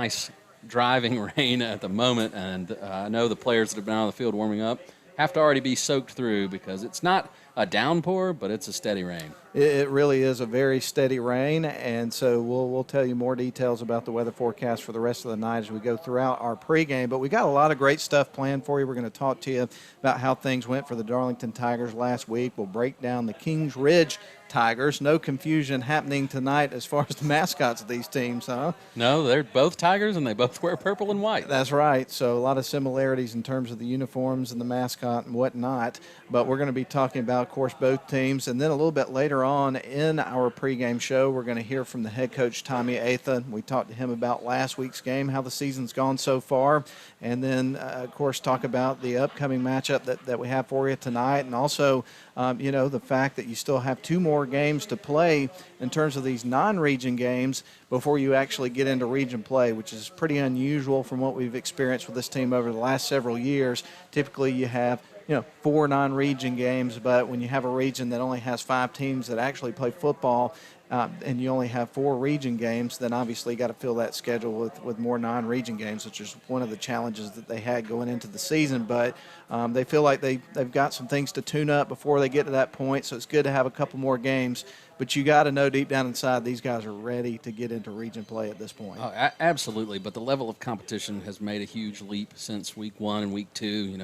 nice driving rain at the moment, and I know the players that have been on the field warming up have to already be soaked through because it's not a downpour, but it's a steady rain. It really is a very steady rain, and so we'll tell you more details about the weather forecast for the rest of the night as we go throughout our pregame. But we got a lot of great stuff planned for you. We're going to talk to you about how things went for the Darlington Tigers last week. We'll break down the Kings Ridge Tigers. No confusion happening tonight as far as the mascots of these teams, huh? No, they're both Tigers, and they both wear purple and white. That's right. So a lot of similarities in terms of the uniforms and the mascot and whatnot. But we're going to be talking about, of course, both teams. And then a little bit later on in our pregame show, we're going to hear from the head coach, Tommy Atha. We talked to him about last week's game, how the season's gone so far. And then, of course, talk about the upcoming matchup that we have for you tonight. And also, the fact that you still have 2 more games to play in terms of these non-region games before you actually get into region play, which is pretty unusual from what we've experienced with this team over the last several years. Typically you have 4 non-region games, but when you have a region that only has 5 teams that actually play football, and you only have 4 region games, then obviously you got to fill that schedule with more non-region games, which is one of the challenges that they had going into the season. But they feel like they've got some things to tune up before they get to that point, so it's good to have a couple more games. But you got to know deep down inside these guys are ready to get into region play at this point. Oh, absolutely, but the level of competition has made a huge leap since week 1 and week 2.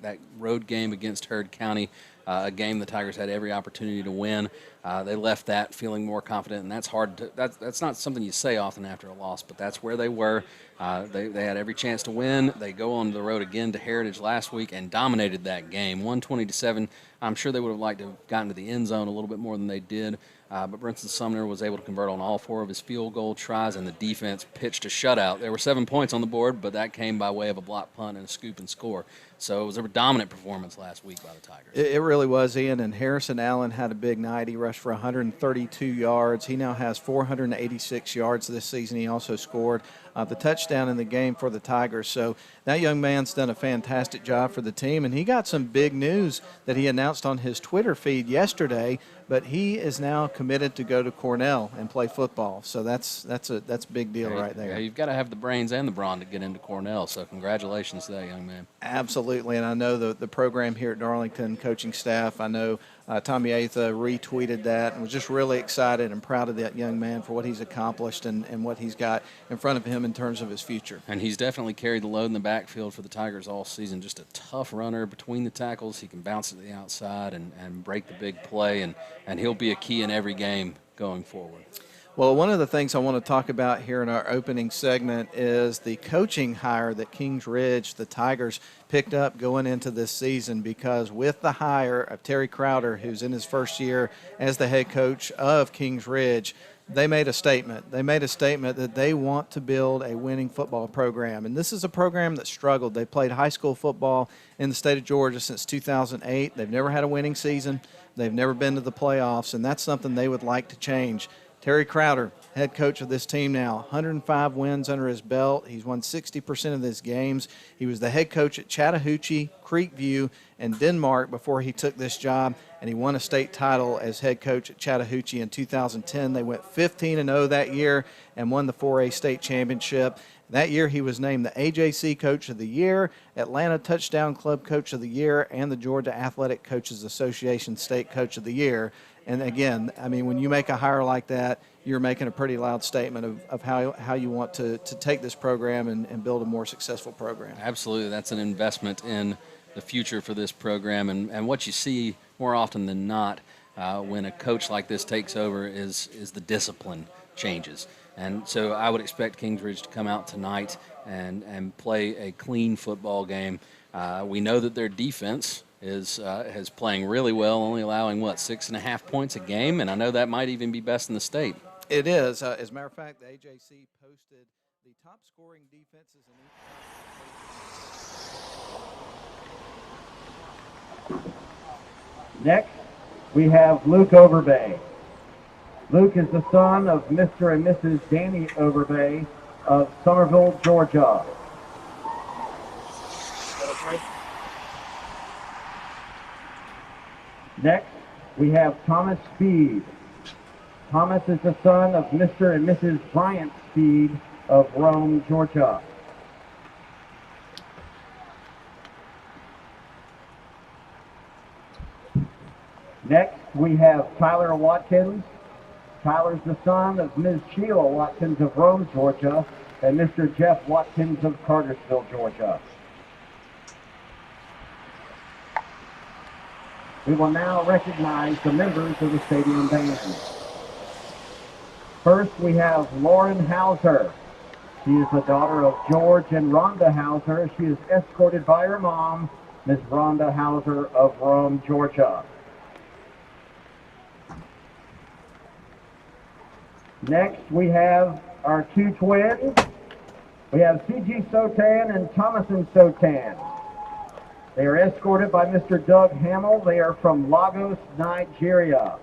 That road game against Heard County, a game the Tigers had every opportunity to win. They left that feeling more confident, and that's hard to. That's not something you say often after a loss, but that's where they were. They had every chance to win. They go on the road again to Heritage last week and dominated that game, 120-7. I'm sure they would have liked to have gotten to the end zone a little bit more than they did. But Brinson Sumner was able to convert on all 4 of his field goal tries, and the defense pitched a shutout. There were 7 points on the board, but that came by way of a block punt and a scoop and score. So it was a dominant performance last week by the Tigers. It really was, Ian, and Harrison Allen had a big night. He rushed for 132 yards. He now has 486 yards this season. He also scored the touchdown in the game for the Tigers. So that young man's done a fantastic job for the team, and he got some big news that he announced on his Twitter feed yesterday, but he is now committed to go to Cornell and play football. So that's a big deal right there. Yeah, you've got to have the brains and the brawn to get into Cornell, so congratulations to that young man. Absolutely, and I know the program here at Darlington, coaching staff, I know Tommy Atha retweeted that and was just really excited and proud of that young man for what he's accomplished and what he's got in front of him in terms of his future. And he's definitely carried the load in the backfield for the Tigers all season. Just a tough runner between the tackles. He can bounce to the outside and break the big play, and he'll be a key in every game going forward. Well, one of the things I want to talk about here in our opening segment is the coaching hire that Kings Ridge, the Tigers, picked up going into this season, because with the hire of Terry Crowder, who's in his first year as the head coach of Kings Ridge, they made a statement. They made a statement that they want to build a winning football program. And this is a program that struggled. They played high school football in the state of Georgia since 2008. They've never had a winning season. They've never been to the playoffs, and that's something they would like to change. Terry Crowder, head coach of this team now, 105 wins under his belt. He's won 60% of his games. He was the head coach at Chattahoochee, Creekview, and Denmark before he took this job, and he won a state title as head coach at Chattahoochee in 2010. They went 15-0 that year and won the 4A state championship. That year he was named the AJC Coach of the Year, Atlanta Touchdown Club Coach of the Year, and the Georgia Athletic Coaches Association State Coach of the Year. And again, I mean, when you make a hire like that, you're making a pretty loud statement of how you want to take this program and build a more successful program. Absolutely. That's an investment in the future for this program. And what you see more often than not when a coach like this takes over is the discipline changes. And so I would expect Kingsridge to come out tonight and play a clean football game. We know that their defense is playing really well, only allowing, 6.5 points a game, and I know that might even be best in the state. It is. As a matter of fact, the AJC posted the top scoring defenses in each. Next, we have Luke Overbay. Luke is the son of Mr. and Mrs. Danny Overbay of Somerville, Georgia. Next, we have Thomas Speed. Thomas is the son of Mr. and Mrs. Bryant Speed of Rome, Georgia. Next, we have Tyler Watkins. Tyler's the son of Ms. Sheila Watkins of Rome, Georgia, and Mr. Jeff Watkins of Cartersville, Georgia. We will now recognize the members of the stadium band. First, we have Lauren Hauser. She is the daughter of George and Rhonda Hauser. She is escorted by her mom, Ms. Rhonda Hauser of Rome, Georgia. Next, we have our two twins. We have C.G. Sotan and Thomason Sotan. They are escorted by Mr. Doug Hamill. They are from Lagos, Nigeria.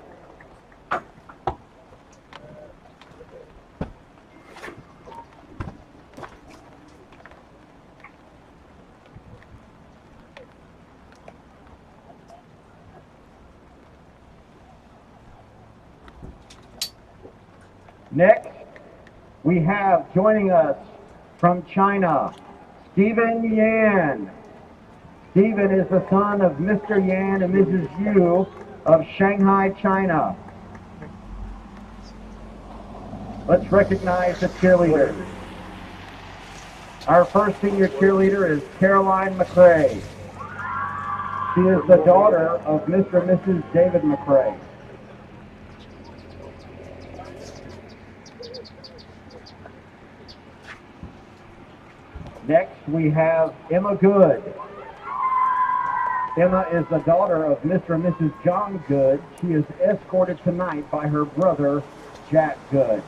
Next, we have joining us from China, Stephen Yan. Stephen is the son of Mr. Yan and Mrs. Yu of Shanghai, China. Let's recognize the cheerleaders. Our first senior cheerleader is Caroline McCrae. She is the daughter of Mr. and Mrs. David McCrae. Next, we have Emma Good. Emma is the daughter of Mr. and Mrs. John Good. She is escorted tonight by her brother, Jack Good.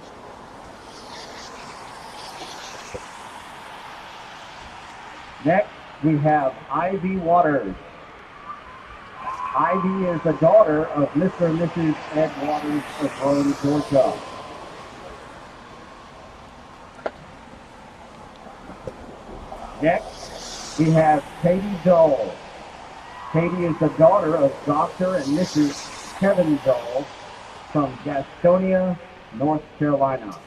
Next, we have Ivy Waters. Ivy is the daughter of Mr. and Mrs. Ed Waters of Rome, Georgia. Next, we have Katie Dole. Katie is the daughter of Dr. and Mrs. Kevin Dole from Gastonia, North Carolina.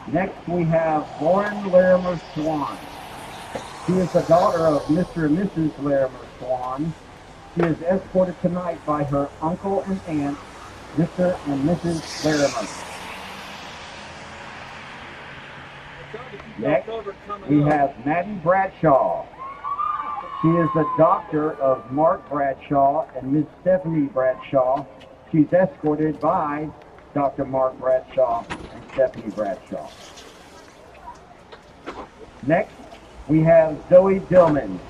Next, we have Lauren Larimer Swan. She is the daughter of Mr. and Mrs. Larimer Swan. She is escorted tonight by her uncle and aunt, Mr. and Mrs. Larimer. Next, we have Maddie Bradshaw. She is the daughter of Mark Bradshaw and Miss Stephanie Bradshaw. She's escorted by Dr. Mark Bradshaw and Stephanie Bradshaw. Next, we have Zoe Dillman.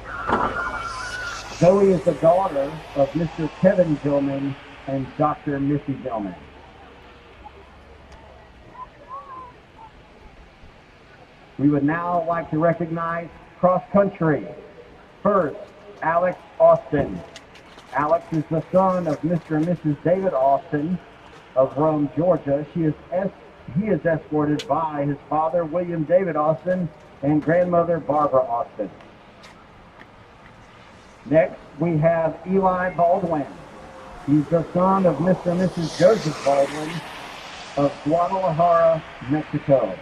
Zoe is the daughter of Mr. Kevin Dillman and Dr. Missy Dillman. We would now like to recognize cross country. First, Alex Austin. Alex is the son of Mr. and Mrs. David Austin of Rome, Georgia. He is escorted by his father, William David Austin, and grandmother, Barbara Austin. Next, we have Eli Baldwin. He's the son of Mr. and Mrs. Joseph Baldwin of Guadalajara, Mexico.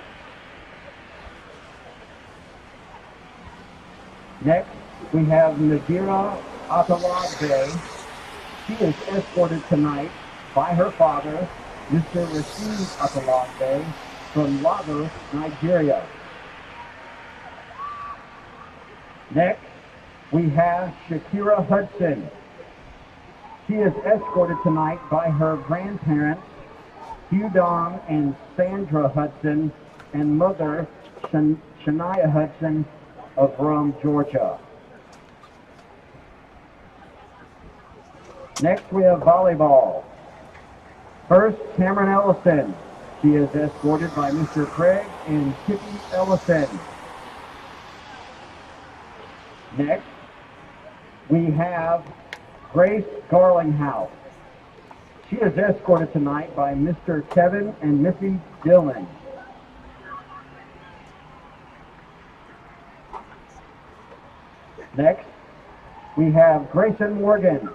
Next, we have Nadira Atalagbe. She is escorted tonight by her father, Mr. Rashid Atalagbe, from Lagos, Nigeria. Next, we have Shakira Hudson. She is escorted tonight by her grandparents, Hugh Don and Sandra Hudson, and mother, Shania Hudson, of Rome, Georgia. Next, we have volleyball. First, Cameron Ellison. She is escorted by Mr. Craig and Tippy Ellison. Next, we have Grace Garlinghouse. She is escorted tonight by Mr. Kevin and Missy Dillon. Next, we have Grayson Morgan.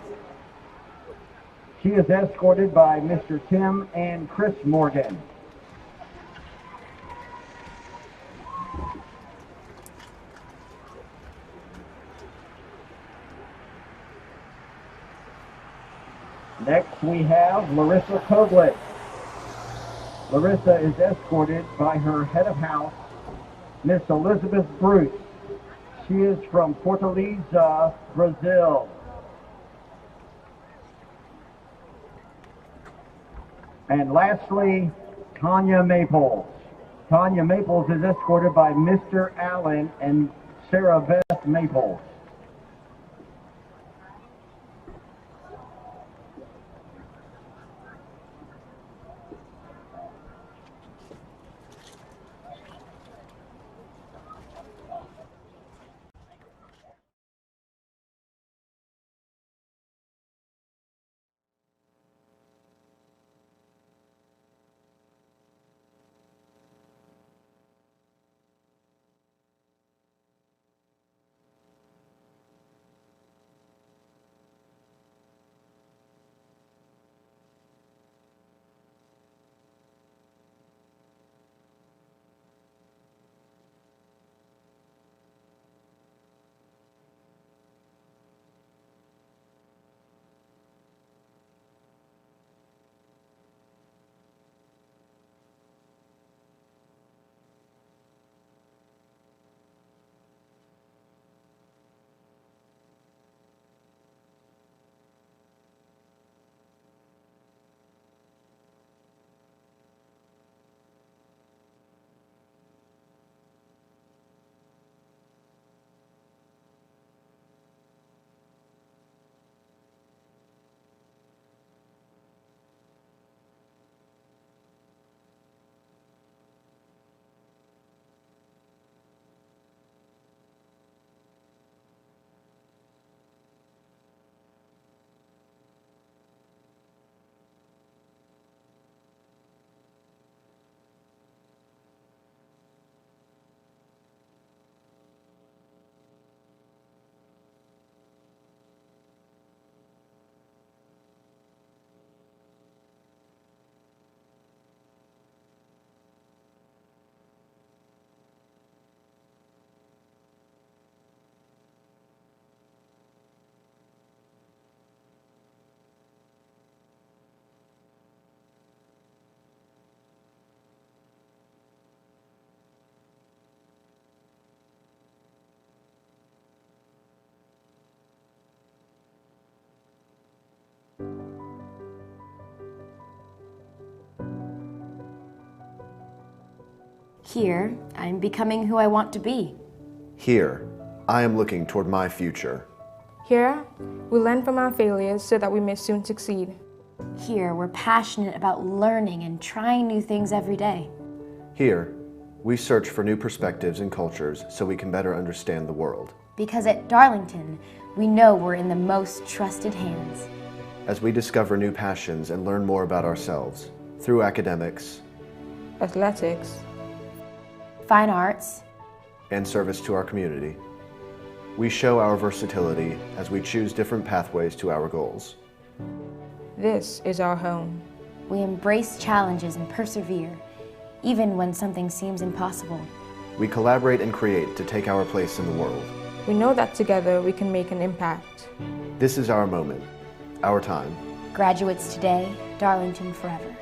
She is escorted by Mr. Tim and Chris Morgan. Next we have Larissa Koglet. Larissa is escorted by her head of house, Miss Elizabeth Bruce. She is from Fortaleza, Brazil. And lastly, Tanya Maples. Tanya Maples is escorted by Mr. Allen and Sarah Beth Maples. Here, I'm becoming who I want to be. Here, I am looking toward my future. Here, we learn from our failures so that we may soon succeed. Here, we're passionate about learning and trying new things every day. Here, we search for new perspectives and cultures so we can better understand the world. Because at Darlington, we know we're in the most trusted hands. As we discover new passions and learn more about ourselves through academics, Athletics, Fine arts, and service to our community, we show our versatility as we choose different pathways to our goals. this is our home. we embrace challenges and persevere, even when something seems impossible. We collaborate and create to take our place in the world. We know that together we can make an impact. This is our moment, our time. Graduates today, Darlington forever.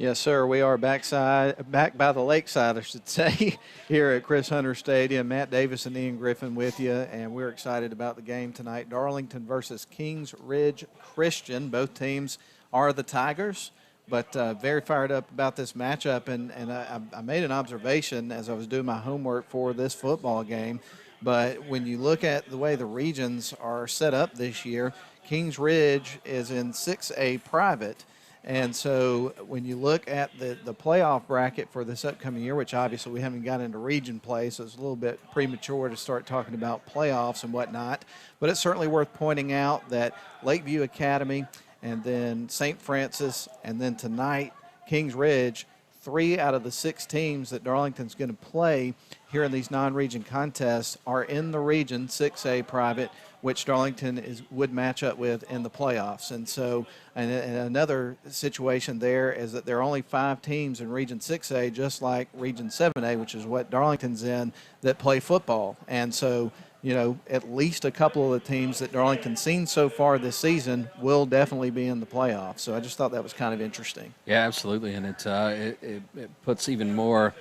Yes, sir. We are back by the lakeside, I should say, here at Chris Hunter Stadium. Matt Davis and Ian Griffin with you, and we're excited about the game tonight. Darlington versus Kings Ridge Christian. Both teams are the Tigers, but very fired up about this matchup. And I made an observation as I was doing my homework for this football game. But when you look at the way the regions are set up this year, Kings Ridge is in 6A private. And so when you look at the playoff bracket for this upcoming year, which obviously we haven't got into region play, so it's a little bit premature to start talking about playoffs and whatnot, but it's certainly worth pointing out that Lakeview Academy and then St. Francis and then tonight Kings Ridge, 3 out of the 6 teams that Darlington's going to play here in these non-region contests are in the region 6A private, which Darlington would match up with in the playoffs. And so and another situation there is that there are only 5 teams in Region 6A, just like Region 7A, which is what Darlington's in, that play football. And so, you know, at least a couple of the teams that Darlington's seen so far this season will definitely be in the playoffs. So I just thought that was kind of interesting. Yeah, absolutely. And it puts even more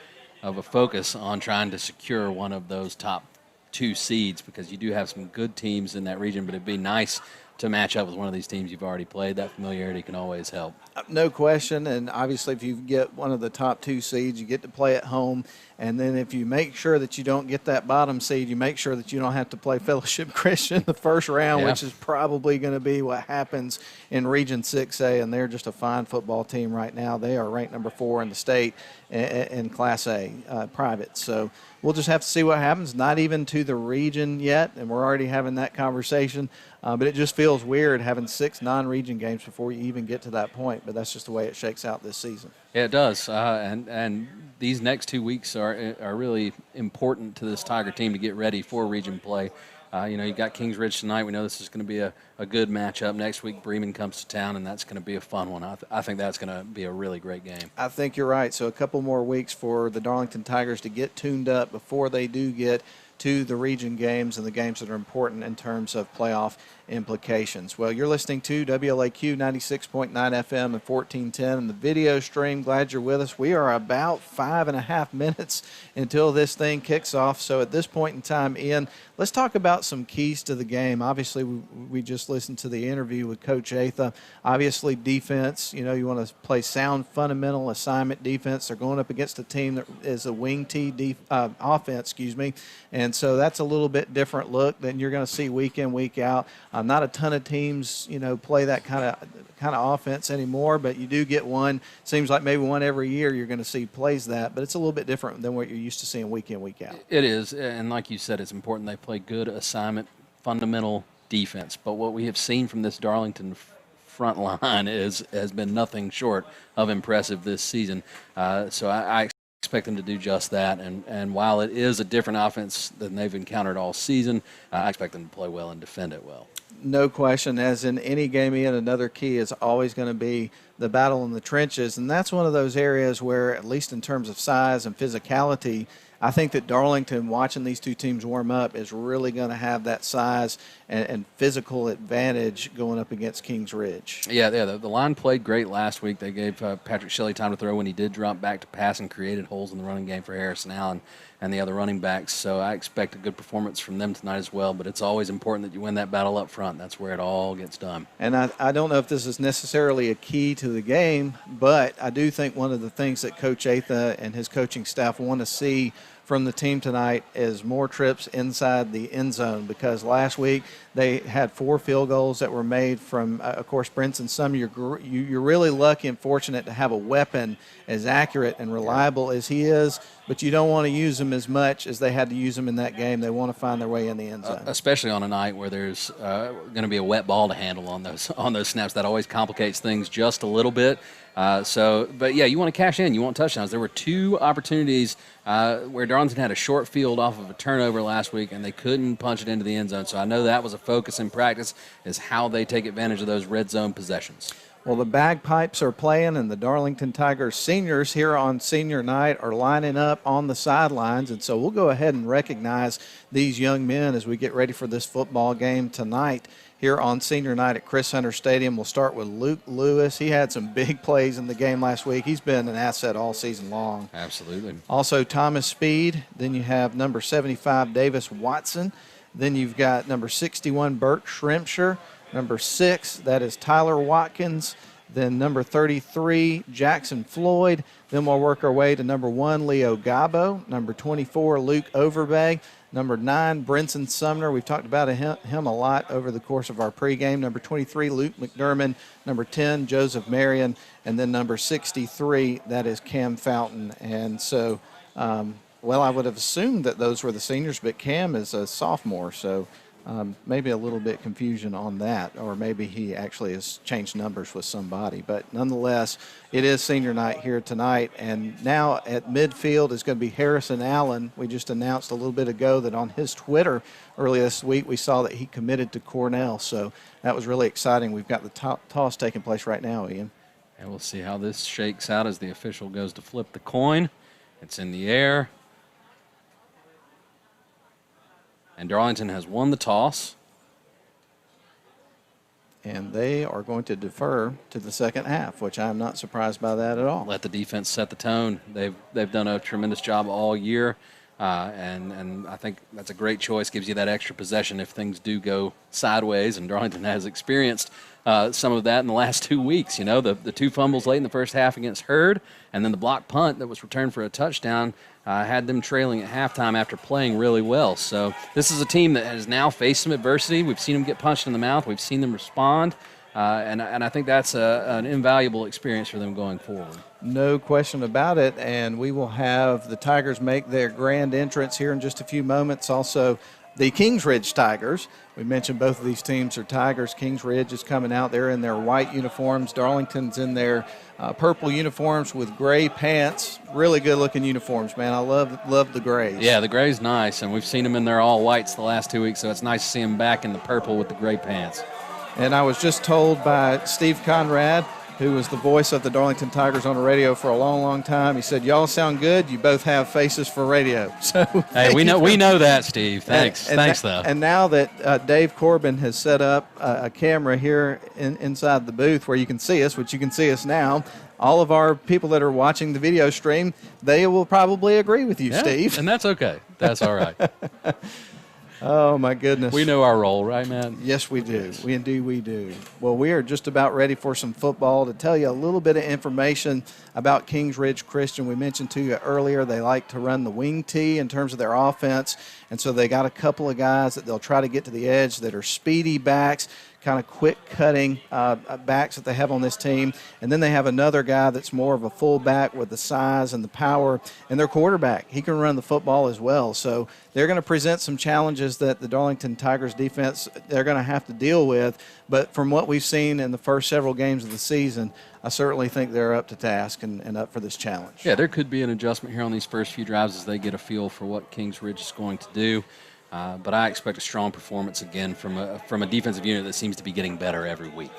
of a focus on trying to secure one of those top 2 seeds, because you do have some good teams in that region, but it'd be nice to match up with one of these teams you've already played. That familiarity can always help. No question, and obviously if you get one of the top 2 seeds, you get to play at home, and then if you make sure that you don't get that bottom seed, you make sure that you don't have to play Fellowship Christian the first round, which is probably going to be what happens in Region 6A, and they're just a fine football team right now. They are ranked number 4 in the state in Class A private, so we'll just have to see what happens. Not even to the region yet, and we're already having that conversation. But it just feels weird having 6 non-region games before you even get to that point. But that's just the way it shakes out this season. Yeah, it does. And these next 2 weeks are really important to this Tiger team to get ready for region play. You got Kings Ridge tonight. We know this is going to be a good matchup. Next week, Bremen comes to town, and that's going to be a fun one. I think that's going to be a really great game. I think you're right. So a couple more weeks for the Darlington Tigers to get tuned up before they do get to the region games and the games that are important in terms of playoff implications. Well, you're listening to WLAQ 96.9 FM and 1410 and the video stream. Glad you're with us. We are about 5.5 minutes until this thing kicks off. So at this point in time, Ian, let's talk about some keys to the game. Obviously, we just listened to the interview with Coach Atha. Obviously, defense, you want to play sound fundamental assignment defense. They're going up against a team that is a wing T offense, and so that's a little bit different look than you're going to see week in, week out. Not a ton of teams, play that kind of offense anymore, but you do get one. Seems like maybe one every year you're going to see plays that, but it's a little bit different than what you're used to seeing week in, week out. It is, and like you said, it's important they play good assignment, fundamental defense. But what we have seen from this Darlington front line has been nothing short of impressive this season. So I expect them to do just that, and while it is a different offense than they've encountered all season, I expect them to play well and defend it well. No question. As in any game, Ian, another key is always going to be the battle in the trenches, and that's one of those areas where, at least in terms of size and physicality, I think that Darlington, watching these 2 teams warm up, is really going to have that size and physical advantage going up against Kings Ridge. Yeah, the line played great last week. They gave Patrick Shelley time to throw when he did drop back to pass and created holes in the running game for Harrison Allen and the other running backs. So I expect a good performance from them tonight as well. But it's always important that you win that battle up front. That's where it all gets done. And I don't know if this is necessarily a key to the game, but I do think one of the things that Coach Atha and his coaching staff want to see from the team tonight is more trips inside the end zone, because last week they had 4 field goals that were made from, of course, Brinson Summer. You're really lucky and fortunate to have a weapon as accurate and reliable as he is, but you don't want to use him as much as they had to use him in that game. They want to find their way in the end zone. Especially on a night where there's going to be a wet ball to handle on those snaps. That always complicates things just a little bit. But yeah, you want to cash in. You want touchdowns. There were 2 opportunities where Darlington had a short field off of a turnover last week, and they couldn't punch it into the end zone. So I know that was a focus in practice, is how they take advantage of those red zone possessions. Well, the bagpipes are playing, and the Darlington Tigers seniors here on senior night are lining up on the sidelines. And so we'll go ahead and recognize these young men as we get ready for this football game tonight here on senior night at Chris Hunter Stadium. We'll start with Luke Lewis. He had some big plays in the game last week. He's been an asset all season long. Absolutely. Also, Thomas Speed. Then you have number 75, Davis Watson. Then you've got number 61, Burt Shrimpshire. Number 6, that is Tyler Watkins. Then number 33, Jackson Floyd. Then we'll work our way to number 1, Leo Gabo. Number 24, Luke Overbay. Number 9, Brinson Sumner. We've talked about him a lot over the course of our pregame. Number 23, Luke McDermott. Number 10, Joseph Marion. And then number 63, that is Cam Fountain. And so, well, I would have assumed that those were the seniors, but Cam is a sophomore, so maybe a little bit confusion on that, or maybe he actually has changed numbers with somebody. But nonetheless, it is senior night here tonight, and now at midfield is going to be Harrison Allen. We just announced a little bit ago that on his Twitter earlier this week we saw that he committed to Cornell, so that was really exciting. We've got the toss taking place right now, Ian. And we'll see how this shakes out as the official goes to flip the coin. It's in the air. And Darlington has won the toss. And they are going to defer to the second half, which I'm not surprised by that at all. Let the defense set the tone. They've done a tremendous job all year, and I think that's a great choice. Gives you that extra possession if things do go sideways, and Darlington has experienced some of that in the last 2 weeks. You know, the 2 fumbles late in the first half against Hurd, and then the block punt that was returned for a touchdown had them trailing at halftime after playing really well. So this is a team that has now faced some adversity. We've seen them get punched in the mouth. We've seen them respond, and I think that's an invaluable experience for them going forward. No question about it, and we will have the Tigers make their grand entrance here in just a few moments. Also, the Kings Ridge Tigers. We mentioned both of these teams are Tigers. Kings Ridge is coming out. They're in their white uniforms. Darlington's in their purple uniforms with gray pants. Really good-looking uniforms, man. I love the grays. Yeah, the gray's nice, and we've seen them in their all whites the last 2 weeks, so it's nice to see them back in the purple with the gray pants. And I was just told by Steve Conrad, who was the voice of the Darlington Tigers on the radio for a long, long time. He said, "Y'all sound good. You both have faces for radio." So hey, we know that, Steve. Thanks. Thanks, though. And now that Dave Corbin has set up a camera here inside the booth where you can see us, which you can see us now, all of our people that are watching the video stream, they will probably agree with you, Steve. And that's okay. That's all right. Oh, my goodness. We know our role, right, man? Yes, we do. We do. Well, we are just about ready for some football. To tell you a little bit of information about Kings Ridge Christian, we mentioned to you earlier they like to run the wing tee in terms of their offense, and so they got a couple of guys that they'll try to get to the edge that are speedy backs, kind of quick-cutting backs that they have on this team. And then they have another guy that's more of a fullback with the size and the power. And their quarterback, he can run the football as well. So they're going to present some challenges that the Darlington Tigers defense, they're going to have to deal with. But from what we've seen in the first several games of the season, I certainly think they're up to task and up for this challenge. Yeah, there could be an adjustment here on these first few drives as they get a feel for what Kings Ridge is going to do. But I expect a strong performance again from a defensive unit that seems to be getting better every week.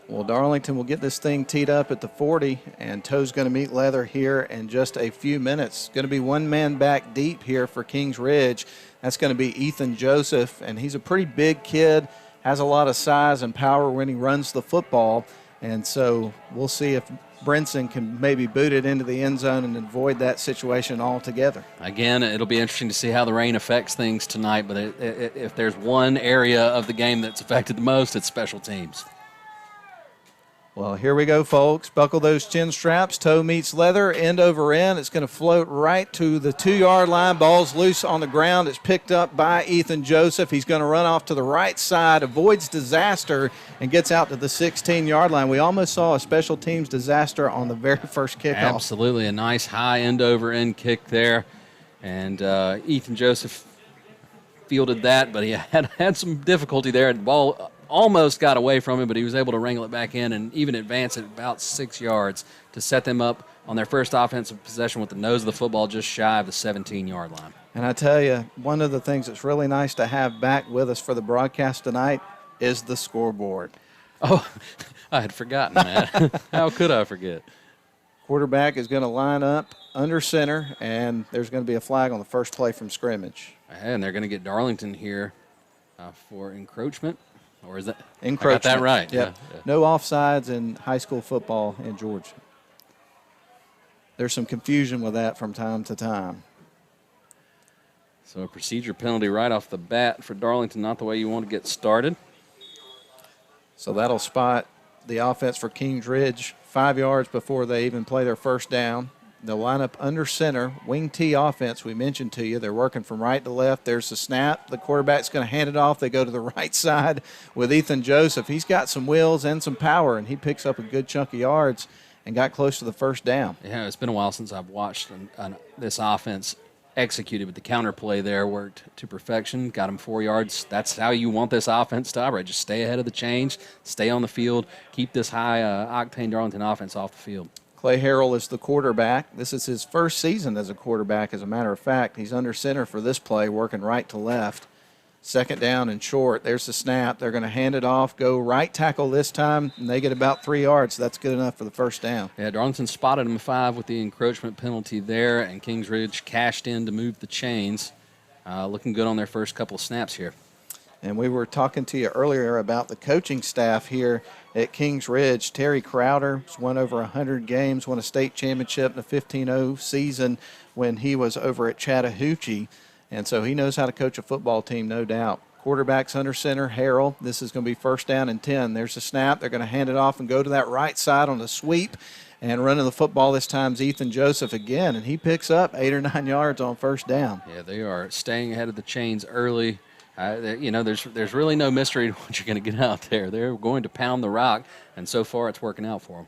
Well, Darlington will get this thing teed up at the 40, and Toe's going to meet leather here in just a few minutes. Going to be one man back deep here for Kings Ridge. That's going to be Ethan Joseph, and he's a pretty big kid, has a lot of size and power when he runs the football. And so we'll see if Brinson can maybe boot it into the end zone and avoid that situation altogether. Again, it'll be interesting to see how the rain affects things tonight, but if there's one area of the game that's affected the most, it's special teams. Well, here we go, folks. Buckle those chin straps. Toe meets leather, end over end. It's going to float right to the 2-yard line. Ball's loose on the ground. It's picked up by Ethan Joseph. He's going to run off to the right side, avoids disaster, and gets out to the 16-yard line. We almost saw a special teams disaster on the very first kickoff. Absolutely. A nice high end over end kick there. And Ethan Joseph fielded that, but he had some difficulty there. The ball almost got away from him, but he was able to wrangle it back in and even advance it about 6 yards to set them up on their first offensive possession with the nose of the football just shy of the 17-yard line. And I tell you, one of the things that's really nice to have back with us for the broadcast tonight is the scoreboard. Oh, I had forgotten that. How could I forget? Quarterback is going to line up under center, and there's going to be a flag on the first play from scrimmage. And they're going to get Darlington here for encroachment. Or is that? Encroachment. I got that right. Yep. Yeah. No offsides in high school football in Georgia. There's some confusion with that from time to time. So a procedure penalty right off the bat for Darlington, not the way you want to get started. So that'll spot the offense for Kings Ridge 5 yards before they even play their first down. They'll line up under center, wing T offense we mentioned to you. They're working from right to left. There's the snap. The quarterback's going to hand it off. They go to the right side with Ethan Joseph. He's got some wheels and some power, and he picks up a good chunk of yards and got close to the first down. Yeah, it's been a while since I've watched this offense executed, but the counter play there worked to perfection. Got him 4 yards. That's how you want this offense to operate. Just stay ahead of the chains, stay on the field, keep this high-octane Darlington offense off the field. Clay Harrell is the quarterback. This is his first season as a quarterback, as a matter of fact. He's under center for this play, working right to left. Second down and short. There's the snap. They're going to hand it off, go right tackle this time, and they get about 3 yards. That's good enough for the first down. Yeah, Darlington spotted him 5 with the encroachment penalty there, and Kings Ridge cashed in to move the chains. Looking good on their first couple of snaps here. And we were talking to you earlier about the coaching staff here at Kings Ridge. Terry Crowder has won over 100 games, won a state championship in a 15-0 season when he was over at Chattahoochee. And so he knows how to coach a football team, no doubt. Quarterback's under center, Harrell. This is going to be first down and 10. There's a snap. They're going to hand it off and go to that right side on the sweep. And running the football this time is Ethan Joseph again, and he picks up 8 or 9 yards on first down. Yeah, they are staying ahead of the chains early. There's really no mystery to what you're going to get out there. They're going to pound the rock, and so far it's working out for them.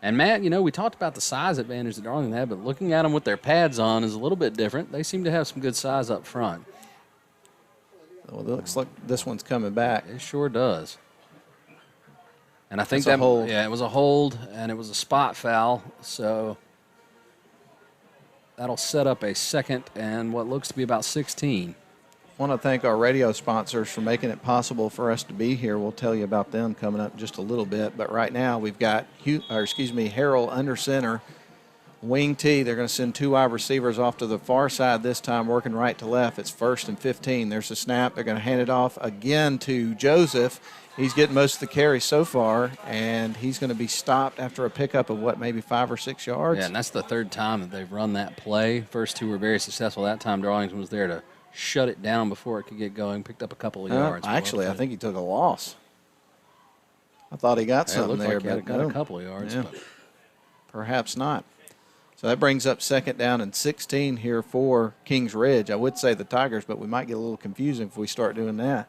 And, Matt, we talked about the size advantage that Darlington had, but looking at them with their pads on is a little bit different. They seem to have some good size up front. Well, it looks like this one's coming back. It sure does. And I think it was a hold, and it was a spot foul, so that'll set up a second and what looks to be about 16. I want to thank our radio sponsors for making it possible for us to be here. We'll tell you about them coming up in just a little bit. But right now we've got Harrell under center, wing T. They're going to send 2 wide receivers off to the far side this time, working right to left. It's 1st and 15. There's a snap. They're going to hand it off again to Joseph. He's getting most of the carries so far, and he's going to be stopped after a pickup of, maybe 5 or 6 yards? Yeah, and that's the 3rd time that they've run that play. First 2 were very successful. That time Darlington was there to shut it down before it could get going, picked up a couple of yards. Actually, I think he took a loss. I thought he got something there, but got a couple of yards. Yeah. But perhaps not. So that brings up 2nd down and 16 here for Kings Ridge. I would say the Tigers, but we might get a little confusing if we start doing that.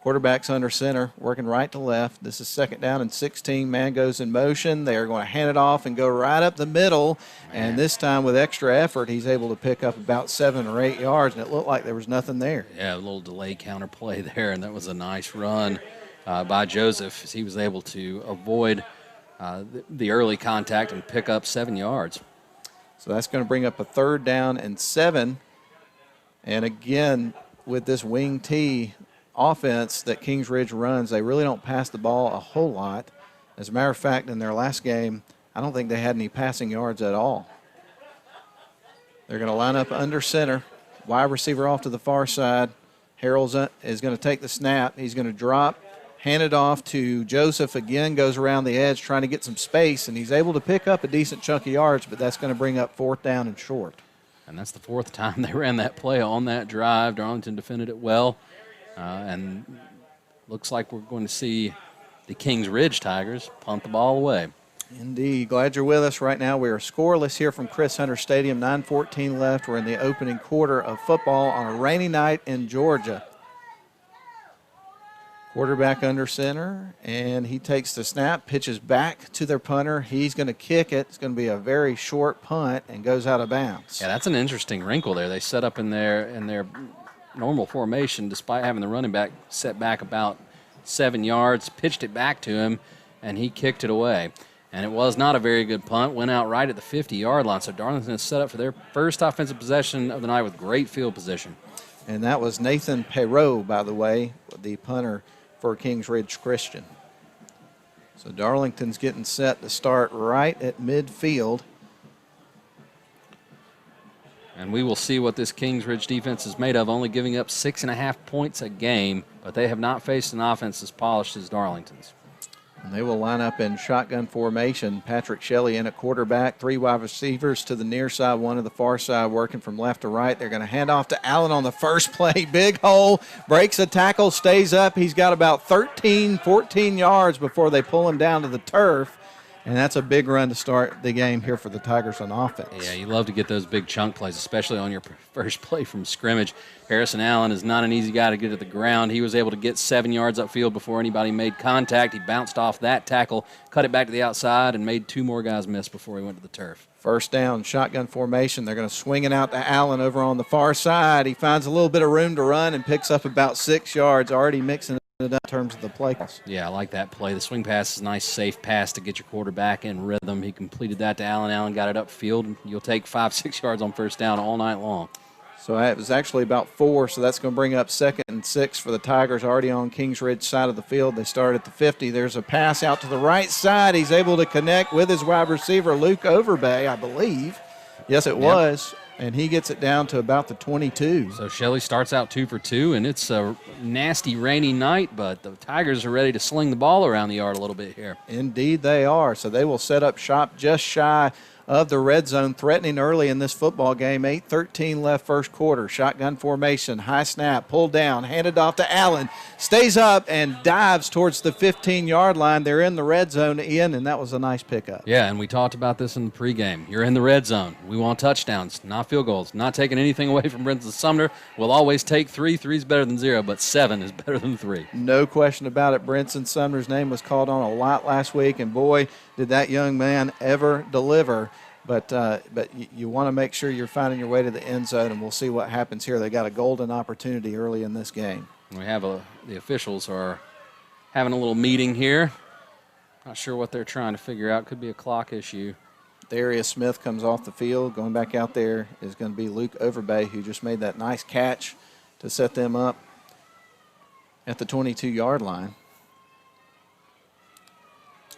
Quarterback's under center, working right to left. This is 2nd down and 16. Man goes in motion. They are going to hand it off and go right up the middle. And this time with extra effort, he's able to pick up about 7 or 8 yards, and it looked like there was nothing there. Yeah, a little delay counter play there, and that was a nice run by Joseph as he was able to avoid the early contact and pick up 7 yards. So that's going to bring up a 3rd down and 7. And again, with this wing T offense that Kings Ridge runs, they really don't pass the ball a whole lot. As a matter of fact, in their last game, I don't think they had any passing yards at all. They're going to line up under center, wide receiver off to the far side. Harrell is going to take the snap. He's going to drop, hand it off to Joseph again, goes around the edge trying to get some space, and he's able to pick up a decent chunk of yards, but that's going to bring up 4th down and short. And that's the 4th time they ran that play on that drive. Darlington defended it well. And looks like we're going to see the Kings Ridge Tigers punt the ball away. Indeed. Glad you're with us right now. We are scoreless here from Chris Hunter Stadium. 9:14 left. We're in the opening quarter of football on a rainy night in Georgia. Quarterback under center, and he takes the snap, pitches back to their punter. He's going to kick it. It's going to be a very short punt and goes out of bounds. Yeah, that's an interesting wrinkle there. They set up in their normal formation, despite having the running back set back about 7 yards, pitched it back to him, and he kicked it away. And it was not a very good punt, went out right at the 50-yard line. So Darlington is set up for their first offensive possession of the night with great field position. And that was Nathan Perot, by the way, the punter for Kings Ridge Christian. So Darlington's getting set to start right at midfield. And we will see what this Kings Ridge defense is made of, only giving up 6.5 points a game, but they have not faced an offense as polished as Darlington's. And they will line up in shotgun formation. Patrick Shelley in at quarterback, 3 wide receivers to the near side, 1 to the far side, working from left to right. They're going to hand off to Allen on the first play. Big hole, breaks a tackle, stays up. He's got about 13, 14 yards before they pull him down to the turf. And that's a big run to start the game here for the Tigers on offense. Yeah, you love to get those big chunk plays, especially on your first play from scrimmage. Harrison Allen is not an easy guy to get to the ground. He was able to get 7 yards upfield before anybody made contact. He bounced off that tackle, cut it back to the outside, and made 2 more guys miss before he went to the turf. First down, shotgun formation. They're going to swing it out to Allen over on the far side. He finds a little bit of room to run and picks up about 6 yards, already mixing it up in terms of the play. Yeah, I like that play. The swing pass is a nice, safe pass to get your quarterback in rhythm. He completed that to Allen. Allen got it upfield. You'll take 5-6 yards on first down all night long. So it was actually about 4, so that's going to bring up 2nd and 6 for the Tigers, already on Kings Ridge side of the field. They start at the 50. There's a pass out to the right side. He's able to connect with his wide receiver, Luke Overbay, I believe. Yes, it was. And he gets it down to about the 22. So Shelley starts out 2 for 2, and it's a nasty, rainy night, but the Tigers are ready to sling the ball around the yard a little bit here. Indeed they are. So they will set up shop just shy of the red zone, threatening early in this football game. 8:13 left first quarter. Shotgun formation, high snap, pulled down, handed off to Allen. Stays up and dives towards the 15-yard line. They're in the red zone, Ian, and that was a nice pickup. Yeah, and we talked about this in the pregame. You're in the red zone. We want touchdowns, not field goals. Not taking anything away from Brenton Sumner. We'll always take 3. 3 is better than 0, but 7 is better than 3. No question about it. Brenton Sumner's name was called on a lot last week, and boy, did that young man ever deliver. But you want to make sure you're finding your way to the end zone, and we'll see what happens here. They got a golden opportunity early in this game. We have the officials are having a little meeting here. Not sure what they're trying to figure out. Could be a clock issue. Darius Smith comes off the field. Going back out there is going to be Luke Overbay, who just made that nice catch to set them up at the 22-yard line.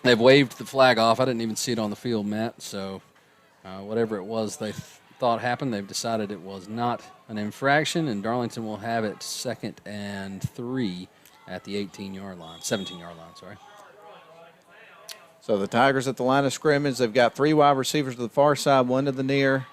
They've waved the flag off. I didn't even see it on the field, Matt, so whatever it was they thought happened, they've decided it was not an infraction, and Darlington will have it 2nd and 3 at the 17-yard line, sorry. So the Tigers at the line of scrimmage. They've got 3 wide receivers to the far side, 1 to the near.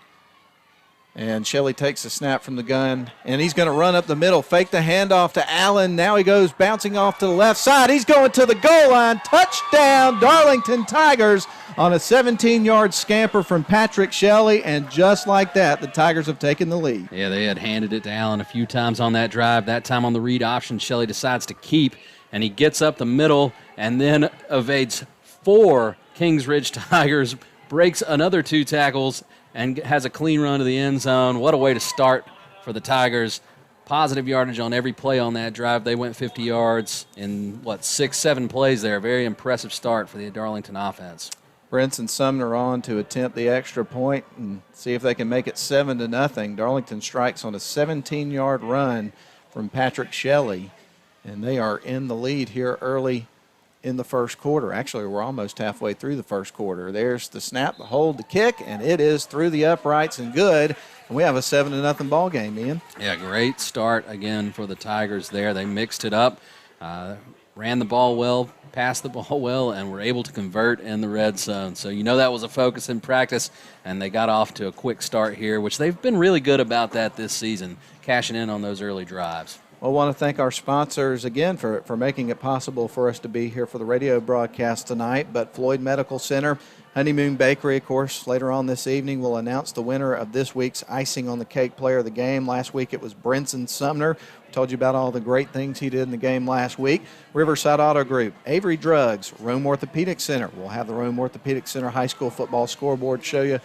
And Shelley takes a snap from the gun, and he's going to run up the middle, fake the handoff to Allen. Now he goes bouncing off to the left side. He's going to the goal line. Touchdown, Darlington Tigers, on a 17-yard scamper from Patrick Shelley, and just like that, the Tigers have taken the lead. Yeah, they had handed it to Allen a few times on that drive. That time on the read option, Shelley decides to keep, and he gets up the middle and then evades 4 Kings Ridge Tigers, breaks another 2 tackles, and has a clean run to the end zone. What a way to start for the Tigers. Positive yardage on every play on that drive. They went 50 yards in, 6-7 plays there. Very impressive start for the Darlington offense. Brenton Sumner on to attempt the extra point and see if they can make it 7-0. Darlington strikes on a 17-yard run from Patrick Shelley, and they are in the lead here early in the first quarter. Actually, we're almost halfway through the first quarter. There's the snap, the hold, the kick, and it is through the uprights and good. And we have a 7-0 ball game, Ian. Yeah, great start again for the Tigers there. They mixed it up, ran the ball well, passed the ball well, and were able to convert in the red zone. So you know that was a focus in practice, and they got off to a quick start here, which they've been really good about that this season, cashing in on those early drives. Well, I want to thank our sponsors again for making it possible for us to be here for the radio broadcast tonight. But Floyd Medical Center, Honeymoon Bakery, of course, later on this evening will announce the winner of this week's Icing on the Cake Player of the Game. Last week it was Brenton Sumner. We told you about all the great things he did in the game last week. Riverside Auto Group, Avery Drugs, Rome Orthopedic Center. We'll have the Rome Orthopedic Center high school football scoreboard show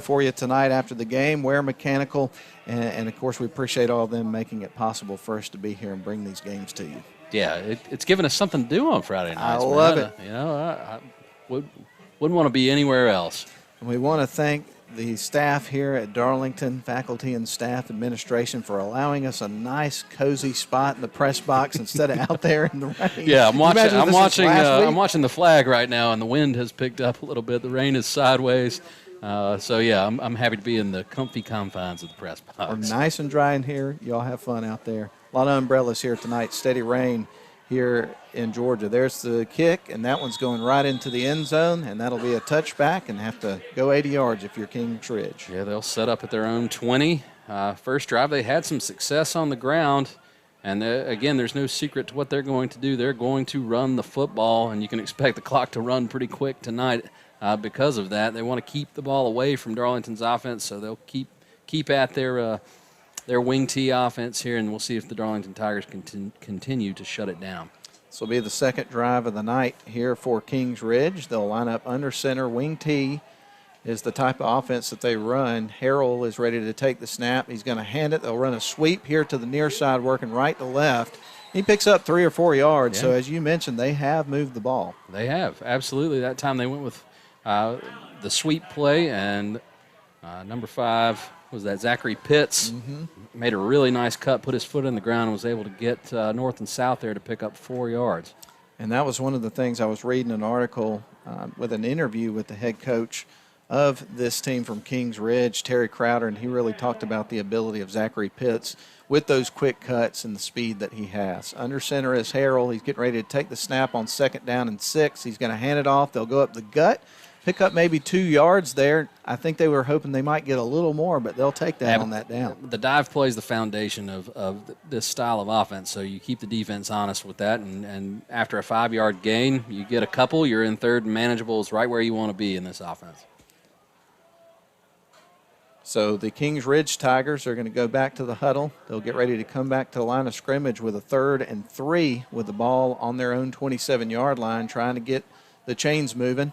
for you tonight after the game. Ware Mechanical, and of course we appreciate all of them making it possible for us to be here and bring these games to you. Yeah, it's given us something to do on Friday nights. I love it. I wouldn't want to be anywhere else. And we want to thank the staff here at Darlington, faculty and staff, administration, for allowing us a nice, cozy spot in the press box instead of out there in the rain. Yeah, I'm watching the flag right now, and the wind has picked up a little bit. The rain is sideways. So, yeah, I'm happy to be in the comfy confines of the press box. We're nice and dry in here. Y'all have fun out there. A lot of umbrellas here tonight. Steady rain here in Georgia. There's the kick, and that one's going right into the end zone, and that'll be a touchback and have to go 80 yards if you're Kings Ridge. Yeah, they'll set up at their own 20. First drive, they had some success on the ground. And, again, there's no secret to what they're going to do. They're going to run the football, and you can expect the clock to run pretty quick tonight because of that. They want to keep the ball away from Darlington's offense, so they'll keep at their wing T offense here, and we'll see if the Darlington Tigers can continue to shut it down. This will be the second drive of the night here for Kings Ridge. They'll line up under center. Wing T is the type of offense that they run. Harrell is ready to take the snap. He's going to hand it. They'll run a sweep here to the near side, working right to left. He picks up 3 or 4 yards. Yeah. So, as you mentioned, they have moved the ball. They have, absolutely. That time they went with the sweep play, and number 5 was that Zachary Pitts. Made a really nice cut, put his foot in the ground, and was able to get north and south there to pick up 4 yards. And that was one of the things. I was reading an article with an interview with the head coach of this team from Kings Ridge, Terry Crowder, and he really talked about the ability of Zachary Pitts with those quick cuts and the speed that he has. Under center is Harrell. He's getting ready to take the snap on 2nd down and 6. He's going to hand it off. They'll go up the gut, pick up maybe 2 yards there. I think they were hoping they might get a little more, but they'll take that on that down. The dive play is the foundation of this style of offense, so you keep the defense honest with that, and after a 5-yard gain, you get a couple, you're in third and manageable. It's right where you want to be in this offense. So the Kings Ridge Tigers are going to go back to the huddle. They'll get ready to come back to the line of scrimmage with a 3rd and 3 with the ball on their own 27-yard line, trying to get the chains moving.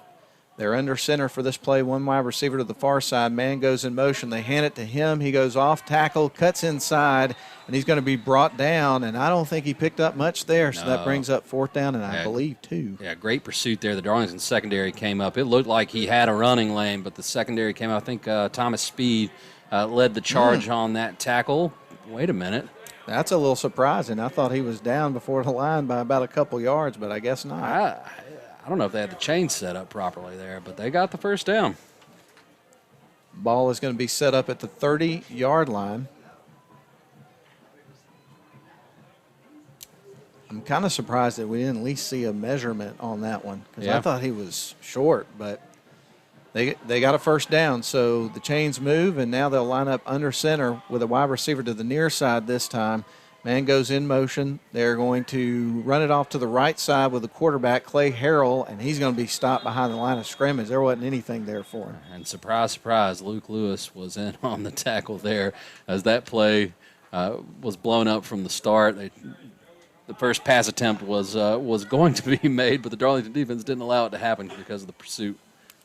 They're under center for this play. One wide receiver to the far side. Man goes in motion. They hand it to him. He goes off tackle, cuts inside, and he's going to be brought down. And I don't think he picked up much there, so that brings up 4th down and I believe 2. Yeah, great pursuit there. The Darlington secondary came up. It looked like he had a running lane, but the secondary came up. I think Thomas Speed led the charge on that tackle. Wait a minute. That's a little surprising. I thought he was down before the line by about a couple yards, but I guess not. I don't know if they had the chain set up properly there, but they got the first down. Ball is going to be set up at the 30-yard line. I'm kind of surprised that we didn't at least see a measurement on that one, because I thought he was short, but they got a first down. So the chains move, and now they'll line up under center with a wide receiver to the near side this time. Man goes in motion. They're going to run it off to the right side with the quarterback, Clay Harrell, and he's going to be stopped behind the line of scrimmage. There wasn't anything there for him. And surprise, surprise, Luke Lewis was in on the tackle there as that play was blown up from the start. The first pass attempt was going to be made, but the Darlington defense didn't allow it to happen because the pursuit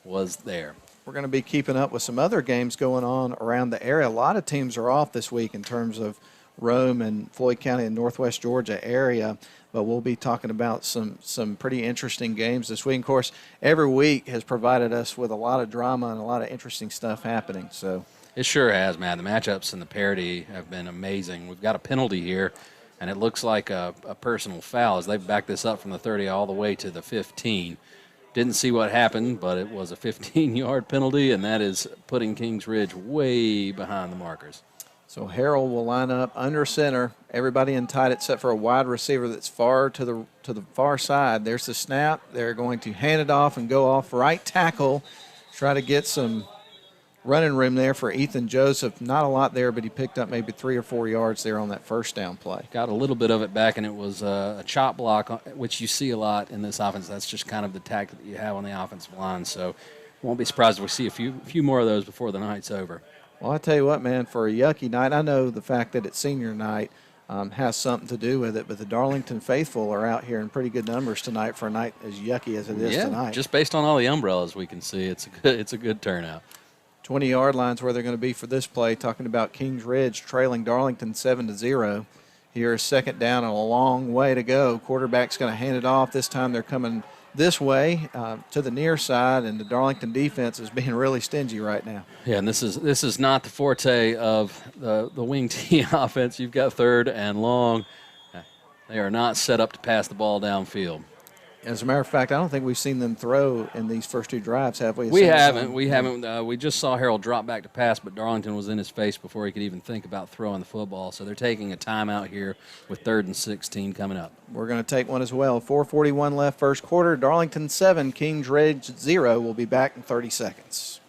was there. We're going to be keeping up with some other games going on around the area. A lot of teams are off this week in terms of Rome and Floyd County and Northwest Georgia area, but we'll be talking about some pretty interesting games this week. Of course, every week has provided us with a lot of drama and a lot of interesting stuff happening. So it sure has, man. The matchups and the parity have been amazing. We've got a penalty here, and it looks like a personal foul as they've backed this up from the 30 all the way to the 15. Didn't see what happened, but it was a 15-yard penalty, and that is putting Kings Ridge way behind the markers. So Harrell will line up under center, everybody in tight except for a wide receiver that's far to the far side. There's the snap. They're going to hand it off and go off right tackle, try to get some running room there for Ethan Joseph. Not a lot there, but he picked up maybe 3 or 4 yards there on that first down play. Got a little bit of it back, and it was a chop block, which you see a lot in this offense. That's just kind of the tactic that you have on the offensive line. So won't be surprised if we see a few more of those before the night's over. Well, I tell you what, man, for a yucky night, I know the fact that it's senior night has something to do with it, but the Darlington faithful are out here in pretty good numbers tonight for a night as yucky as it is tonight. Just based on all the umbrellas we can see, it's a good turnout. 20-yard line's where they're going to be for this play, talking about Kings Ridge trailing Darlington 7-0. Here's 2nd down and a long way to go. Quarterback's going to hand it off. This time they're coming this way to the near side, and the Darlington defense is being really stingy right now. Yeah, and this is not the forte of the wing T offense. You've got 3rd and long. They are not set up to pass the ball downfield. As a matter of fact, I don't think we've seen them throw in these first 2 drives, have we? We haven't. We just saw Harold drop back to pass, but Darlington was in his face before he could even think about throwing the football. So they're taking a timeout here with 3rd and 16 coming up. We're going to take one as well. 4:41 left first quarter. Darlington 7, Kings Ridge 0. We'll be back in 30 seconds.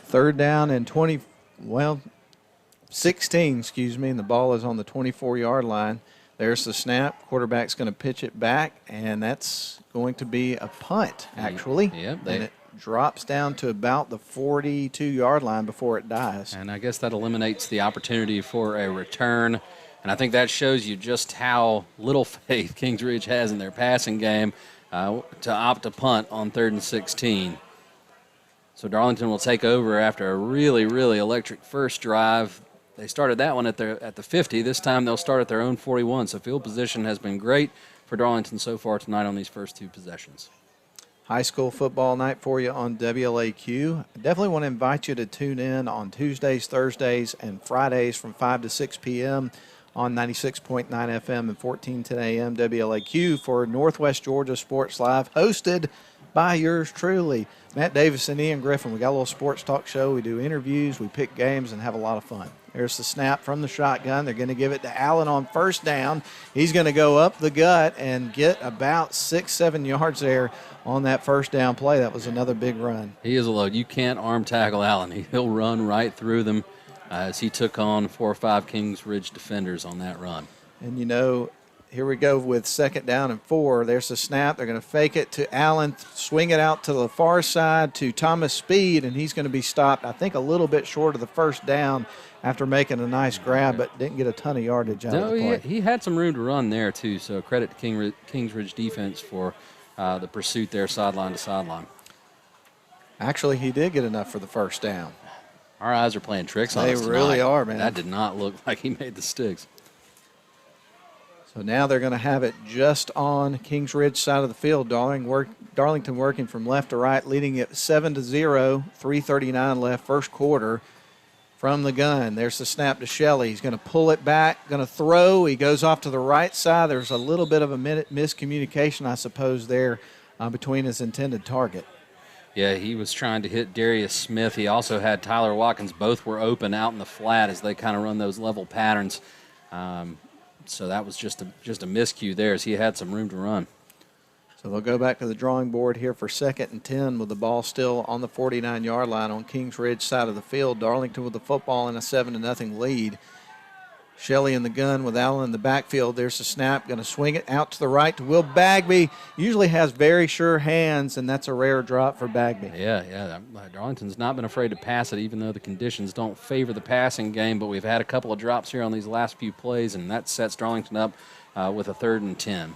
Third down and 16, and the ball is on the 24-yard line. There's the snap. Quarterback's going to pitch it back, and that's going to be a punt, actually. Yep. And it drops down to about the 42-yard line before it dies. And I guess that eliminates the opportunity for a return. And I think that shows you just how little faith Kings Ridge has in their passing game to opt to punt on 3rd and 16. So Darlington will take over after a really, really electric first drive. They started that one at the 50. This time they'll start at their own 41. So field position has been great for Darlington so far tonight on these first 2 possessions. High school football night for you on WLAQ. I definitely want to invite you to tune in on Tuesdays, Thursdays, and Fridays from 5 to 6 p.m. on 96.9 FM and 1410 AM WLAQ for Northwest Georgia Sports Live, hosted by yours truly, Matt Davis and Ian Griffin. We got a little sports talk show. We do interviews, we pick games, and have a lot of fun. There's the snap from the shotgun. They're going to give it to Allen on first down. He's going to go up the gut and get about 6-7 yards there on that first down play. That was another big run. He is a load. You can't arm tackle Allen. He'll run right through them as he took on 4 or 5 Kings Ridge defenders on that run. And, here we go with 2nd down and 4. There's the snap. They're going to fake it to Allen, swing it out to the far side to Thomas Speed, and he's going to be stopped, I think, a little bit short of the first down after making a nice grab, but didn't get a ton of yardage out of the play. He had some room to run there, too, so credit to Kings Ridge defense for the pursuit there sideline to sideline. Actually, he did get enough for the first down. Our eyes are playing tricks on us tonight. They really are, man. That did not look like he made the sticks. So now they're going to have it just on Kings Ridge side of the field. Darlington working from left to right, leading it 7-0, 3:39 left, first quarter from the gun. There's the snap to Shelley. He's going to pull it back, going to throw. He goes off to the right side. There's a little bit of a miscommunication, I suppose, there between his intended target. Yeah, he was trying to hit Darius Smith. He also had Tyler Watkins. Both were open out in the flat as they kind of run those level patterns. So that was just a miscue there as he had some room to run. So they'll go back to the drawing board here for 2nd and 10 with the ball still on the 49-yard line on Kings Ridge side of the field. Darlington with the football in a 7-0 lead. Shelley in the gun with Allen in the backfield. There's the snap. Going to swing it out to the right to Will Bagby. Usually has very sure hands, and that's a rare drop for Bagby. Yeah. Darlington's not been afraid to pass it, even though the conditions don't favor the passing game. But we've had a couple of drops here on these last few plays, and that sets Darlington up with a 3rd and 10.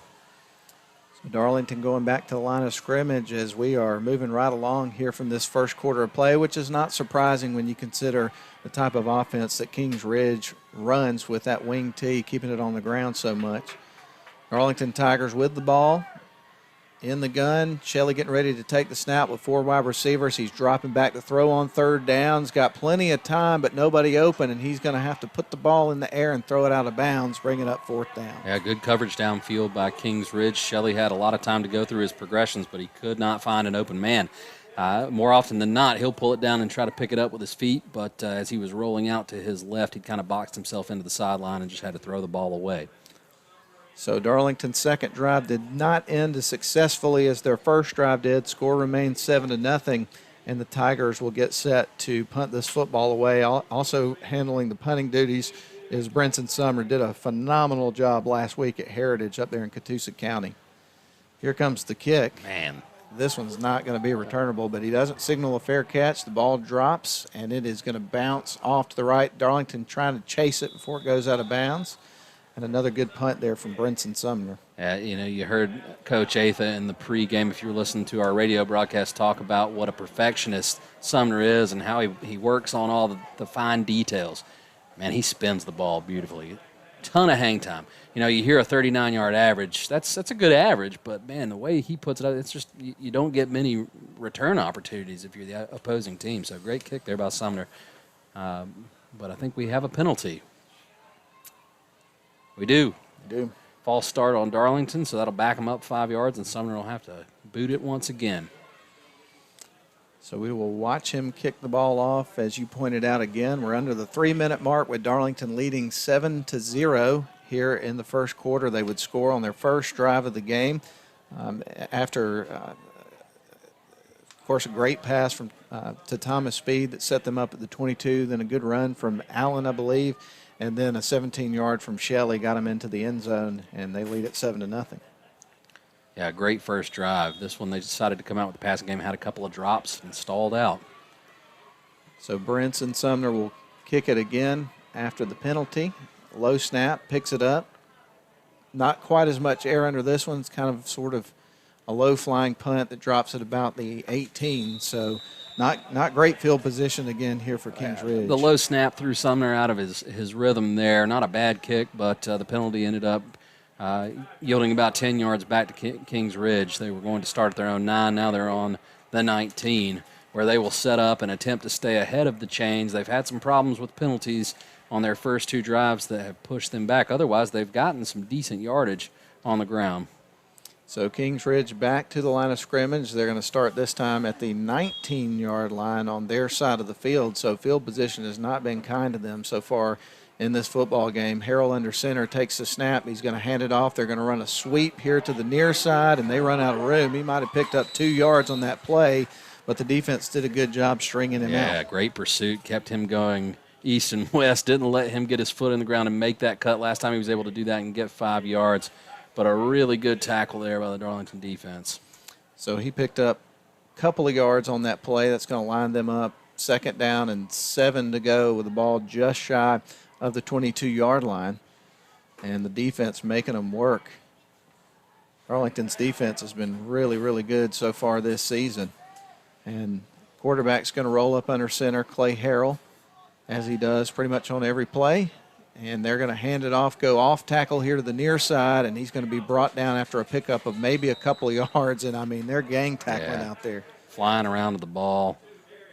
So Darlington going back to the line of scrimmage as we are moving right along here from this first quarter of play, which is not surprising when you consider the type of offense that Kings Ridge runs with that wing T, keeping it on the ground so much. Darlington Tigers with the ball in the gun. Shelley getting ready to take the snap with 4 wide receivers. He's dropping back to throw on 3rd down. He's got plenty of time, but nobody open, and he's going to have to put the ball in the air and throw it out of bounds, bring it up 4th down. Yeah, good coverage downfield by Kings Ridge. Shelley had a lot of time to go through his progressions, but he could not find an open man. More often than not, he'll pull it down and try to pick it up with his feet, but as he was rolling out to his left, he kind of boxed himself into the sideline and just had to throw the ball away. So Darlington's second drive did not end as successfully as their first drive did. Score remains 7-0 and the Tigers will get set to punt this football away. Also handling the punting duties is Brenton Sumner. Did a phenomenal job last week at Heritage up there in Catoosa County. Here comes the kick. Man. This one's not going to be returnable, but he doesn't signal a fair catch. The ball drops, and it is going to bounce off to the right. Darlington trying to chase it before it goes out of bounds. And another good punt there from Brenton Sumner. You heard Coach Atha in the pregame, if you were listening to our radio broadcast, talk about what a perfectionist Sumner is and how he works on all the fine details. Man, he spins the ball beautifully. Ton of hang time. You hear a 39-yard average. That's a good average, but, man, the way he puts it out, it's just you don't get many return opportunities if you're the opposing team. So great kick there by Sumner. But I think we have a penalty. We do. False start on Darlington, so that'll back him up 5 yards, and Sumner will have to boot it once again. So we will watch him kick the ball off. As you pointed out again, we're under the 3-minute mark with Darlington leading 7-0 here in the first quarter. They would score on their first drive of the game after, of course, a great pass to Thomas Speed that set them up at the 22, then a good run from Allen, I believe, and then a 17-yard from Shelley got them into the end zone, and they lead it 7-0. Yeah, great first drive. This one they decided to come out with the passing game, had a couple of drops and stalled out. So Brenton Sumner will kick it again after the penalty. Low snap, picks it up. Not quite as much air under this one. It's kind of sort of a low-flying punt that drops at about the 18. So not great field position again here for Kings Ridge. The low snap threw Sumner out of his rhythm there. Not a bad kick, but the penalty ended up yielding about 10 yards back to Kings Ridge. They were going to start at their own 9. Now they're on the 19, where they will set up and attempt to stay ahead of the chains. They've had some problems with penalties on their first 2 drives that have pushed them back. Otherwise, they've gotten some decent yardage on the ground. So Kings Ridge back to the line of scrimmage. They're going to start this time at the 19-yard line on their side of the field. So field position has not been kind to them so far in this football game. Harrell under center takes the snap. He's going to hand it off. They're going to run a sweep here to the near side, and they run out of room. He might have picked up 2 yards on that play, but the defense did a good job stringing him out. Yeah, great pursuit. Kept him going east and west. Didn't let him get his foot in the ground and make that cut. Last time he was able to do that and get 5 yards. But a really good tackle there by the Darlington defense. So he picked up a couple of yards on that play. That's going to line them up 2nd down and 7 to go with the ball just shy of the 22-yard line. And the defense making them work. Darlington's defense has been really, really good so far this season. And quarterback's going to roll up under center, Clay Harrell, as he does pretty much on every play. And they're going to hand it off, go off tackle here to the near side, and he's going to be brought down after a pickup of maybe a couple of yards. And, I mean, they're gang tackling out there. Flying around to the ball.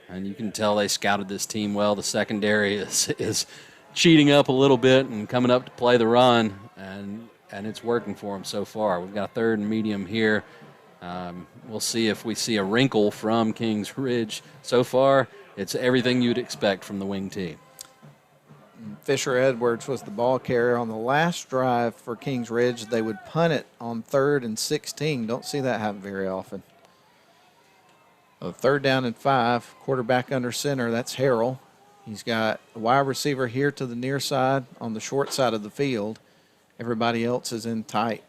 And you can tell they scouted this team well. The secondary is cheating up a little bit and coming up to play the run, and it's working for them so far. We've got a 3rd and medium here. We'll see if we see a wrinkle from Kings Ridge. So far, it's everything you'd expect from the wing team. Fisher Edwards was the ball carrier on the last drive for Kings Ridge. They would punt it on 3rd and 16. Don't see that happen very often. 3rd down and 5, quarterback under center. That's Harrell. He's got a wide receiver here to the near side on the short side of the field. Everybody else is in tight.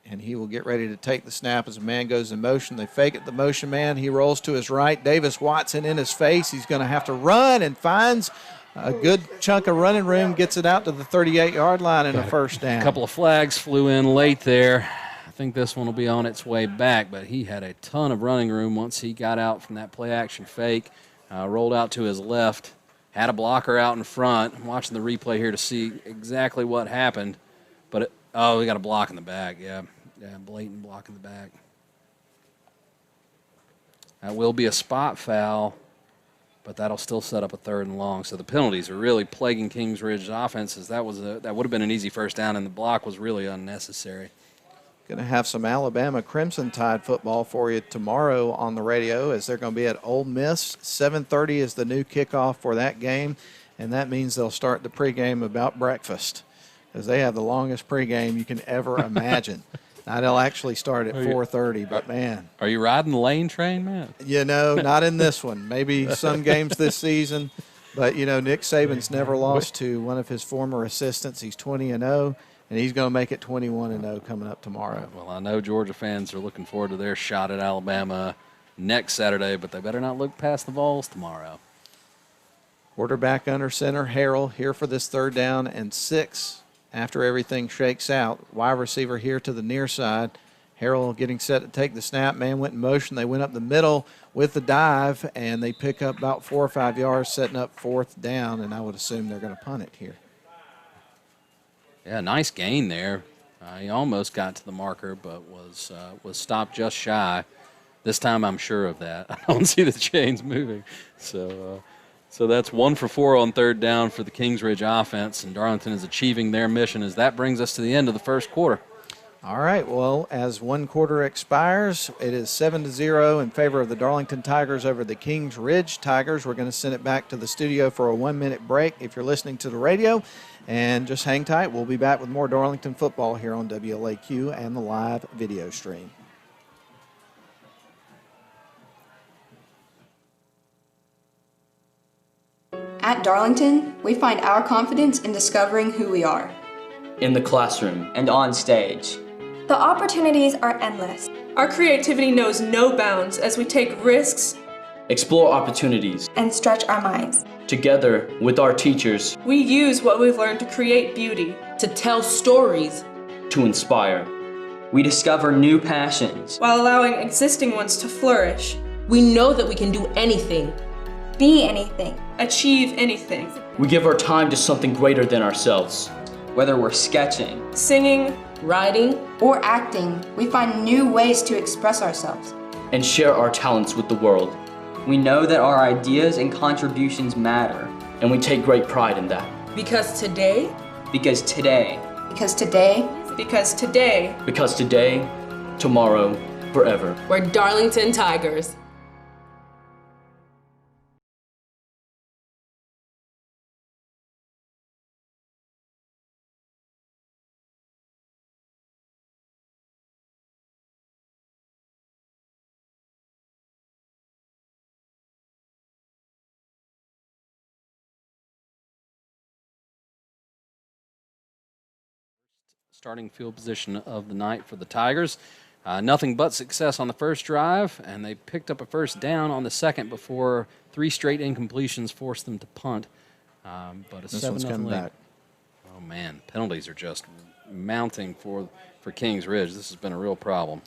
And he will get ready to take the snap as a man goes in motion. They fake it, the motion man. He rolls to his right. Davis Watson in his face. He's going to have to run and finds a good chunk of running room, gets it out to the 38-yard line and a 1st down. A couple of flags flew in late there. I think this one will be on its way back, but he had a ton of running room once he got out from that play-action fake. Rolled out to his left, had a blocker out in front. I'm watching the replay here to see exactly what happened. But, we got a block in the back, yeah, blatant block in the back. That will be a spot foul, but that'll still set up a 3rd and long. So the penalties are really plaguing Kings Ridge's offenses. That would have been an easy 1st down, and the block was really unnecessary. Going to have some Alabama Crimson Tide football for you tomorrow on the radio, as they're going to be at Ole Miss. 7:30 is the new kickoff for that game, and that means they'll start the pregame about breakfast, because they have the longest pregame you can ever imagine. Now, they'll actually start at 4:30, but, man. Are you riding the lane train, man? You know, not in this one. Maybe some games this season. But, you know, Nick Saban's never lost to one of his former assistants. He's 20-0, and he's going to make it 21-0 coming up tomorrow. Well, I know Georgia fans are looking forward to their shot at Alabama next Saturday, but they better not look past the Vols tomorrow. Quarterback under center, Harrell here for this 3rd down and 6 after everything shakes out. Wide receiver here to the near side. Harrell getting set to take the snap. Man went in motion. They went up the middle with the dive, and they pick up about 4 or 5 yards, setting up 4th down, and I would assume they're going to punt it here. Yeah, nice gain there. He almost got to the marker, but was stopped just shy. This time I'm sure of that. I don't see the chains moving. So that's 1 for 4 on 3rd down for the Kingsridge offense, and Darlington is achieving their mission as that brings us to the end of the first quarter. All right, well, as 1 quarter expires, it is 7-0 in favor of the Darlington Tigers over the Kings Ridge Tigers. We're going to send it back to the studio for a 1-minute break if you're listening to the radio, and just hang tight. We'll be back with more Darlington football here on WLAQ and the live video stream. At Darlington, we find our confidence in discovering who we are. In the classroom and on stage. The opportunities are endless. Our creativity knows no bounds as we take risks, explore opportunities, and stretch our minds. Together with our teachers, We use what we've learned to create beauty, to tell stories, to inspire. we discover new passions. while allowing existing ones to flourish, We know that we can do anything. Be anything. achieve anything. We give our time to something greater than ourselves. Whether we're sketching, Singing, writing, Or acting, we find new ways to express ourselves. And share our talents with the world. we know that our ideas and contributions matter. And we take great pride in that. Because today, Because today, because today, tomorrow, forever. we're Darlington Tigers. Starting field position of the night for the Tigers. Nothing but success on the first drive, and they picked up a 1st down on the second before 3 straight incompletions forced them to punt. But a This 7-0 one's coming lead. back. Oh, man. Penalties are just mounting for Kings Ridge. This has been a real problem.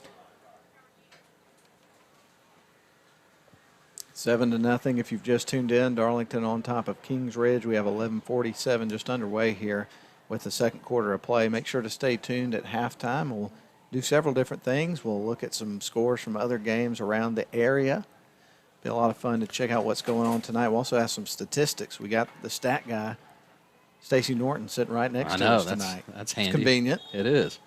7-0 if you've just tuned in. Darlington on top of Kings Ridge. We have 11:47 just underway here with the second quarter of play. Make sure to stay tuned at halftime. We'll do several different things. We'll look at some scores from other games around the area. Be a lot of fun to check out what's going on tonight. We'll also have some statistics. We got the stat guy, Stacey Norton, sitting right next to us tonight. That's It's handy. convenient. It is.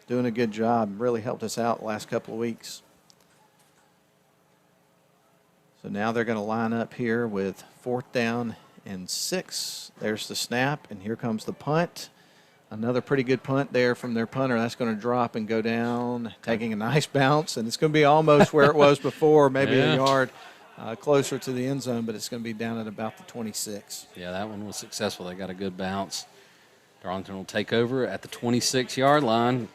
Doing a good job. Really helped us out the last couple of weeks. So now they're going to line up here with 4th down and 6. There's the snap, and here comes the punt. Another pretty good punt there from their punter. That's going to drop and go down, taking a nice bounce, and it's going to be almost where it was before, maybe a yard closer to the end zone, but it's going to be down at about the 26. Yeah, that one was successful. They got a good bounce. Darlington will take over at the 26-yard line.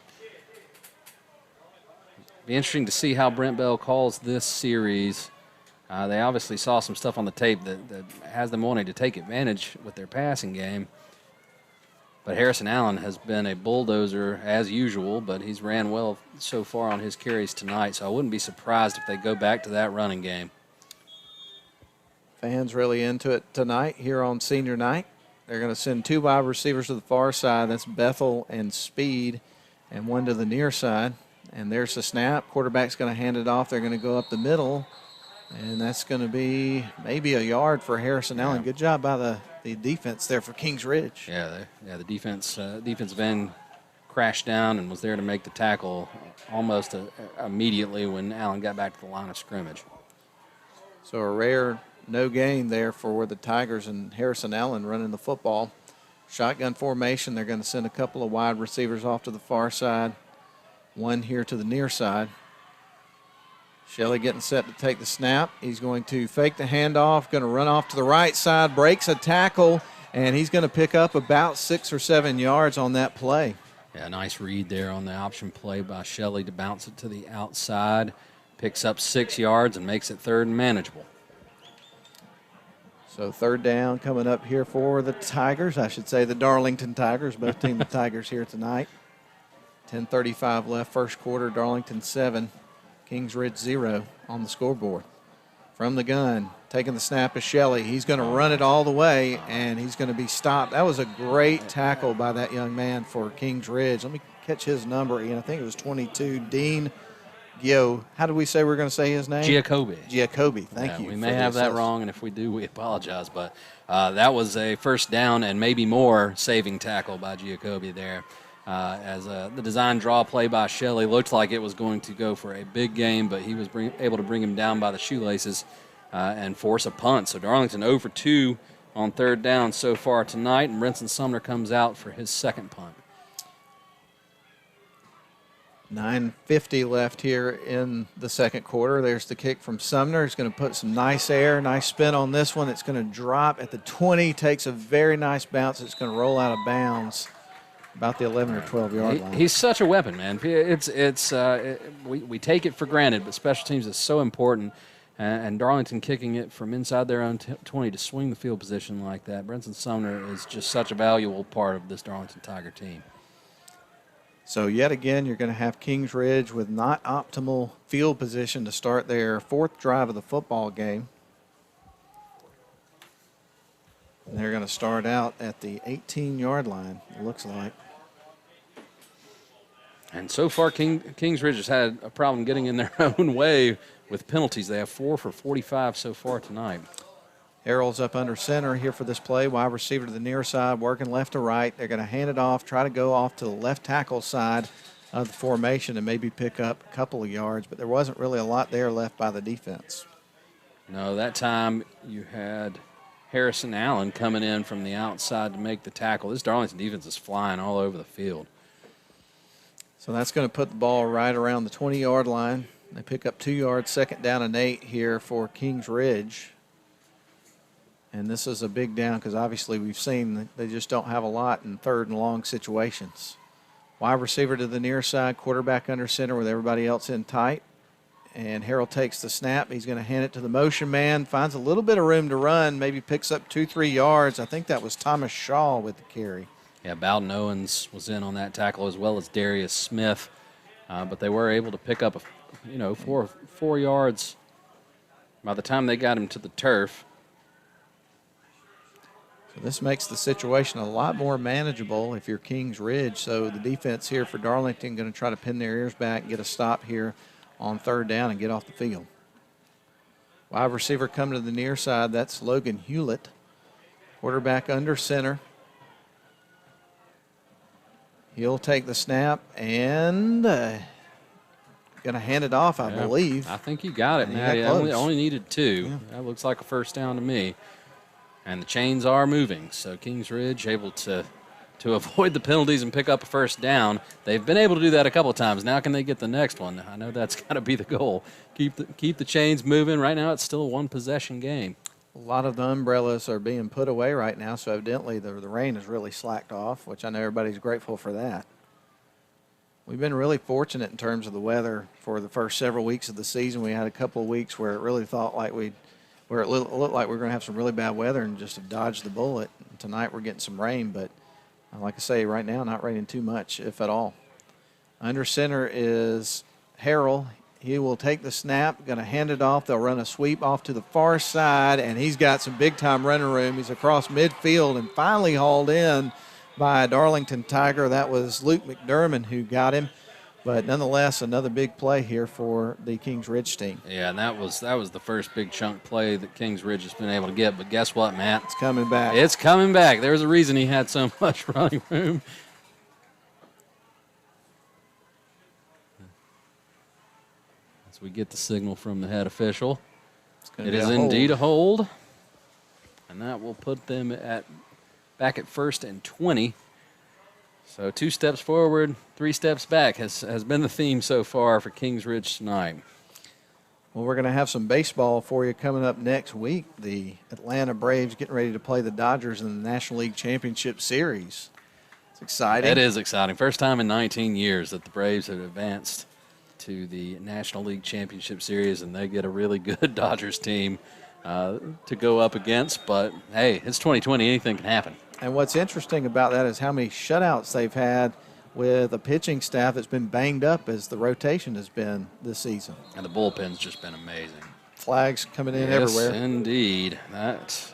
Be interesting to see how Brent Bell calls this series. They obviously saw some stuff on the tape that has them wanting to take advantage with their passing game. But Harrison Allen has been a bulldozer as usual, but he's ran well so far on his carries tonight, so I wouldn't be surprised if they go back to that running game. Fans really into it tonight here on senior night. They're going to send 2 wide receivers to the far side. That's Bethel and Speed, and 1 to the near side. And there's the snap. Quarterback's going to hand it off. They're going to go up the middle. And that's going to be maybe a yard for Harrison Allen. Good job by the defense there for Kings Ridge. Yeah, the defensive end crashed down and was there to make the tackle almost immediately when Allen got back to the line of scrimmage. So a rare no gain there for the Tigers and Harrison Allen running the football. Shotgun formation. They're going to send a couple of wide receivers off to the far side. One here to the near side. Shelley getting set to take the snap. He's going to fake the handoff, going to run off to the right side, breaks a tackle, and he's going to pick up about 6 or 7 yards on that play. Yeah, nice read there on the option play by Shelley to bounce it to the outside. Picks up 6 yards and makes it 3rd and manageable. So 3rd down coming up here for the Tigers. I should say the Darlington Tigers, both team the Tigers here tonight. 10:35 left, first quarter. Darlington 7, Kings Ridge 0 on the scoreboard. From the gun, taking the snap is Shelley. He's going to run it all the way, and he's going to be stopped. That was a great tackle by that young man for Kings Ridge. Let me catch his number, Ian. I think it was 22, Dean Gio. How did we say we're going to say his name? Giacobbe. Giacobbe, thank you. We may have that wrong, and if we do, we apologize. But that was a first down and maybe more saving tackle by Giacobbe there. As the design draw play by Shelley looked like it was going to go for a big game, but he was able to bring him down by the shoelaces and force a punt. So Darlington 0 for 2 on 3rd down so far tonight, and Brenson Sumner comes out for his 2nd punt. 9:50 left here in the 2nd quarter. There's the kick from Sumner. He's going to put some nice spin on this one. It's going to drop at the 20, takes a very nice bounce. It's going to roll out of bounds about the 11 or 12-yard line. He's such a weapon, man. We take it for granted, but special teams is so important. And Darlington kicking it from inside their own 20 to swing the field position like that. Brenson Sumner is just such a valuable part of this Darlington Tiger team. So yet again, you're going to have Kings Ridge with not optimal field position to start their 4th drive of the football game. And they're going to start out at the 18-yard line, it looks like. And so far, Kings Ridge has had a problem getting in their own way with penalties. They have 4 for 45 so far tonight. Harrell's up under center here for this play. Wide receiver to the near side, working left to right. They're going to hand it off, try to go off to the left tackle side of the formation and maybe pick up a couple of yards, but there wasn't really a lot there left by the defense. No, that time you had Harrison Allen coming in from the outside to make the tackle. This Darlington defense is flying all over the field. So that's going to put the ball right around the 20-yard line. They pick up 2 yards, 2nd down and 8 here for Kings Ridge. And this is a big down because obviously we've seen that they just don't have a lot in 3rd and long situations. Wide receiver to the near side, quarterback under center with everybody else in tight. And Harrell takes the snap. He's going to hand it to the motion man, finds a little bit of room to run, maybe picks up 2-3 yards. I think that was Thomas Shaw with the carry. Yeah, Bowden Owens was in on that tackle as well as Darius Smith. But they were able to pick up, 4 yards by the time they got him to the turf. So this makes the situation a lot more manageable if you're Kings Ridge. So the defense here for Darlington going to try to pin their ears back and get a stop here on 3rd down and get off the field. Wide receiver coming to the near side. That's Logan Hewlett. Quarterback under center. He'll take the snap and going to hand it off, I believe. I think you got it, Matt. Only needed 2. Yeah. That looks like a first down to me. And the chains are moving, so Kings Ridge able to avoid the penalties and pick up a first down. They've been able to do that a couple of times. Now can they get the next one? I know that's got to be the goal. Keep the chains moving. Right now it's still a one-possession game. A lot of the umbrellas are being put away right now, so evidently the rain has really slacked off, which I know everybody's grateful for that. We've been really fortunate in terms of the weather for the first several weeks of the season. We had a couple of weeks where it really felt like where it looked like we were going to have some really bad weather and just have dodged the bullet. And tonight we're getting some rain, but like I say, right now not raining too much, if at all. Under center is Harrell. He will take the snap, going to hand it off. They'll run a sweep off to the far side, and he's got some big-time running room. He's across midfield and finally hauled in by a Darlington Tiger. That was Luke McDermott who got him. But nonetheless, another big play here for the Kings Ridge team. Yeah, and that was the first big chunk play that Kings Ridge has been able to get. But guess what, Matt? It's coming back. It's coming back. There's a reason he had so much running room. As we get the signal from the head official, it is indeed a hold. And that will put them back at 1st and 20. So 2 steps forward, 3 steps back has been the theme so far for Kings Ridge tonight. Well, we're going to have some baseball for you coming up next week. The Atlanta Braves getting ready to play the Dodgers in the National League Championship Series. It's exciting. It is exciting. First time in 19 years that the Braves have advanced to the National League Championship Series, and they get a really good Dodgers team to go up against. But, hey, it's 2020. Anything can happen. And what's interesting about that is how many shutouts they've had with a pitching staff that's been banged up as the rotation has been this season. And the bullpen's just been amazing. Flags coming in everywhere. Yes, indeed. That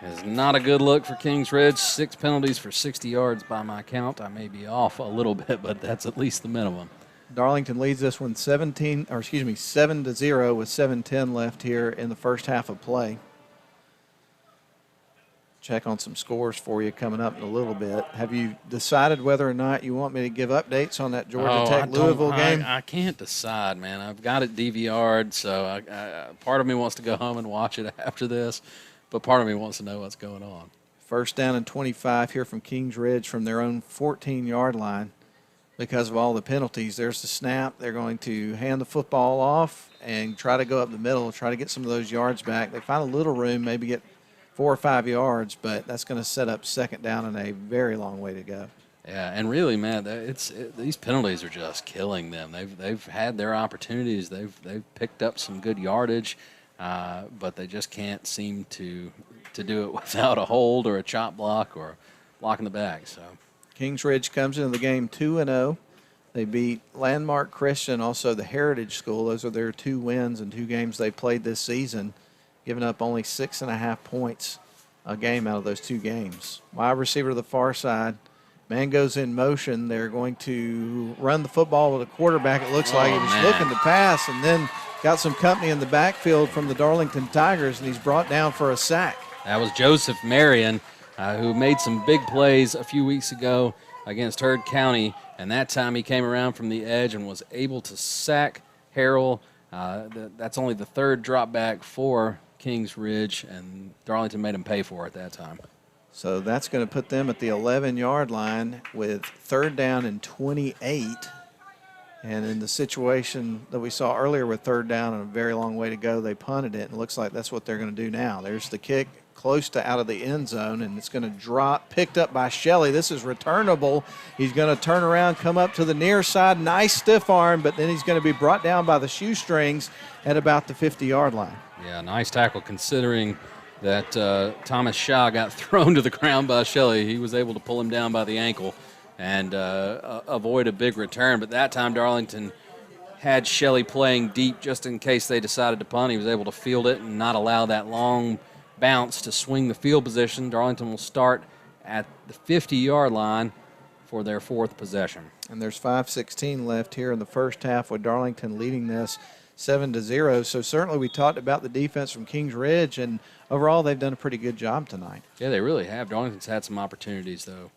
is not a good look for Kings Ridge. 6 penalties for 60 yards by my count. I may be off a little bit, but that's at least the minimum. Darlington leads this one 7-0 with 7:10 left here in the first half of play. Check on some scores for you coming up in a little bit. Have you decided whether or not you want me to give updates on that Georgia Tech-Louisville game? I can't decide, man. I've got it DVR'd, so part of me wants to go home and watch it after this, but part of me wants to know what's going on. First down and 25 here from Kings Ridge from their own 14-yard line because of all the penalties. There's the snap. They're going to hand the football off and try to go up the middle, try to get some of those yards back. They find a little room, maybe get 4 or 5 yards, but that's going to set up second down and a very long way to go. Yeah, and really, man, these penalties are just killing them. They've had their opportunities. They've picked up some good yardage, but they just can't seem to do it without a hold or a chop block or block in the back. So Kings Ridge comes into the game 2-0. They beat Landmark Christian, also the Heritage School. Those are their 2 wins in 2 games they played this season, giving up only 6.5 points a game out of those 2 games. Wide receiver to the far side. Man goes in motion. They're going to run the football with a quarterback. It looks like he was looking to pass and then got some company in the backfield from the Darlington Tigers, and he's brought down for a sack. That was Joseph Marion, who made some big plays a few weeks ago against Heard County, and that time he came around from the edge and was able to sack Harrell. That's only the 3rd drop back for Kings Ridge, and Darlington made him pay for it that time. So that's going to put them at the 11-yard line with 3rd down and 28. And in the situation that we saw earlier with 3rd down and a very long way to go, they punted it, and it looks like that's what they're going to do now. There's the kick close to out of the end zone, and it's going to drop, picked up by Shelley. This is returnable. He's going to turn around, come up to the near side, nice stiff arm, but then he's going to be brought down by the shoestrings at about the 50-yard line. Yeah, nice tackle considering that Thomas Shaw got thrown to the ground by Shelley. He was able to pull him down by the ankle and avoid a big return. But that time Darlington had Shelley playing deep just in case they decided to punt. He was able to field it and not allow that long bounce to swing the field position. Darlington will start at the 50-yard line for their 4th possession. And there's 5:16 left here in the first half with Darlington leading this 7-0. So certainly we talked about the defense from Kings Ridge, and overall they've done a pretty good job tonight. Yeah, they really have. Darlington's had some opportunities, though.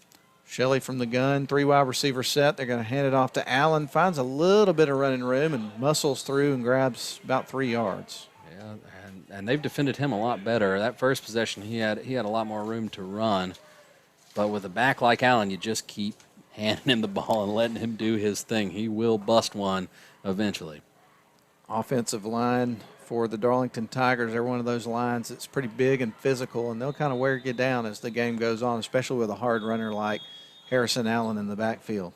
Shelley from the gun, 3 wide receiver set. They're going to hand it off to Allen. Finds a little bit of running room and muscles through and grabs about 3 yards. Yeah, and they've defended him a lot better. That first possession, he had a lot more room to run. But with a back like Allen, you just keep handing him the ball and letting him do his thing. He will bust one eventually. Offensive line for the Darlington Tigers. They're one of those lines that's pretty big and physical, and they'll kind of wear you down as the game goes on, especially with a hard runner like Harrison Allen in the backfield.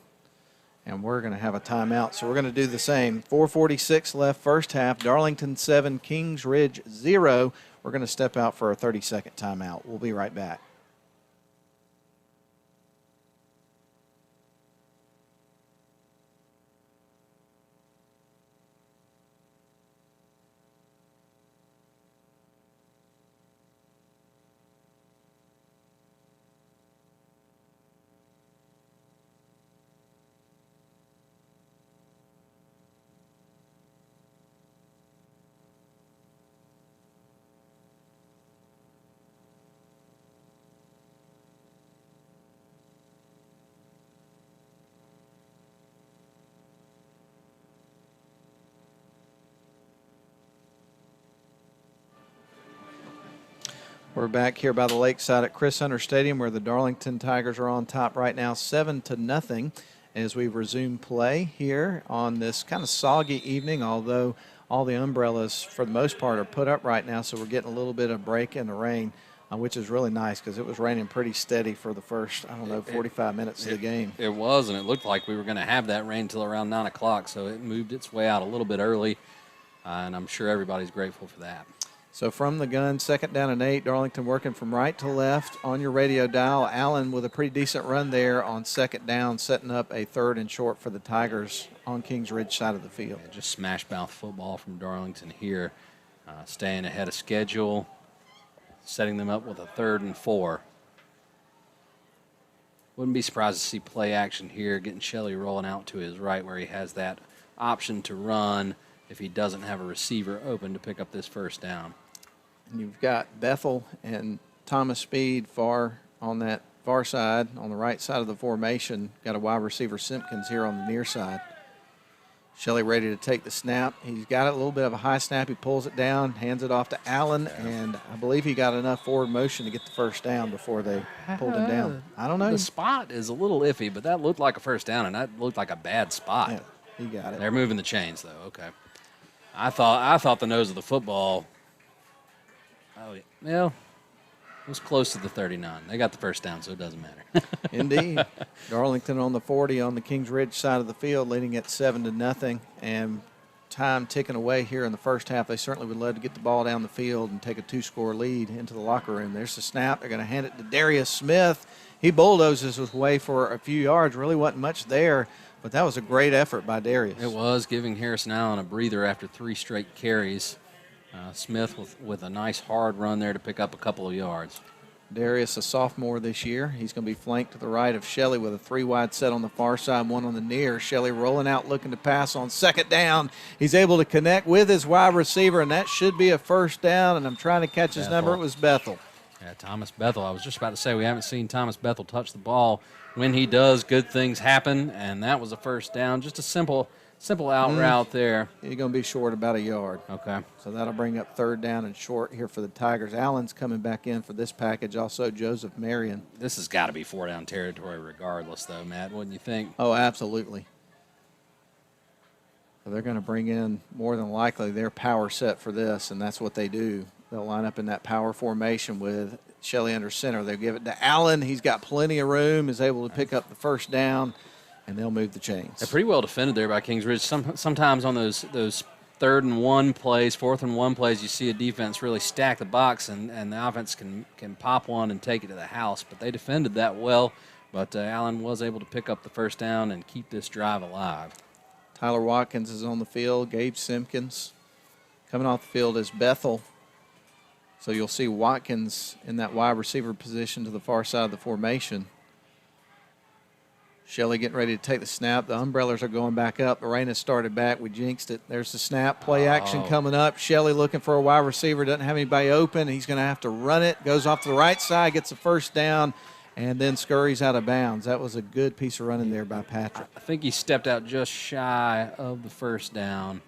And we're going to have a timeout, so we're going to do the same. 4:46 left first half. Darlington 7, Kings Ridge 0. We're going to step out for a 30-second timeout. We'll be right back. We're back here by the lakeside at Chris Hunter Stadium where the Darlington Tigers are on top right now 7-0 as we resume play here on this kind of soggy evening, although all the umbrellas for the most part are put up right now, so we're getting a little bit of break in the rain, which is really nice because it was raining pretty steady for the first, 45 minutes of the game. It was, and it looked like we were going to have that rain until around 9 o'clock, so it moved its way out a little bit early, and I'm sure everybody's grateful for that. So from the gun, 2nd down and 8, Darlington working from right to left on your radio dial. Allen with a pretty decent run there on 2nd down, setting up a 3rd and short for the Tigers on Kings Ridge side of the field. Yeah, just smash mouth football from Darlington here, staying ahead of schedule, setting them up with a 3rd and 4. Wouldn't be surprised to see play action here, getting Shelley rolling out to his right where he has that option to run if he doesn't have a receiver open to pick up this 1st down. And you've got Bethel and Thomas Speed far on that far side, on the right side of the formation. Got a wide receiver Simpkins here on the near side. Shelley ready to take the snap. He's got it, a little bit of a high snap. He pulls it down, hands it off to Allen, and I believe he got enough forward motion to get the 1st down before they pulled him down. I don't know. The spot is a little iffy, but that looked like a 1st down, and that looked like a bad spot. Yeah, he got it. They're moving the chains, though. Okay. I thought the nose of the football. Oh, yeah. Well, it was close to the 39. They got the 1st down, so it doesn't matter. Indeed. Darlington on the 40 on the Kings Ridge side of the field, leading at 7-0, and time ticking away here in the first half. They certainly would love to get the ball down the field and take a 2-score lead into the locker room. There's the snap. They're going to hand it to Darius Smith. He bulldozes his way for a few yards. Really wasn't much there, but that was a great effort by Darius. It was, giving Harrison Allen a breather after 3 straight carries. Smith with a nice hard run there to pick up a couple of yards. Darius, a sophomore this year. He's going to be flanked to the right of Shelley with a 3-wide set on the far side, 1 on the near. Shelley rolling out, looking to pass on 2nd down. He's able to connect with his wide receiver, and that should be a 1st down, and I'm trying to catch his number. It was Bethel. Yeah, Thomas Bethel. I was just about to say we haven't seen Thomas Bethel touch the ball. When he does, good things happen, and that was a 1st down. Just a simple out route there. He's going to be short about a yard. Okay. So that'll bring up 3rd down and short here for the Tigers. Allen's coming back in for this package. Also, Joseph Marion. This has got to be 4-down territory regardless, though, Matt, wouldn't you think? Oh, absolutely. So they're going to bring in, more than likely, their power set for this, and that's what they do. They'll line up in that power formation with Shelley under center. They'll give it to Allen. He's got plenty of room, is able to pick up the 1st down, and they'll move the chains. They're pretty well defended there by Kings Ridge. Sometimes on those 3rd and 1 plays, 4th and 1 plays, you see a defense really stack the box, and the offense can pop one and take it to the house. But they defended that well. But Allen was able to pick up the 1st down and keep this drive alive. Tyler Watkins is on the field. Gabe Simpkins coming off the field is Bethel. So you'll see Watkins in that wide receiver position to the far side of the formation. Shelley getting ready to take the snap. The umbrellas are going back up. The rain has started back. We jinxed it. There's the snap. Play action coming up. Shelley looking for a wide receiver. Doesn't have anybody open. He's going to have to run it. Goes off to the right side, gets the 1st down, and then scurries out of bounds. That was a good piece of running there by Patrick. I think he stepped out just shy of the 1st down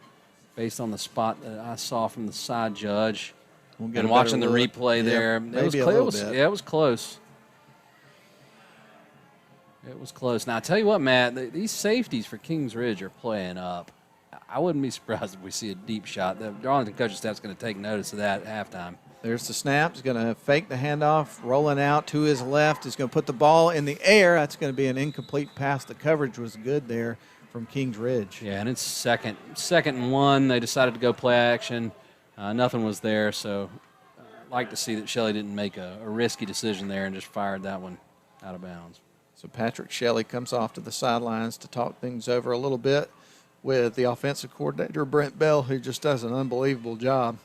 based on the spot that I saw from the side judge. And watching the replay there. Maybe a little bit. Yeah, it was close. It was close. Now, I tell you what, Matt, these safeties for Kings Ridge are playing up. I wouldn't be surprised if we see a deep shot. The Darlington coaching staff's going to take notice of that at halftime. There's the snap. He's going to fake the handoff, rolling out to his left. He's going to put the ball in the air. That's going to be an incomplete pass. The coverage was good there from Kings Ridge. Yeah, and it's second and 1. They decided to go play action. Nothing was there, so I'd like to see that Shelley didn't make a risky decision there and just fired that one out of bounds. So Patrick Shelley comes off to the sidelines to talk things over a little bit with the offensive coordinator, Brent Bell, who just does an unbelievable job.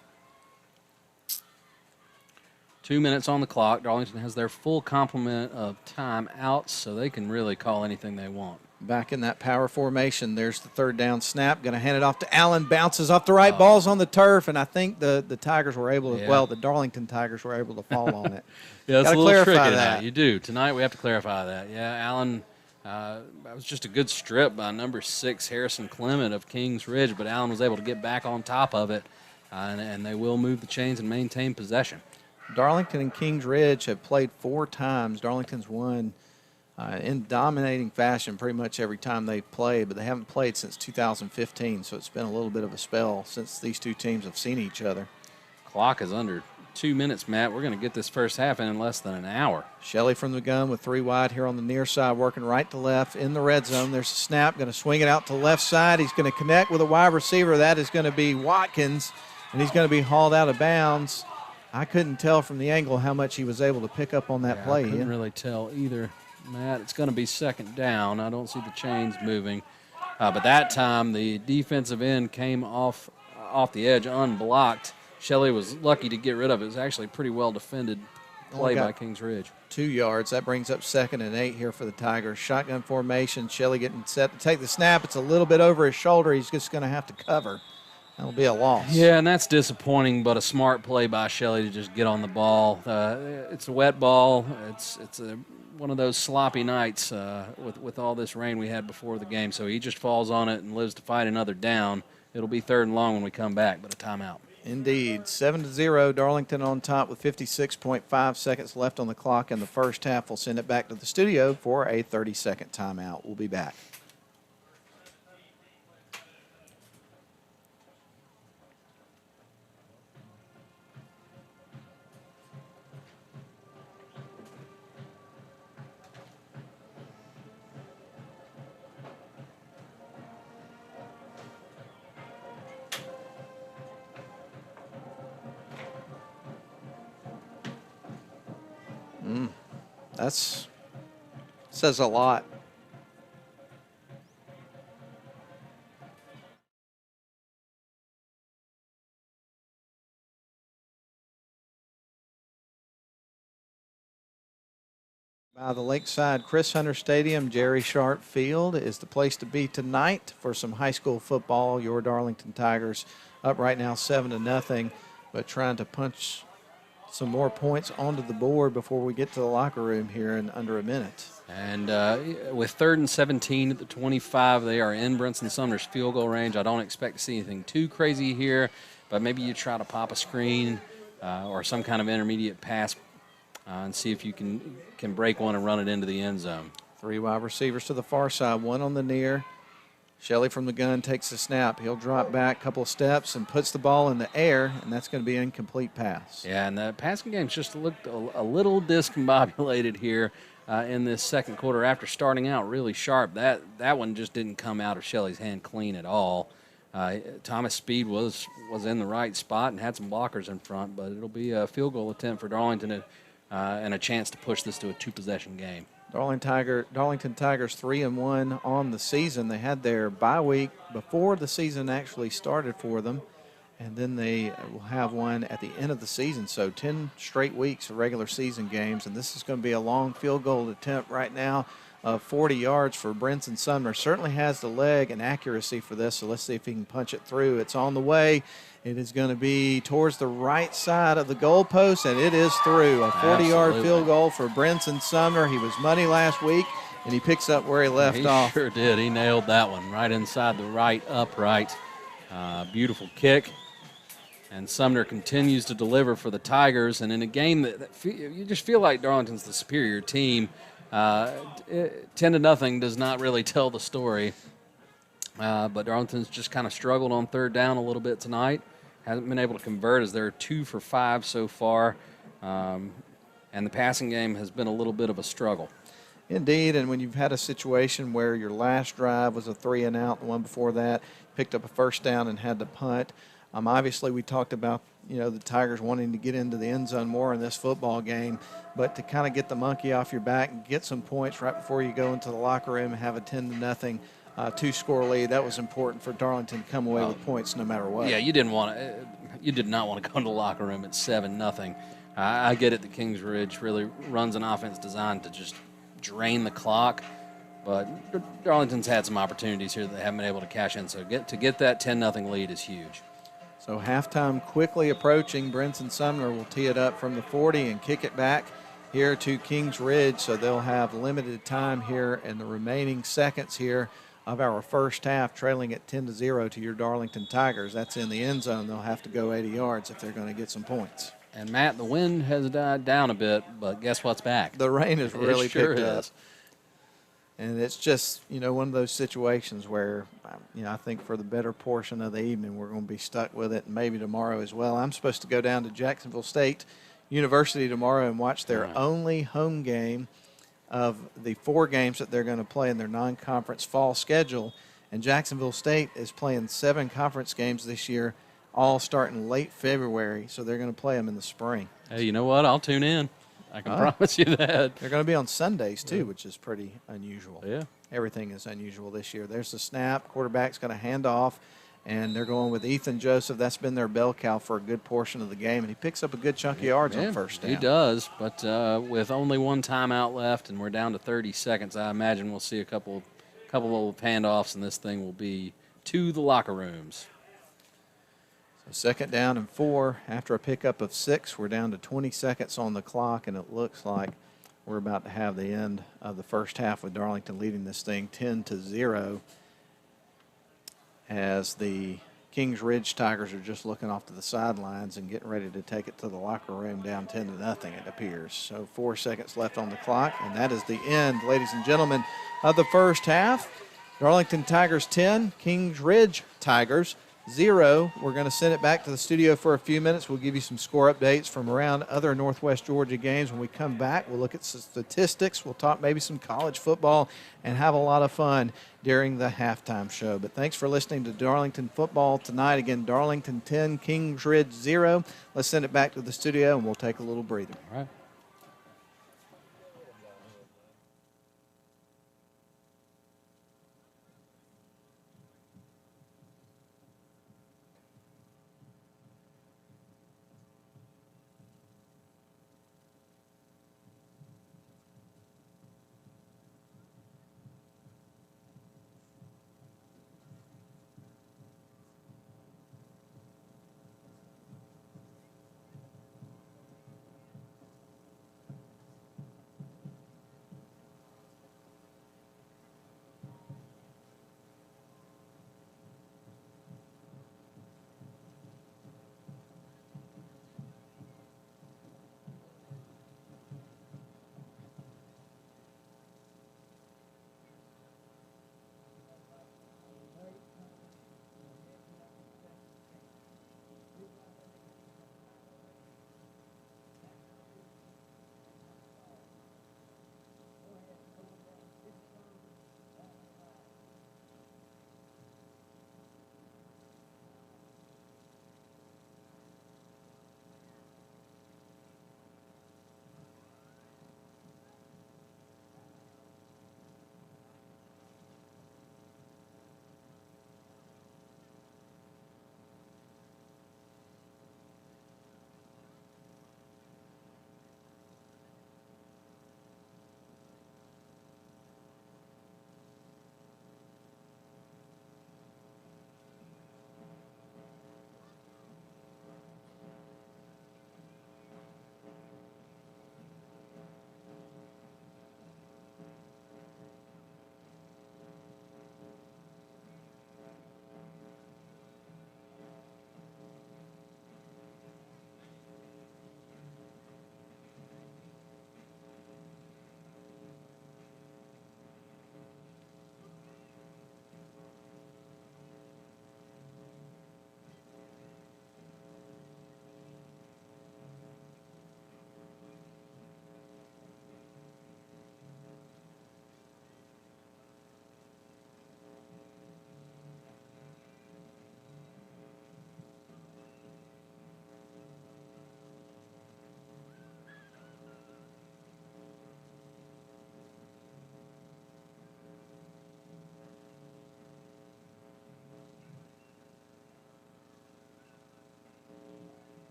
2 minutes on the clock. Darlington has their full complement of timeouts, so they can really call anything they want. Back in that power formation, there's the 3rd down snap. Going to hand it off to Allen. Bounces off the right. Ball's on the turf, and I think the Tigers were able to, well, the Darlington Tigers were able to fall on it. Yeah, that's a little tricky that. You do. Tonight we have to clarify that. Yeah, Allen, that was just a good strip by number 6, Harrison Clement of Kings Ridge, but Allen was able to get back on top of it, and they will move the chains and maintain possession. Darlington and Kings Ridge have played 4 times. Darlington's won in dominating fashion pretty much every time they've played, but they haven't played since 2015, so it's been a little bit of a spell since these two teams have seen each other. Clock is under 2 minutes, Matt. We're going to get this first half in less than an hour. Shelley from the gun with 3 wide here on the near side, working right to left in the red zone. There's a snap, going to swing it out to left side. He's going to connect with a wide receiver. That is going to be Watkins, and he's going to be hauled out of bounds. I couldn't tell from the angle how much he was able to pick up on that play. I couldn't really tell either, Matt. It's going to be second down. I don't see the chains moving. But that time, the defensive end came off the edge unblocked. Shelley was lucky to get rid of it. It was actually a pretty well defended play by Kings Ridge. 2 yards. That brings up 2nd and 8 here for the Tigers. Shotgun formation. Shelley getting set to take the snap. It's a little bit over his shoulder. He's just going to have to cover. That'll be a loss. Yeah, and that's disappointing, but a smart play by Shelley to just get on the ball. It's a wet ball. It's one of those sloppy nights with all this rain we had before the game. So he just falls on it and lives to fight another down. It'll be 3rd and long when we come back, but a timeout. Indeed. 7-0, Darlington on top with 56.5 seconds left on the clock in the first half. We'll send it back to the studio for a 30-second timeout. We'll be back. That says a lot. By the Lakeside Chris Hunter Stadium, Jerry Sharp Field is the place to be tonight for some high school football. Your Darlington Tigers up right now 7-0, but trying to punch some more points onto the board before we get to the locker room here in under a minute. And with 3rd and 17 at the 25, they are in Brinson Sumner's field goal range. I don't expect to see anything too crazy here, but maybe you try to pop a screen or some kind of intermediate pass and see if you can break one and run it into the end zone. 3 wide receivers to the far side, 1 on the near. Shelley from the gun takes the snap. He'll drop back a couple of steps and puts the ball in the air, and that's going to be an incomplete pass. Yeah, and the passing game's just looked a little discombobulated here in this second quarter after starting out really sharp. That one just didn't come out of Shelley's hand clean at all. Thomas Speed was in the right spot and had some blockers in front, but it'll be a field goal attempt for Darlington and a chance to push this to a 2-possession game. Darlington Tigers 3-1 on the season. They had their bye week before the season actually started for them, and then they will have one at the end of the season. So 10 straight weeks of regular season games, and this is going to be a long field goal attempt right now of 40 yards for Brinson Sumner. Certainly has the leg and accuracy for this, so let's see if he can punch it through. It's on the way. It is going to be towards the right side of the goalpost, and it is through. A 40-yard field goal for Brinson Sumner. He was money last week, and he picks up where he left off. He sure did. He nailed that one right inside the right upright. Beautiful kick. And Sumner continues to deliver for the Tigers. And in a game that you just feel like Darlington's the superior team, 10-0 does not really tell the story. But Darlington's just kind of struggled on 3rd down a little bit tonight. Hasn't been able to convert as they're 2 for 5 so far. And the passing game has been a little bit of a struggle. Indeed, and when you've had a situation where your last drive was a 3-and-out, the one before that, picked up a 1st down and had to punt. Obviously, we talked about, the Tigers wanting to get into the end zone more in this football game, but to kind of get the monkey off your back and get some points right before you go into the locker room and have a 10-0 2-score lead, that was important for Darlington to come away with points no matter what. Yeah, you did not want to go into the locker room at 7-0. I get it. The Kings Ridge really runs an offense designed to just drain the clock, but Darlington's had some opportunities here that they haven't been able to cash in. So to get that 10-0 lead is huge. So halftime quickly approaching. Brinson Sumner will tee it up from the 40 and kick it back here to Kings Ridge. So they'll have limited time here in the remaining seconds here of our first half, trailing at 10-0 to your Darlington Tigers. That's in the end zone. They'll have to go 80 yards if they're going to get some points. And, Matt, the wind has died down a bit, but guess what's back? The rain has really sure picked up. is. And it's just, one of those situations where, I think for the better portion of the evening, we're going to be stuck with it, and maybe tomorrow as well. I'm supposed to go down to Jacksonville State University tomorrow and watch their only home game of the 4 games that they're going to play in their non-conference fall schedule. And Jacksonville State is playing 7 conference games this year, all starting late February, so they're going to play them in the spring. Hey, you know what? I'll tune in. I can promise you that. They're going to be on Sundays, too, which is pretty unusual. Yeah. Everything is unusual this year. There's the snap. Quarterback's going to hand off, and they're going with Ethan Joseph. That's been their bell cow for a good portion of the game, and he picks up a good chunk of yards on first down. He does, but with only 1 timeout left and we're down to 30 seconds, I imagine we'll see a couple little handoffs, and this thing will be to the locker rooms. So 2nd down and 4. After a pickup of 6, we're down to 20 seconds on the clock, and it looks like we're about to have the end of the first half with Darlington leading this thing 10-0 as the Kings Ridge Tigers are just looking off to the sidelines and getting ready to take it to the locker room down 10-0, it appears. So 4 seconds left on the clock, and that is the end, ladies and gentlemen, of the first half. Darlington Tigers 10, Kings Ridge Tigers 0. We're going to send it back to the studio for a few minutes. We'll give you some score updates from around other Northwest Georgia games. When we come back, we'll look at some statistics. We'll talk maybe some college football and have a lot of fun during the halftime show. But thanks for listening to Darlington football tonight. Again, Darlington 10, Kings Ridge 0. Let's send it back to the studio, and we'll take a little breather. All right.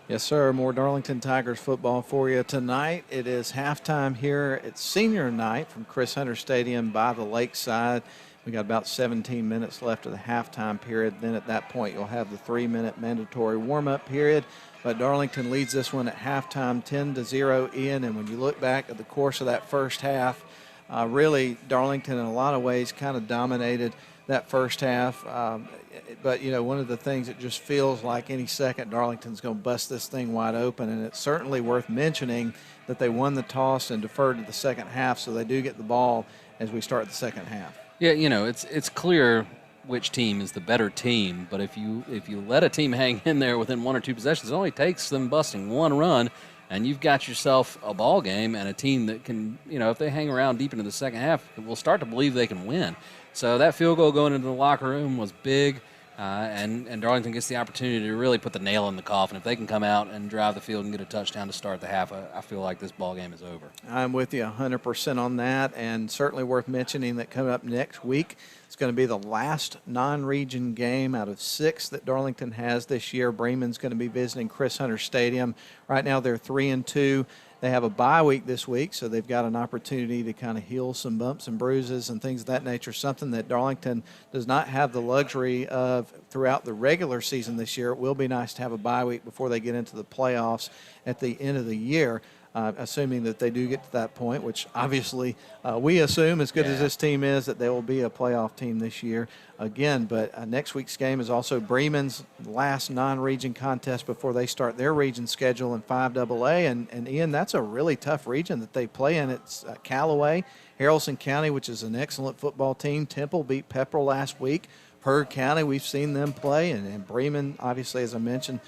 Yes, sir. More Darlington Tigers football for you tonight. It is halftime here. It's senior night from Chris Hunter Stadium by the lakeside. We got about 17 minutes left of the halftime period. Then at that point, you'll have the 3-minute mandatory warm-up period. But Darlington leads this one at halftime, 10-0 in. And when you look back at the course of that first half, really Darlington in a lot of ways kind of dominated that first half. But, you know, one of the things that just feels like any second Darlington's going to bust this thing wide open. And it's certainly worth mentioning that they won the toss and deferred to the second half, so they do get the ball as we start the second half. Yeah, you know, it's clear which team is the better team, but if you let a team hang in there within 1 or 2 possessions, it only takes them busting one run, and you've got yourself a ball game and a team that can, you know, if they hang around deep into the second half, will start to believe they can win. So that field goal going into the locker room was big, and Darlington gets the opportunity to really put the nail in the coffin. If they can come out and drive the field and get a touchdown to start the half, I feel like this ball game is over. I'm with you 100% on that, and certainly worth mentioning that coming up next week, it's going to be the last non-region game out of 6 that Darlington has this year. Bremen's going to be visiting Chris Hunter Stadium. Right now they're 3-2. They have a bye week this week, so they've got an opportunity to kind of heal some bumps and bruises and things of that nature, something that Darlington does not have the luxury of throughout the regular season this year. It will be nice to have a bye week before they get into the playoffs at the end of the year. Assuming that they do get to that point, which obviously we assume, as good as this team is, that they will be a playoff team this year again. But next week's game is also Bremen's last non-region contest before they start their region schedule in 5AA. And Ian, that's a really tough region that they play in. It's Callaway, Haralson County, which is an excellent football team. Temple beat Pepperell last week. Heard County, we've seen them play. And Bremen, obviously, as I mentioned,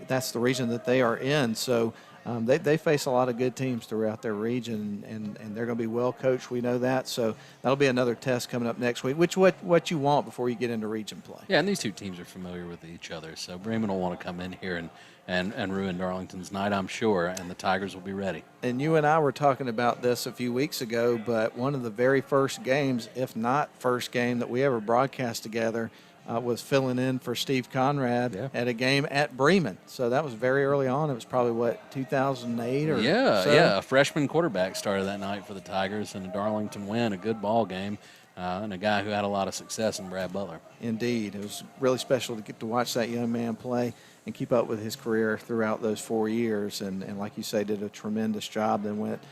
that's the region that they are in. So they face a lot of good teams throughout their region, and they're going to be well coached. We know that. So that'll be another test coming up next week, which what you want before you get into region play. Yeah, and these two teams are familiar with each other. So Bremen will want to come in here and ruin Darlington's night, I'm sure, and the Tigers will be ready. And you and I were talking about this a few weeks ago, but one of the very first games, if not first game, that we ever broadcast together was filling in for Steve Conrad at a game at Bremen. So that was very early on. It was probably, 2008 or so? Yeah. A freshman quarterback started that night for the Tigers, and a Darlington win, a good ball game, and a guy who had a lot of success in Brad Butler. Indeed. It was really special to get to watch that young man play and keep up with his career throughout those 4 years. And like you say, did a tremendous job, then went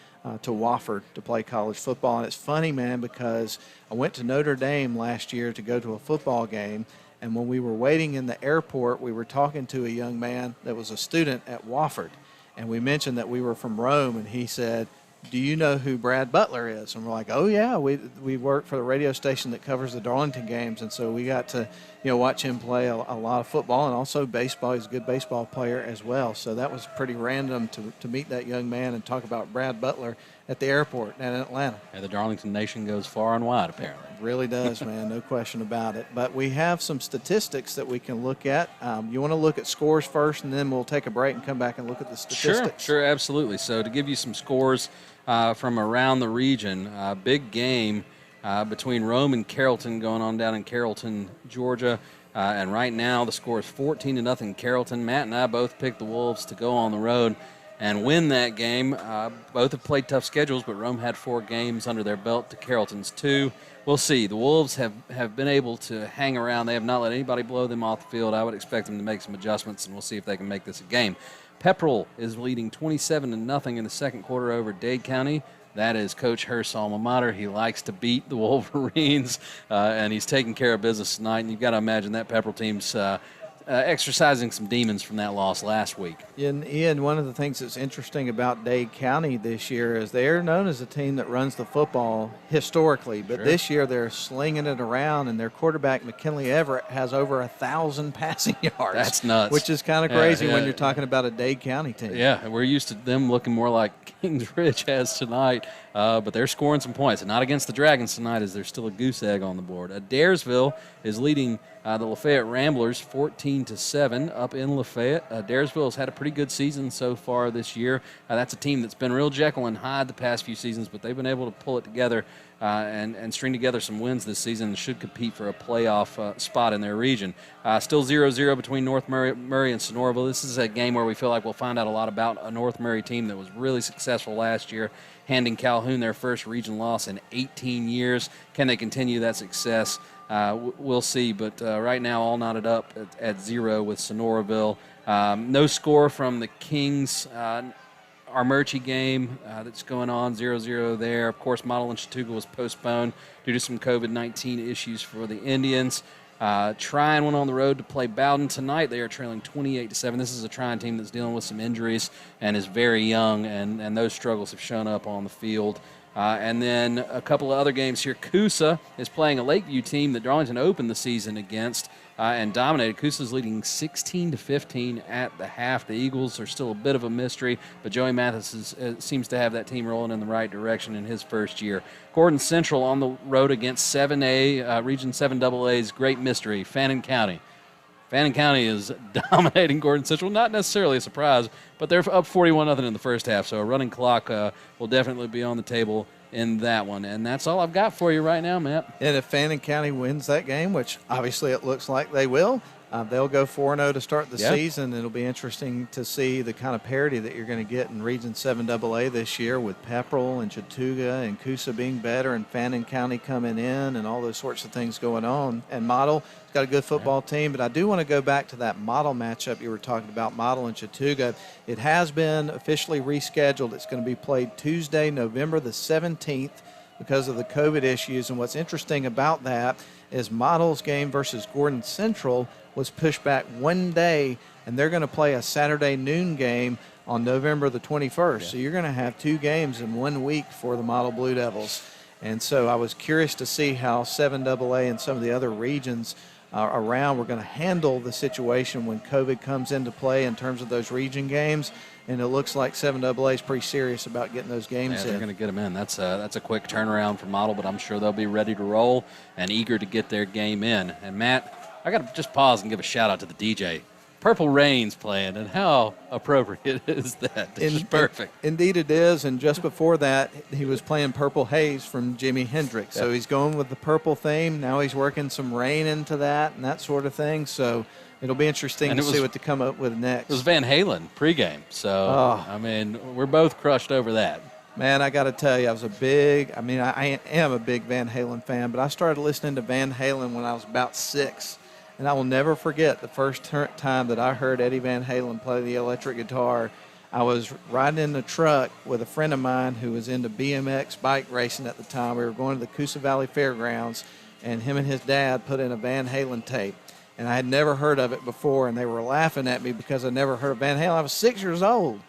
to Wofford to play college football. And it's funny, man, because I went to Notre Dame last year to go to a football game, and when we were waiting in the airport, we were talking to a young man that was a student at Wofford, and we mentioned that we were from Rome, and he said, "Do you know who Brad Butler is?" And we're like, "Oh yeah, we work for the radio station that covers the Darlington games," and so we got to watch him play a lot of football and also baseball. He's a good baseball player as well. So that was pretty random to meet that young man and talk about Brad Butler at the airport in Atlanta. Yeah, the Darlington nation goes far and wide, apparently. It really does, man, no question about it. But we have some statistics that we can look at. You want to look at scores first, and then we'll take a break and come back and look at the statistics? Sure, absolutely. So to give you some scores from around the region, big game between Rome and Carrollton going on down in Carrollton, Georgia. And right now the score is 14-0 Carrollton. Matt and I both picked the Wolves to go on the road and win that game. Both have played tough schedules, but Rome had 4 games under their belt to Carrollton's 2. We'll see. The Wolves have been able to hang around. They have not let anybody blow them off the field. I would expect them to make some adjustments, and we'll see if they can make this a game. Pepperell is leading 27-0 in the second quarter over Dade County. That is Coach Hurst's alma mater. He likes to beat the Wolverines, and he's taking care of business tonight. And you've got to imagine that Pepperell team's exercising some demons from that loss last week. And Ian, one of the things that's interesting about Dade County this year is they're known as a team that runs the football historically, but this year they're slinging it around, and their quarterback, McKinley Everett, has over 1,000 passing yards. That's nuts. Which is kind of crazy when you're talking about a Dade County team. Yeah, we're used to them looking more like Kings Ridge has tonight, but they're scoring some points. And not against the Dragons tonight, as there's still a goose egg on the board. Adairsville is leading The Lafayette Ramblers 14-7 up in Lafayette. Daresville has had a pretty good season so far this year. That's a team that's been real Jekyll and Hyde the past few seasons, but they've been able to pull it together and string together some wins this season and should compete for a playoff spot in their region. Still 0-0 between North Murray and Sonoraville. This is a game where we feel like we'll find out a lot about a North Murray team that was really successful last year, handing Calhoun their first region loss in 18 years. Can they continue that success? We'll see, but right now all knotted up at 0 with Sonoraville. No score from the Kings. Our Murchie game that's going on, 0-0 there. Of course, Model and Chattooga was postponed due to some COVID-19 issues for the Indians. Tryon went on the road to play Bowden tonight. They are trailing 28-7. This is a Tryon team that's dealing with some injuries and is very young, and those struggles have shown up on the field. And then a couple of other games here. Coosa is playing a Lakeview team that Darlington opened the season against and dominated. Coosa's leading 16-15 at the half. The Eagles are still a bit of a mystery, but Joey Mathis seems to have that team rolling in the right direction in his first year. Gordon Central on the road against 7A, Region 7 AA's great mystery, Fannin County. Fannin County is dominating Gordon Central. Not necessarily a surprise, but they're up 41-0 in the first half, so a running clock will definitely be on the table in that one. And that's all I've got for you right now, Matt. And if Fannin County wins that game, which obviously it looks like they will, they'll go 4-0 to start the season. It'll be interesting to see the kind of parity that you're going to get in Region 7 AA this year with Pepperell and Chattooga and Coosa being better and Fannin County coming in and all those sorts of things going on. And Model has got a good football team, but I do want to go back to that Model matchup you were talking about, Model and Chattooga. It has been officially rescheduled. It's going to be played Tuesday, November the 17th because of the COVID issues. And what's interesting about that is Model's game versus Gordon Central was pushed back one day, and they're going to play a Saturday noon game on November the 21st. So you're going to have 2 games in 1 week for the Model Blue Devils. And so I was curious to see how 7AA and some of the other regions around were going to handle the situation when COVID comes into play in terms of those region games. And it looks like 7AA is pretty serious about getting those games in. They're going to get them in. That's a quick turnaround for Model, but I'm sure they'll be ready to roll and eager to get their game in. And Matt, I got to just pause and give a shout out to the DJ. Purple Rain's playing, and how appropriate is that? It's just perfect. Indeed it is, and just before that, he was playing Purple Haze from Jimi Hendrix. So he's going with the purple theme. Now he's working some rain into that and that sort of thing. So it'll be interesting to see what to come up with next. It was Van Halen pregame, so, I mean, we're both crushed over that. Man, I got to tell you, I am a big Van Halen fan, but I started listening to Van Halen when I was about 6. And I will never forget the first time that I heard Eddie Van Halen play the electric guitar. I was riding in the truck with a friend of mine who was into BMX bike racing at the time. We were going to the Coosa Valley Fairgrounds, and him and his dad put in a Van Halen tape. And I had never heard of it before, and they were laughing at me because I never heard of Van Halen. I was 6 years old.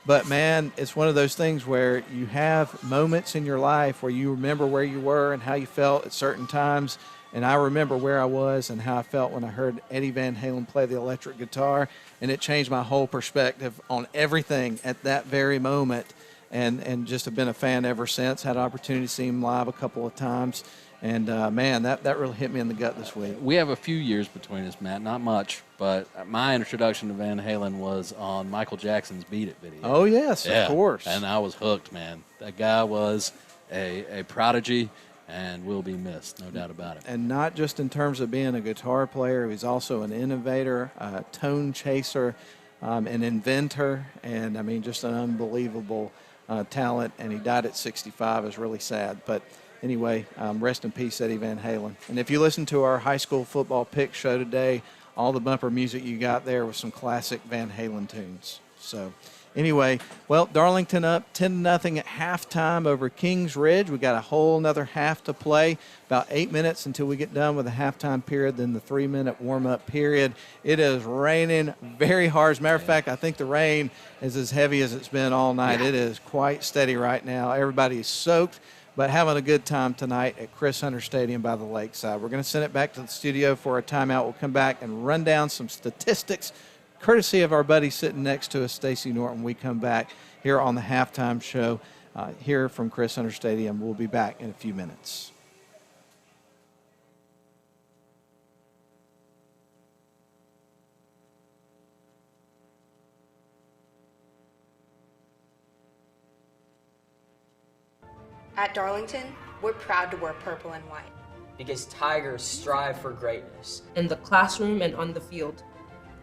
But, man, it's one of those things where you have moments in your life where you remember where you were and how you felt at certain times. And I remember where I was and how I felt when I heard Eddie Van Halen play the electric guitar, and it changed my whole perspective on everything at that very moment, and just have been a fan ever since. Had an opportunity to see him live a couple of times, and, man, that really hit me in the gut this week. We have a few years between us, Matt, not much, but my introduction to Van Halen was on Michael Jackson's Beat It video. Oh, yes, of course. And I was hooked, man. That guy was a prodigy and will be missed, no doubt about it. And not just in terms of being a guitar player, he's also an innovator, a tone chaser, an inventor, and, I mean, just an unbelievable talent. And he died at 65. Is really sad. But anyway, rest in peace, Eddie Van Halen. And if you listen to our high school football pick show today, all the bumper music you got there was some classic Van Halen tunes. So anyway, well, Darlington up 10-0 at halftime over Kings Ridge. We got a whole another half to play, about 8 minutes until we get done with the halftime period, then the 3-minute warm-up period. It is raining very hard. As a matter of fact, I think the rain is as heavy as it's been all night. It is quite steady right now. Everybody is soaked, but having a good time tonight at Chris Hunter Stadium by the lakeside. We're going to send it back to the studio for a timeout. We'll come back and run down some statistics courtesy of our buddy sitting next to us, Stacy Norton. We come back here on the halftime show here from Chris Hunter Stadium. We'll be back in a few minutes. At Darlington, we're proud to wear purple and white. Because Tigers strive for greatness. In the classroom and on the field.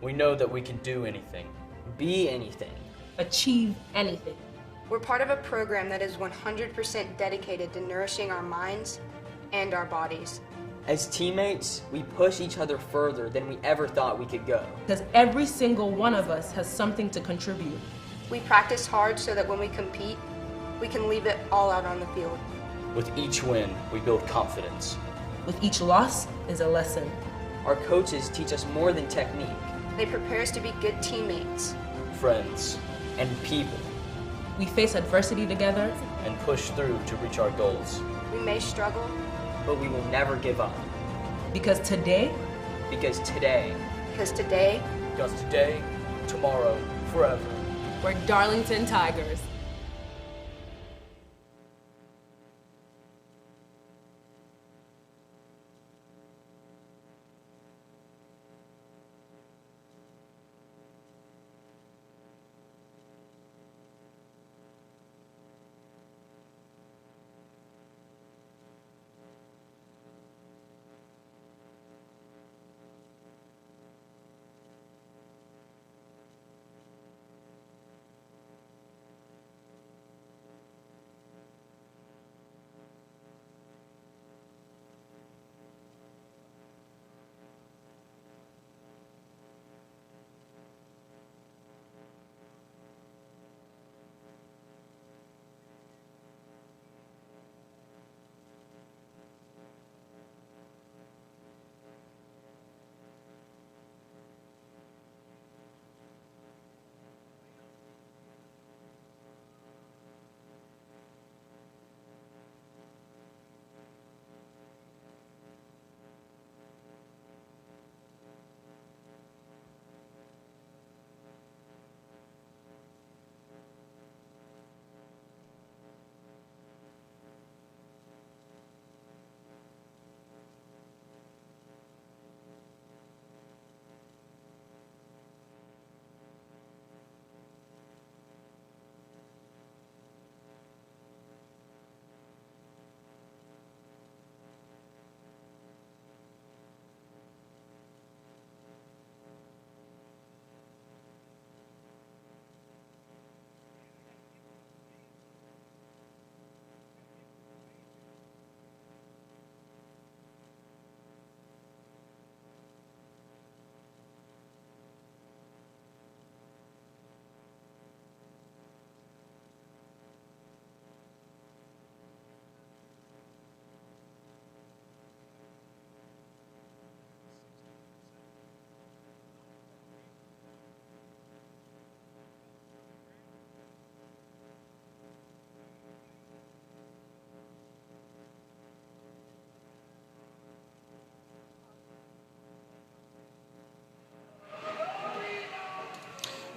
We know that we can do anything. Be anything. Achieve anything. We're part of a program that is 100% dedicated to nourishing our minds and our bodies. As teammates, we push each other further than we ever thought we could go. Because every single one of us has something to contribute. We practice hard so that when we compete, we can leave it all out on the field. With each win, we build confidence. With each loss is a lesson. Our coaches teach us more than technique. They prepare us to be good teammates, Friends. And people. We face adversity together. And push through to reach our goals. We may struggle, But we will never give up. Because today, Because today, because today, Because today, tomorrow, forever. we're Darlington Tigers.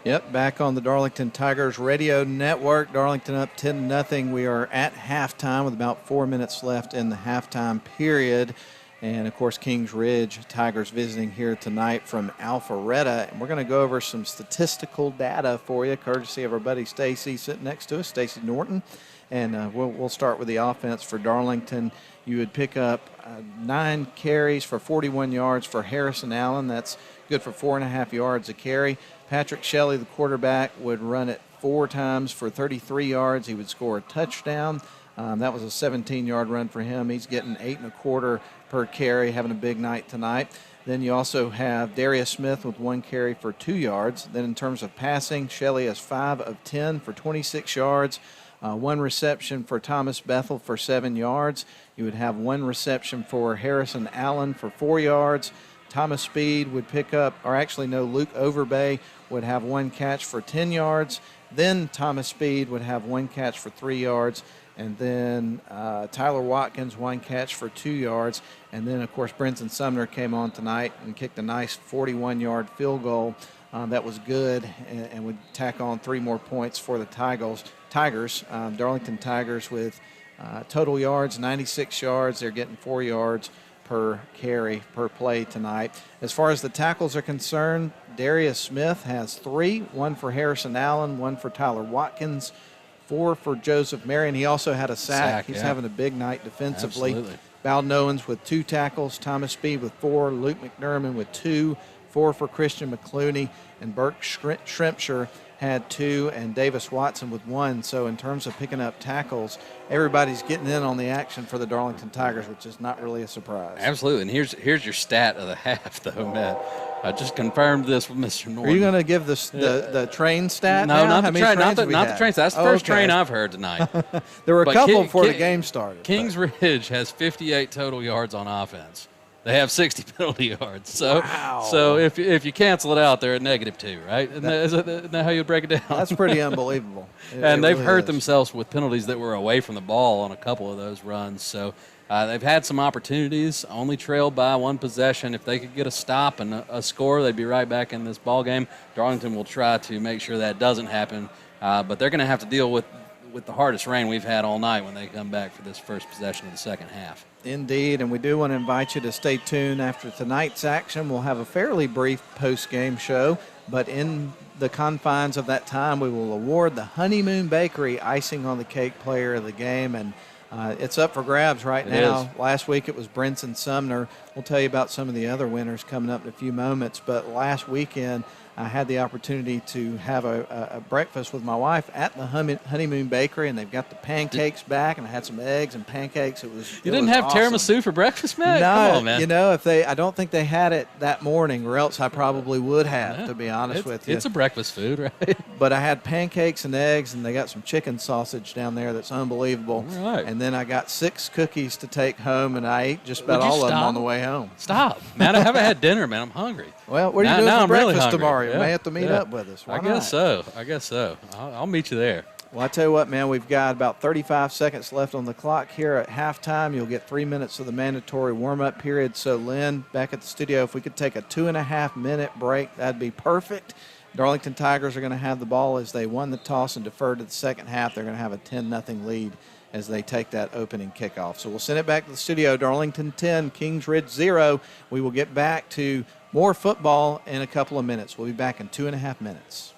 Yep, back on the Darlington Tigers radio network. Darlington up 10-0. We are at halftime with about 4 minutes left in the halftime period. And, of course, Kings Ridge Tigers visiting here tonight from Alpharetta. And we're going to go over some statistical data for you, courtesy of our buddy Stacy sitting next to us, Stacy Norton. And we'll start with the offense for Darlington. You would pick up 9 carries for 41 yards for Harrison Allen. That's good for 4.5 yards a carry. Patrick Shelley, the quarterback, would run it 4 times for 33 yards. He would score a touchdown. That was a 17-yard run for him. He's getting 8.25 per carry, having a big night tonight. Then you also have Darius Smith with 1 carry for 2 yards. Then in terms of passing, Shelley has 5 of 10 for 26 yards. 1 reception for Thomas Bethel for 7 yards. You would have 1 reception for Harrison Allen for 4 yards. Thomas Speed would pick up, or actually no, Luke Overbay would have 1 catch for 10 yards. Then Thomas Speed would have 1 catch for 3 yards. And then Tyler Watkins, 1 catch for 2 yards. And then, of course, Brenton Sumner came on tonight and kicked a nice 41-yard field goal. That was good and would tack on 3 more points for the Tigers. Darlington Tigers with total yards, 96 yards. They're getting 4 yards per carry, per play tonight. As far as the tackles are concerned, Darius Smith has 3, 1 for Harrison Allen, 1 for Tyler Watkins, 4 for Joseph Marion. He also had a sack. He's yeah. having a big night defensively. Absolutely. Bowden Owens with 2 tackles, Thomas Speed with 4, Luke McDermott with 2, 4 for Christian McClooney, and Burke Shrimpshire had 2, and Davis Watson with 1. So in terms of picking up tackles, everybody's getting in on the action for the Darlington Tigers, which is not really a surprise. Absolutely. And here's your stat of the half, though, Matt. I just confirmed this with Mr. Norton. Are you going to give this the train stat? No, now? not the train. Not the train. That's the first train I've heard tonight. There were a couple before the game started. Kings Ridge has 58 total yards on offense. They have 60 penalty yards. So, wow. So if you cancel it out, they're at -2, right? Isn't that how you break it down? That's pretty unbelievable. And they've hurt themselves with penalties that were away from the ball on a couple of those runs. So they've had some opportunities, only trailed by 1 possession. If they could get a stop and a score, they'd be right back in this ball game. Darlington will try to make sure that doesn't happen, but they're going to have to deal with the hardest rain we've had all night when they come back for this first possession of the second half. Indeed, and we do want to invite you to stay tuned. After tonight's action, we'll have a fairly brief post-game show, but in the confines of that time, we will award the Honeymoon Bakery Icing on the Cake Player of the Game, and it's up for grabs right now. Last week it was Brinson Sumner. We'll tell you about some of the other winners coming up in a few moments, but last weekend I had the opportunity to have a breakfast with my wife at the Honeymoon Bakery, and they've got the pancakes back, and I had some eggs and pancakes. You didn't have awesome. Tiramisu for breakfast, Matt? No, Come on, man. You know, I don't think they had it that morning, or else I probably would have, to be honest with you. It's a breakfast food, right? But I had pancakes and eggs, and they got some chicken sausage down there that's unbelievable. All right. And then I got 6 cookies to take home, and I ate just about all of them on the way home. Stop. Man, I haven't had dinner, man. I'm hungry. Well, what are you doing now for I'm really breakfast hungry. tomorrow? You Yeah. may have to meet up with us. Why I guess so. I'll meet you there. Well, I tell you what, man, we've got about 35 seconds left on the clock here at halftime. You'll get 3 minutes of the mandatory warm-up period. So, Lynn, back at the studio, if we could take a 2.5-minute break, that'd be perfect. Darlington Tigers are going to have the ball as they won the toss and deferred to the second half. They're going to have a 10-0 lead as they take that opening kickoff. So we'll send it back to the studio. Darlington 10, Kings Ridge 0. We will get back to more football in a couple of minutes. We'll be back in 2.5 minutes.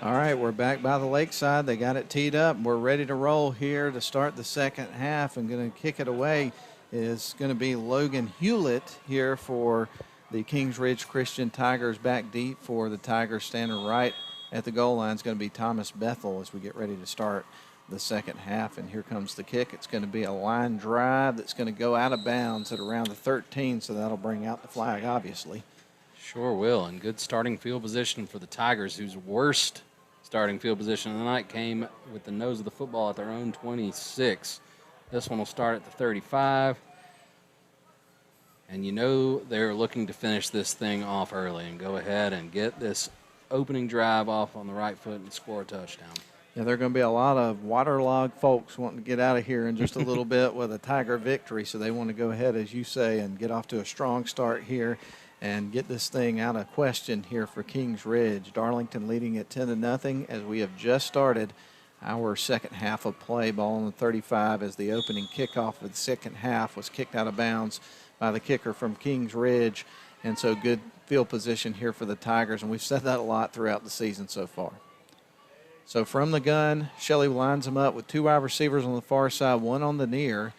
All right, we're back by the lakeside. They got it teed up. We're ready to roll here to start the second half, and going to kick it away is going to be Logan Hewlett here for the Kings Ridge Christian Tigers. Back deep for the Tigers, standing right at the goal line is going to be Thomas Bethel as we get ready to start the second half. And here comes the kick. It's going to be a line drive that's going to go out of bounds at around the 13, so that'll bring out the flag, obviously. Sure will, and good starting field position for the Tigers, whose worst starting field position of the night came with the nose of the football at their own 26. This one will start at the 35. And you know they're looking to finish this thing off early and go ahead and get this opening drive off on the right foot and score a touchdown. Yeah, there are going to be a lot of waterlogged folks wanting to get out of here in just a little bit with a Tiger victory, so they want to go ahead, as you say, and get off to a strong start here and get this thing out of question here for Kings Ridge. Darlington leading at 10-0 as we have just started our second half of play. Ball on the 35 as the opening kickoff of the second half was kicked out of bounds by the kicker from Kings Ridge. And so good field position here for the Tigers, and we've said that a lot throughout the season so far. So from the gun, Shelley lines them up with two wide receivers on the far side, one on the near.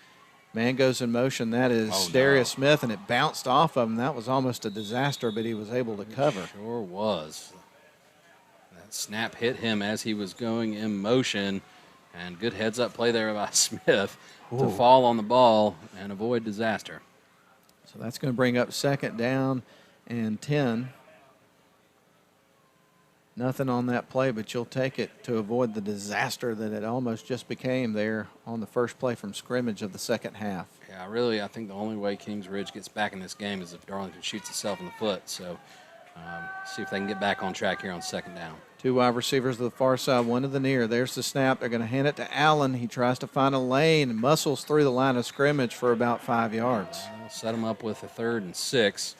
Man goes in motion. That is Darius Smith, and it bounced off of him. That was almost a disaster, but he was able to cover. Sure was. That snap hit him as he was going in motion, and good heads-up play there by Smith to fall on the ball and avoid disaster. So that's going to bring up second down and 10. Nothing on that play, but you'll take it to avoid the disaster that it almost just became there on the first play from scrimmage of the second half. Yeah, really, I think the only way Kings Ridge gets back in this game is if Darlington shoots itself in the foot. So see if they can get back on track here on second down. Two wide receivers to the far side, one to the near. There's the snap. They're going to hand it to Allen. He tries to find a lane and muscles through the line of scrimmage for about 5 yards. Set him up with a 3rd and 6.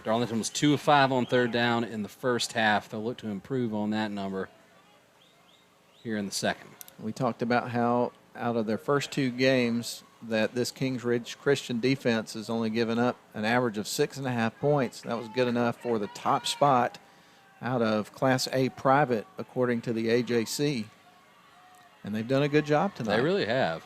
Darlington was 2 of 5 on third down in the first half. They'll look to improve on that number here in the second. We talked about how out of their first 2 games that this Kings Ridge Christian defense has only given up an average of 6.5 points. That was good enough for the top spot out of Class A private, according to the AJC. And they've done a good job tonight. They really have.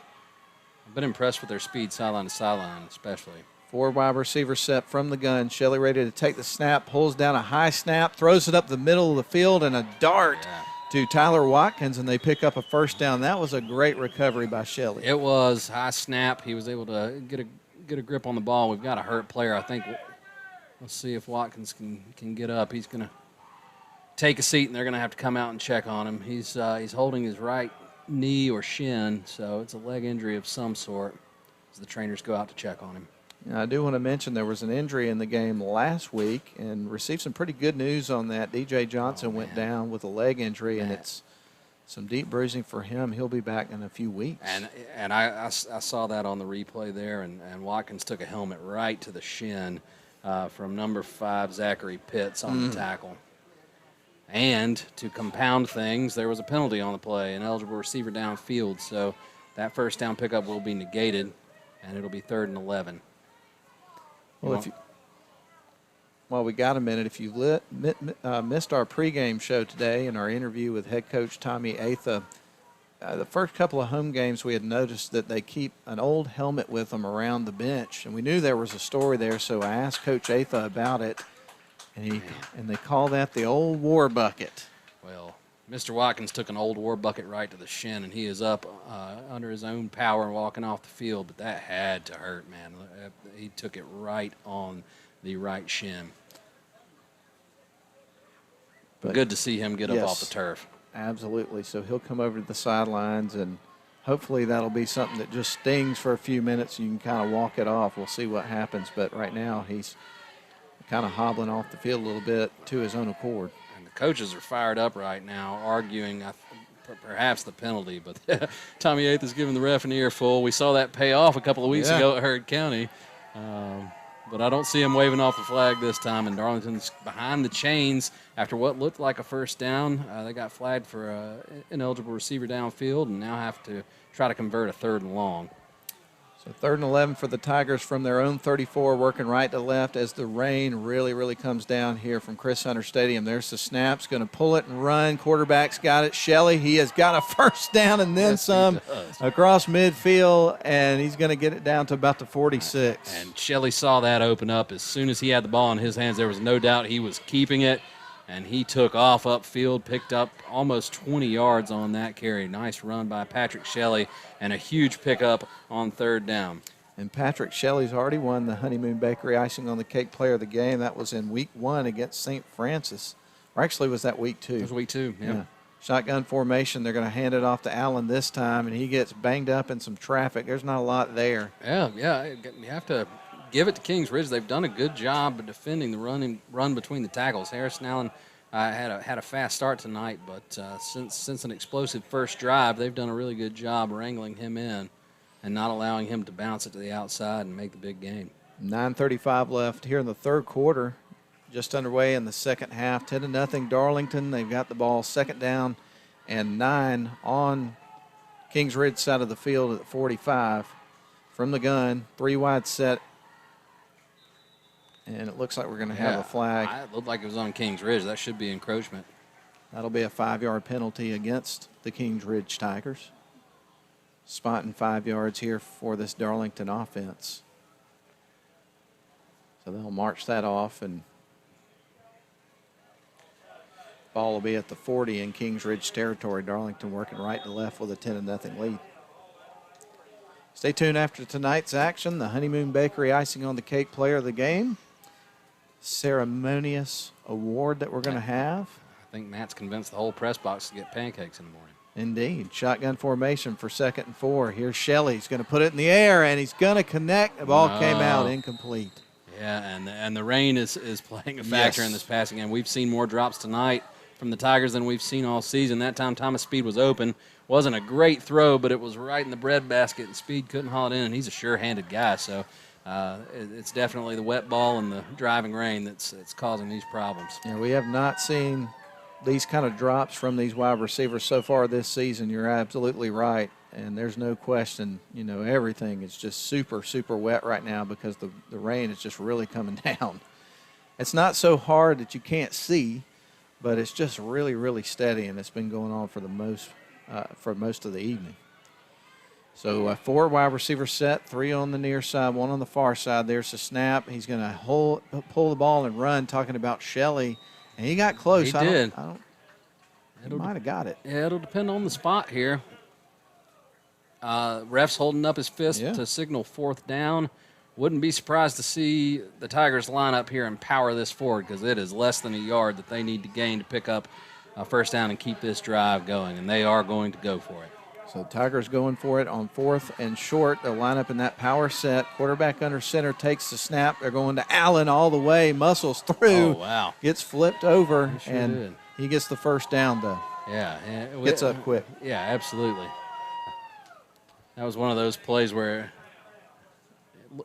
I've been impressed with their speed sideline to sideline, especially. 4 wide receivers set from the gun. Shelley ready to take the snap, pulls down a high snap, throws it up the middle of the field, and a dart to Tyler Watkins, and they pick up a first down. That was a great recovery by Shelley. It was high snap. He was able to get a grip on the ball. We've got a hurt player. I think let's see if Watkins can get up. He's going to take a seat, and they're going to have to come out and check on him. He's holding his right knee or shin, so it's a leg injury of some sort as the trainers go out to check on him. I do want to mention there was an injury in the game last week and received some pretty good news on that. DJ Johnson went down with a leg injury, and it's some deep bruising for him. He'll be back in a few weeks. And I saw that on the replay there, and Watkins took a helmet right to the shin from number 5, Zachary Pitts, on the tackle. And to compound things, there was a penalty on the play, an eligible receiver downfield. So that first down pickup will be negated, and it'll be 3rd and 11. Well, while we got a minute, if you missed our pregame show today and our interview with head coach Tommy Atha, the first couple of home games we had noticed that they keep an old helmet with them around the bench, and we knew there was a story there, so I asked Coach Atha about it, and they call that the old war bucket. Well, Mr. Watkins took an old war bucket right to the shin, and he is up under his own power and walking off the field, but that had to hurt, man. He took it right on the right shin. But good to see him get up off the turf. Absolutely. So he'll come over to the sidelines, and hopefully that'll be something that just stings for a few minutes and you can kind of walk it off. We'll see what happens, but right now he's kind of hobbling off the field a little bit to his own accord. And the coaches are fired up right now, arguing perhaps the penalty, but Tommy Eighth is giving the ref an earful. We saw that pay off a couple of weeks ago at Heard County, but I don't see him waving off the flag this time, and Darlington's behind the chains after what looked like a first down. They got flagged for an ineligible receiver downfield and now have to try to convert a 3rd and long. So 3rd and 11 for the Tigers from their own 34, working right to left as the rain really comes down here from Chris Hunter Stadium. There's the snaps, going to pull it and run. Quarterback's got it. Shelley, he has got a first down and then some across midfield, and he's going to get it down to about the 46. And Shelley saw that open up. As soon as he had the ball in his hands, there was no doubt he was keeping it, and he took off upfield, picked up almost 20 yards on that carry. Nice run by Patrick Shelley, and a huge pickup on 3rd down. And Patrick Shelley's already won the Honeymoon Bakery Icing on the Cake Player of the Game. That was in week 1 against St. Francis. Or actually, was that week 2? It was week 2, yeah. Shotgun formation. They're going to hand it off to Allen this time, and he gets banged up in some traffic. There's not a lot there. Yeah. You have to give it to Kings Ridge. They've done a good job of defending the run between the tackles. Harrison Allen had a fast start tonight, but since an explosive first drive, they've done a really good job wrangling him in and not allowing him to bounce it to the outside and make the big game. 9:35 left here in the 3rd quarter. Just underway in the 2nd half. 10-0 Darlington. They've got the ball 2nd down and 9 on Kings Ridge side of the field at 45. From the gun, 3 wide set. And it looks like we're going to have a flag. It looked like it was on Kings Ridge. That should be encroachment. That'll be a 5-yard penalty against the Kings Ridge Tigers. Spotting 5 yards here for this Darlington offense. So they'll march that off, and ball will be at the 40 in Kings Ridge territory. Darlington working right to left with a 10-0 lead. Stay tuned after tonight's action. The Honeymoon Bakery Icing on the Cake Player of the Game. Ceremonious award that we're going to have. I think Matt's convinced the whole press box to get pancakes in the morning. Indeed. Shotgun formation for 2nd and 4. Here's Shelley. He's going to put it in the air, and he's going to connect. The ball came out incomplete. Yeah, and the rain is playing a factor in this passing game. We've seen more drops tonight from the Tigers than we've seen all season. That time Thomas Speed was open. Wasn't a great throw, but it was right in the breadbasket, and Speed couldn't haul it in, and he's a sure-handed guy. So it's definitely the wet ball and the driving rain that's causing these problems. Yeah, we have not seen these kind of drops from these wide receivers so far this season. You're absolutely right, and there's no question, everything is just super wet right now because the rain is just really coming down. It's not so hard that you can't see, but it's just really steady, and it's been going on for most of the evening. So 4 wide receiver set, 3 on the near side, 1 on the far side. There's the snap. He's going to pull the ball and run, talking about Shelley. And he got close. He did. He might have got it. Yeah, it'll depend on the spot here. Ref's holding up his fist to signal 4th down. Wouldn't be surprised to see the Tigers line up here and power this forward because it is less than a yard that they need to gain to pick up a first down and keep this drive going, and they are going to go for it. So Tigers going for it on 4th and short. They'll line up in that power set. Quarterback under center takes the snap. They're going to Allen all the way, muscles through. Oh, wow. Gets flipped over, Sure and did. he gets the first down, though. Yeah. Gets up quick. Yeah, absolutely. That was one of those plays where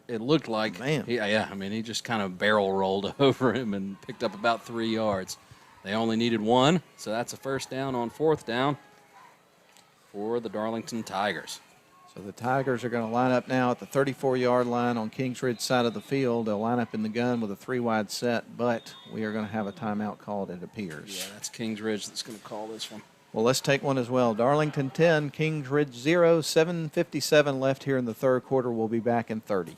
it looked like, he just kind of barrel rolled over him and picked up about 3 yards. They only needed 1, so that's a first down on 4th down for the Darlington Tigers. So the Tigers are going to line up now at the 34-yard line on Kings Ridge side of the field. They'll line up in the gun with a 3-wide set, but we are going to have a timeout called, it appears. Yeah, that's Kings Ridge that's going to call this one. Well, let's take one as well. Darlington 10, Kings Ridge 0, 7:57 left here in the 3rd quarter. We'll be back in 30.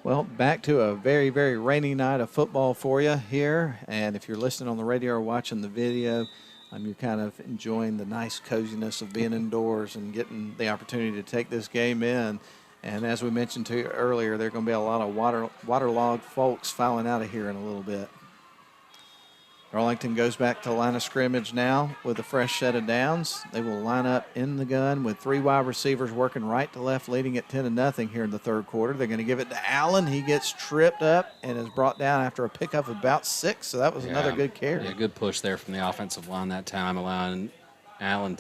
Well, back to a very rainy night of football for you here. And if you're listening on the radio or watching the video, you're kind of enjoying the nice coziness of being indoors and getting the opportunity to take this game in. And as we mentioned to you earlier, there are going to be a lot of waterlogged folks filing out of here in a little bit. Darlington goes back to the line of scrimmage now with a fresh set of downs. They will line up in the gun with 3 wide receivers working right to left, leading at 10-0 here in the third quarter. They're going to give it to Allen. He gets tripped up and is brought down after a pickup of about 6, so that was another good carry. Yeah, good push there from the offensive line that time, allowing Allen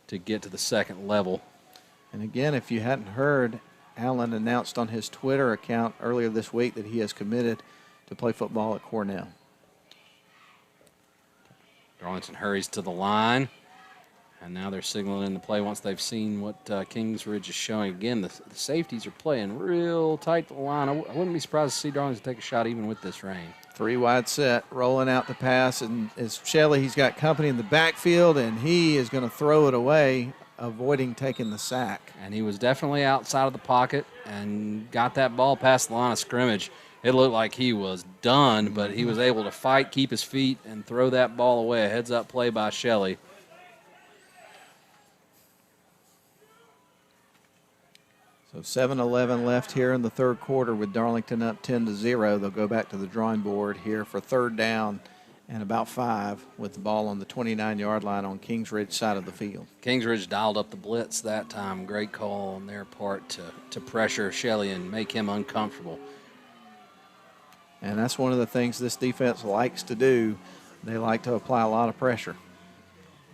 to get to the second level. And again, if you hadn't heard, Allen announced on his Twitter account earlier this week that he has committed to play football at Cornell. Darlington hurries to the line, and now they're signaling in the play once they've seen what Kingsridge is showing. Again, the safeties are playing real tight to the line. I wouldn't be surprised to see Darlington take a shot even with this rain. 3 wide set, rolling out the pass, and as Shelley, he's got company in the backfield, and he is going to throw it away, avoiding taking the sack. And he was definitely outside of the pocket and got that ball past the line of scrimmage. It looked like he was done, but he was able to fight, keep his feet, and throw that ball away. A heads-up play by Shelley. So 7:11 left here in the third quarter with Darlington up 10-0. They'll go back to the drawing board here for third down and about 5 with the ball on the 29-yard line on Kingsridge side of the field. Kingsridge dialed up the blitz that time. Great call on their part to pressure Shelley and make him uncomfortable. And that's one of the things this defense likes to do. They like to apply a lot of pressure.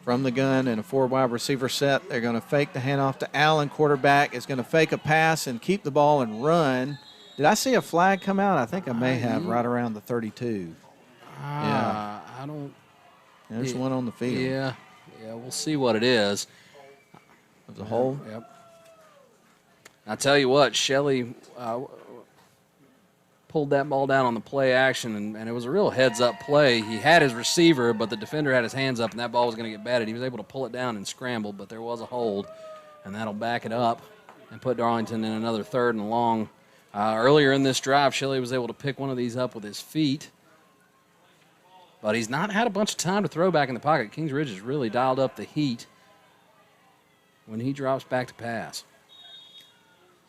From the gun in a 4 wide receiver set, they're going to fake the handoff to Allen. Quarterback is going to fake a pass and keep the ball and run. Did I see a flag come out? I think I may have right around the 32. Yeah. I don't. There's one on the field. Yeah, we'll see what it is. There's a hole? Yep. I tell you what, Shelley pulled that ball down on the play action, and it was a real heads-up play. He had his receiver, but the defender had his hands up, and that ball was going to get batted. He was able to pull it down and scramble, but there was a hold, and that'll back it up and put Darlington in another 3rd and long. Earlier in this drive, Shelley was able to pick one of these up with his feet, but he's not had a bunch of time to throw back in the pocket. Kingsridge has really dialed up the heat when he drops back to pass.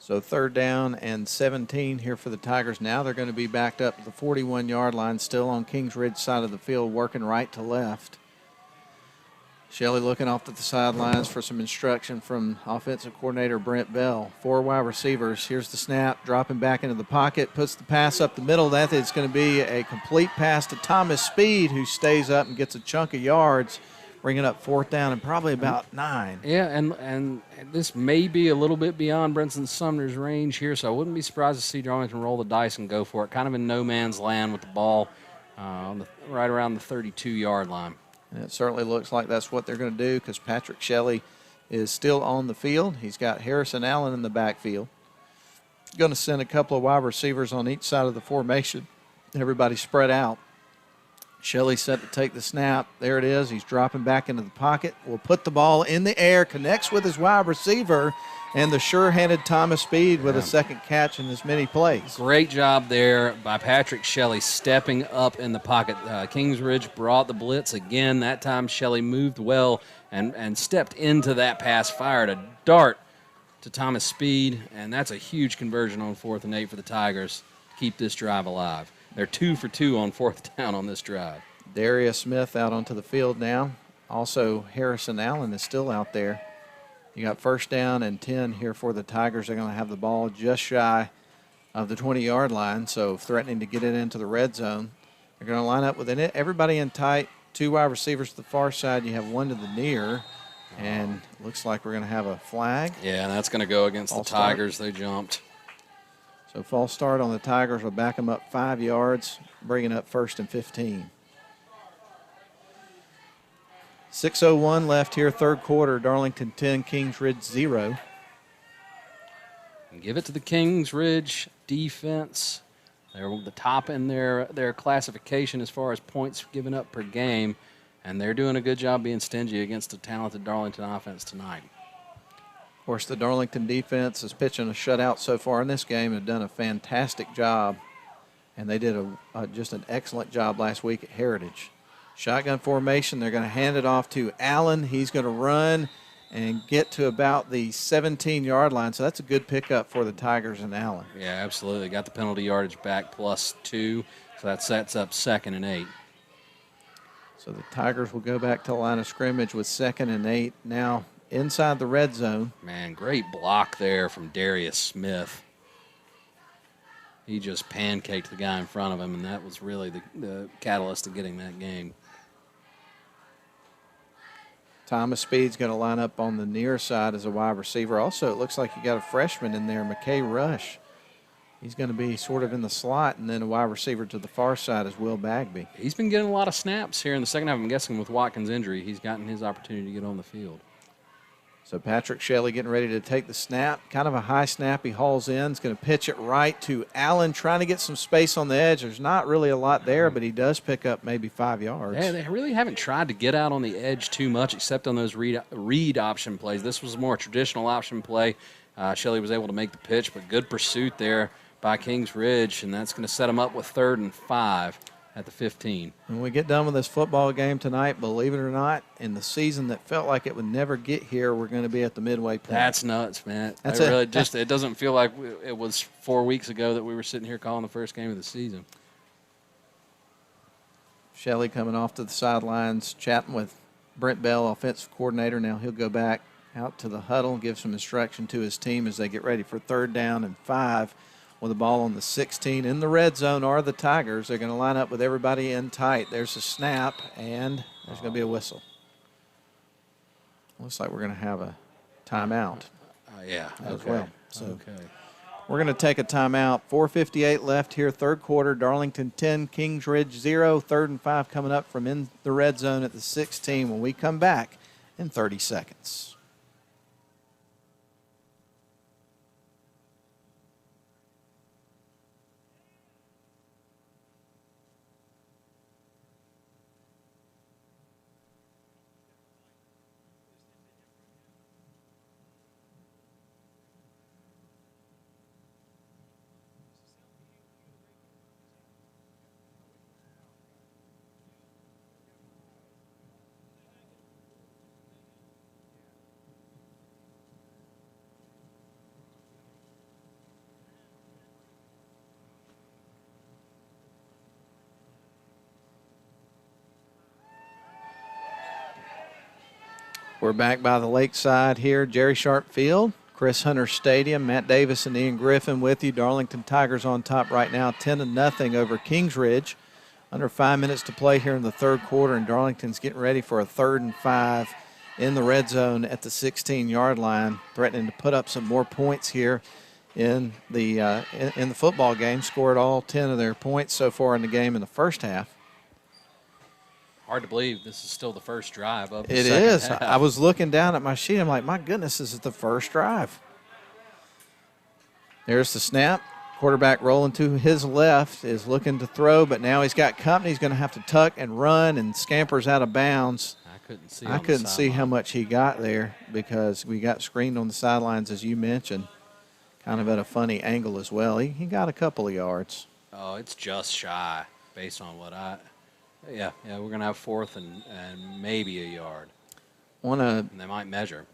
So 3rd down and 17 here for the Tigers. Now they're going to be backed up to the 41-yard line, still on Kingsridge side of the field, working right to left. Shelley looking off to the sidelines for some instruction from offensive coordinator Brent Bell. 4 wide receivers. Here's the snap, dropping back into the pocket, puts the pass up the middle. That is going to be a complete pass to Thomas Speed, who stays up and gets a chunk of yards, bringing up 4th down and probably about 9. Yeah, and this may be a little bit beyond Brenton Sumner's range here, so I wouldn't be surprised to see Darlington roll the dice and go for it, kind of in no man's land with the ball right around the 32-yard line. And it certainly looks like that's what they're going to do, because Patrick Shelley is still on the field. He's got Harrison Allen in the backfield. Going to send a couple of wide receivers on each side of the formation. Everybody spread out. Shelley set to take the snap. There it is. He's dropping back into the pocket. Will put the ball in the air, connects with his wide receiver, and the sure-handed Thomas Speed with a second catch in as many plays. Great job there by Patrick Shelley stepping up in the pocket. Kingsridge brought the blitz again. That time Shelley moved well and stepped into that pass, fired a dart to Thomas Speed, and that's a huge conversion on 4th and 8 for the Tigers to keep this drive alive. They're 2 for 2 on 4th down on this drive. Darius Smith out onto the field now. Also, Harrison Allen is still out there. You got 1st down and 10 here for the Tigers. They're going to have the ball just shy of the 20-yard line, so threatening to get it into the red zone. They're going to line up with it. Everybody in tight. 2 wide receivers to the far side. You have 1 to the near, and looks like we're going to have a flag. Yeah, and that's going to go against the Tigers. They jumped. So false start on the Tigers will back them up 5 yards, bringing up 1st and 15. 6:01 left here, third quarter. Darlington 10, Kingsridge 0. And give it to the Kingsridge defense. They're the top in their classification as far as points given up per game, and they're doing a good job being stingy against a talented Darlington offense tonight. Of course, the Darlington defense is pitching a shutout so far in this game and have done a fantastic job, and they did just an excellent job last week at Heritage. Shotgun formation, they're going to hand it off to Allen. He's going to run and get to about the 17-yard line, so that's a good pickup for the Tigers and Allen. Yeah, absolutely. Got the penalty yardage back +2, so that sets up 2nd and 8. So the Tigers will go back to the line of scrimmage with 2nd and 8. Now inside the red zone. Man, great block there from Darius Smith. He just pancaked the guy in front of him, and that was really the catalyst to getting that game. Thomas Speed's going to line up on the near side as a wide receiver. Also, it looks like you got a freshman in there, McKay Rush. He's going to be sort of in the slot, and then a wide receiver to the far side is Will Bagby. He's been getting a lot of snaps here in the second half. I'm guessing with Watkins' injury, he's gotten his opportunity to get on the field. So Patrick Shelley getting ready to take the snap. Kind of a high snap. He hauls in. He's going to pitch it right to Allen, trying to get some space on the edge. There's not really a lot there, but he does pick up maybe 5 yards. Yeah, they really haven't tried to get out on the edge too much, except on those read option plays. This was a more traditional option play. Shelley was able to make the pitch, but good pursuit there by Kings Ridge, and that's going to set him up with 3rd and 5 at the 15. When we get done with this football game tonight, believe it or not, in the season that felt like it would never get here, we're going to be at the midway point. That's nuts, man. That's it. Really just, it doesn't feel like it was 4 weeks ago that we were sitting here calling the first game of the season. Shelley coming off to the sidelines, chatting with Brent Bell, offensive coordinator. Now he'll go back out to the huddle and give some instruction to his team as they get ready for 3rd down and 5. With the ball on the 16. In the red zone are the Tigers. They're going to line up with everybody in tight. There's a snap, and there's going to be a whistle. Looks like we're going to have a timeout. Yeah, as well. So okay. We're going to take a timeout. 4:58 left here, 3rd quarter. Darlington 10, Kings Ridge 0. 3rd and 5 coming up from in the red zone at the 16 when we come back in 30 seconds. We're back by the lakeside here, Jerry Sharp Field, Chris Hunter Stadium. Matt Davis and Ian Griffin with you. Darlington Tigers on top right now, 10-0 over Kings Ridge. Under 5 minutes to play here in the 3rd quarter, and Darlington's getting ready for a 3rd and 5 in the red zone at the 16-yard line, threatening to put up some more points here in the football game. Scored all 10 of their points so far in the game in the first half. Hard to believe this is still the first drive of the It second is. half. I was looking down at my sheet. I'm like, my goodness, this is the first drive. There's the snap. Quarterback rolling to his left is looking to throw, but now he's got company. He's going to have to tuck and run and scampers out of bounds. I couldn't see how much he got there because we got screened on the sidelines, as you mentioned, kind of at a funny angle as well. He got a couple of yards. Oh, it's just shy based on what yeah, we're going to have 4th and maybe a yard. And they might measure.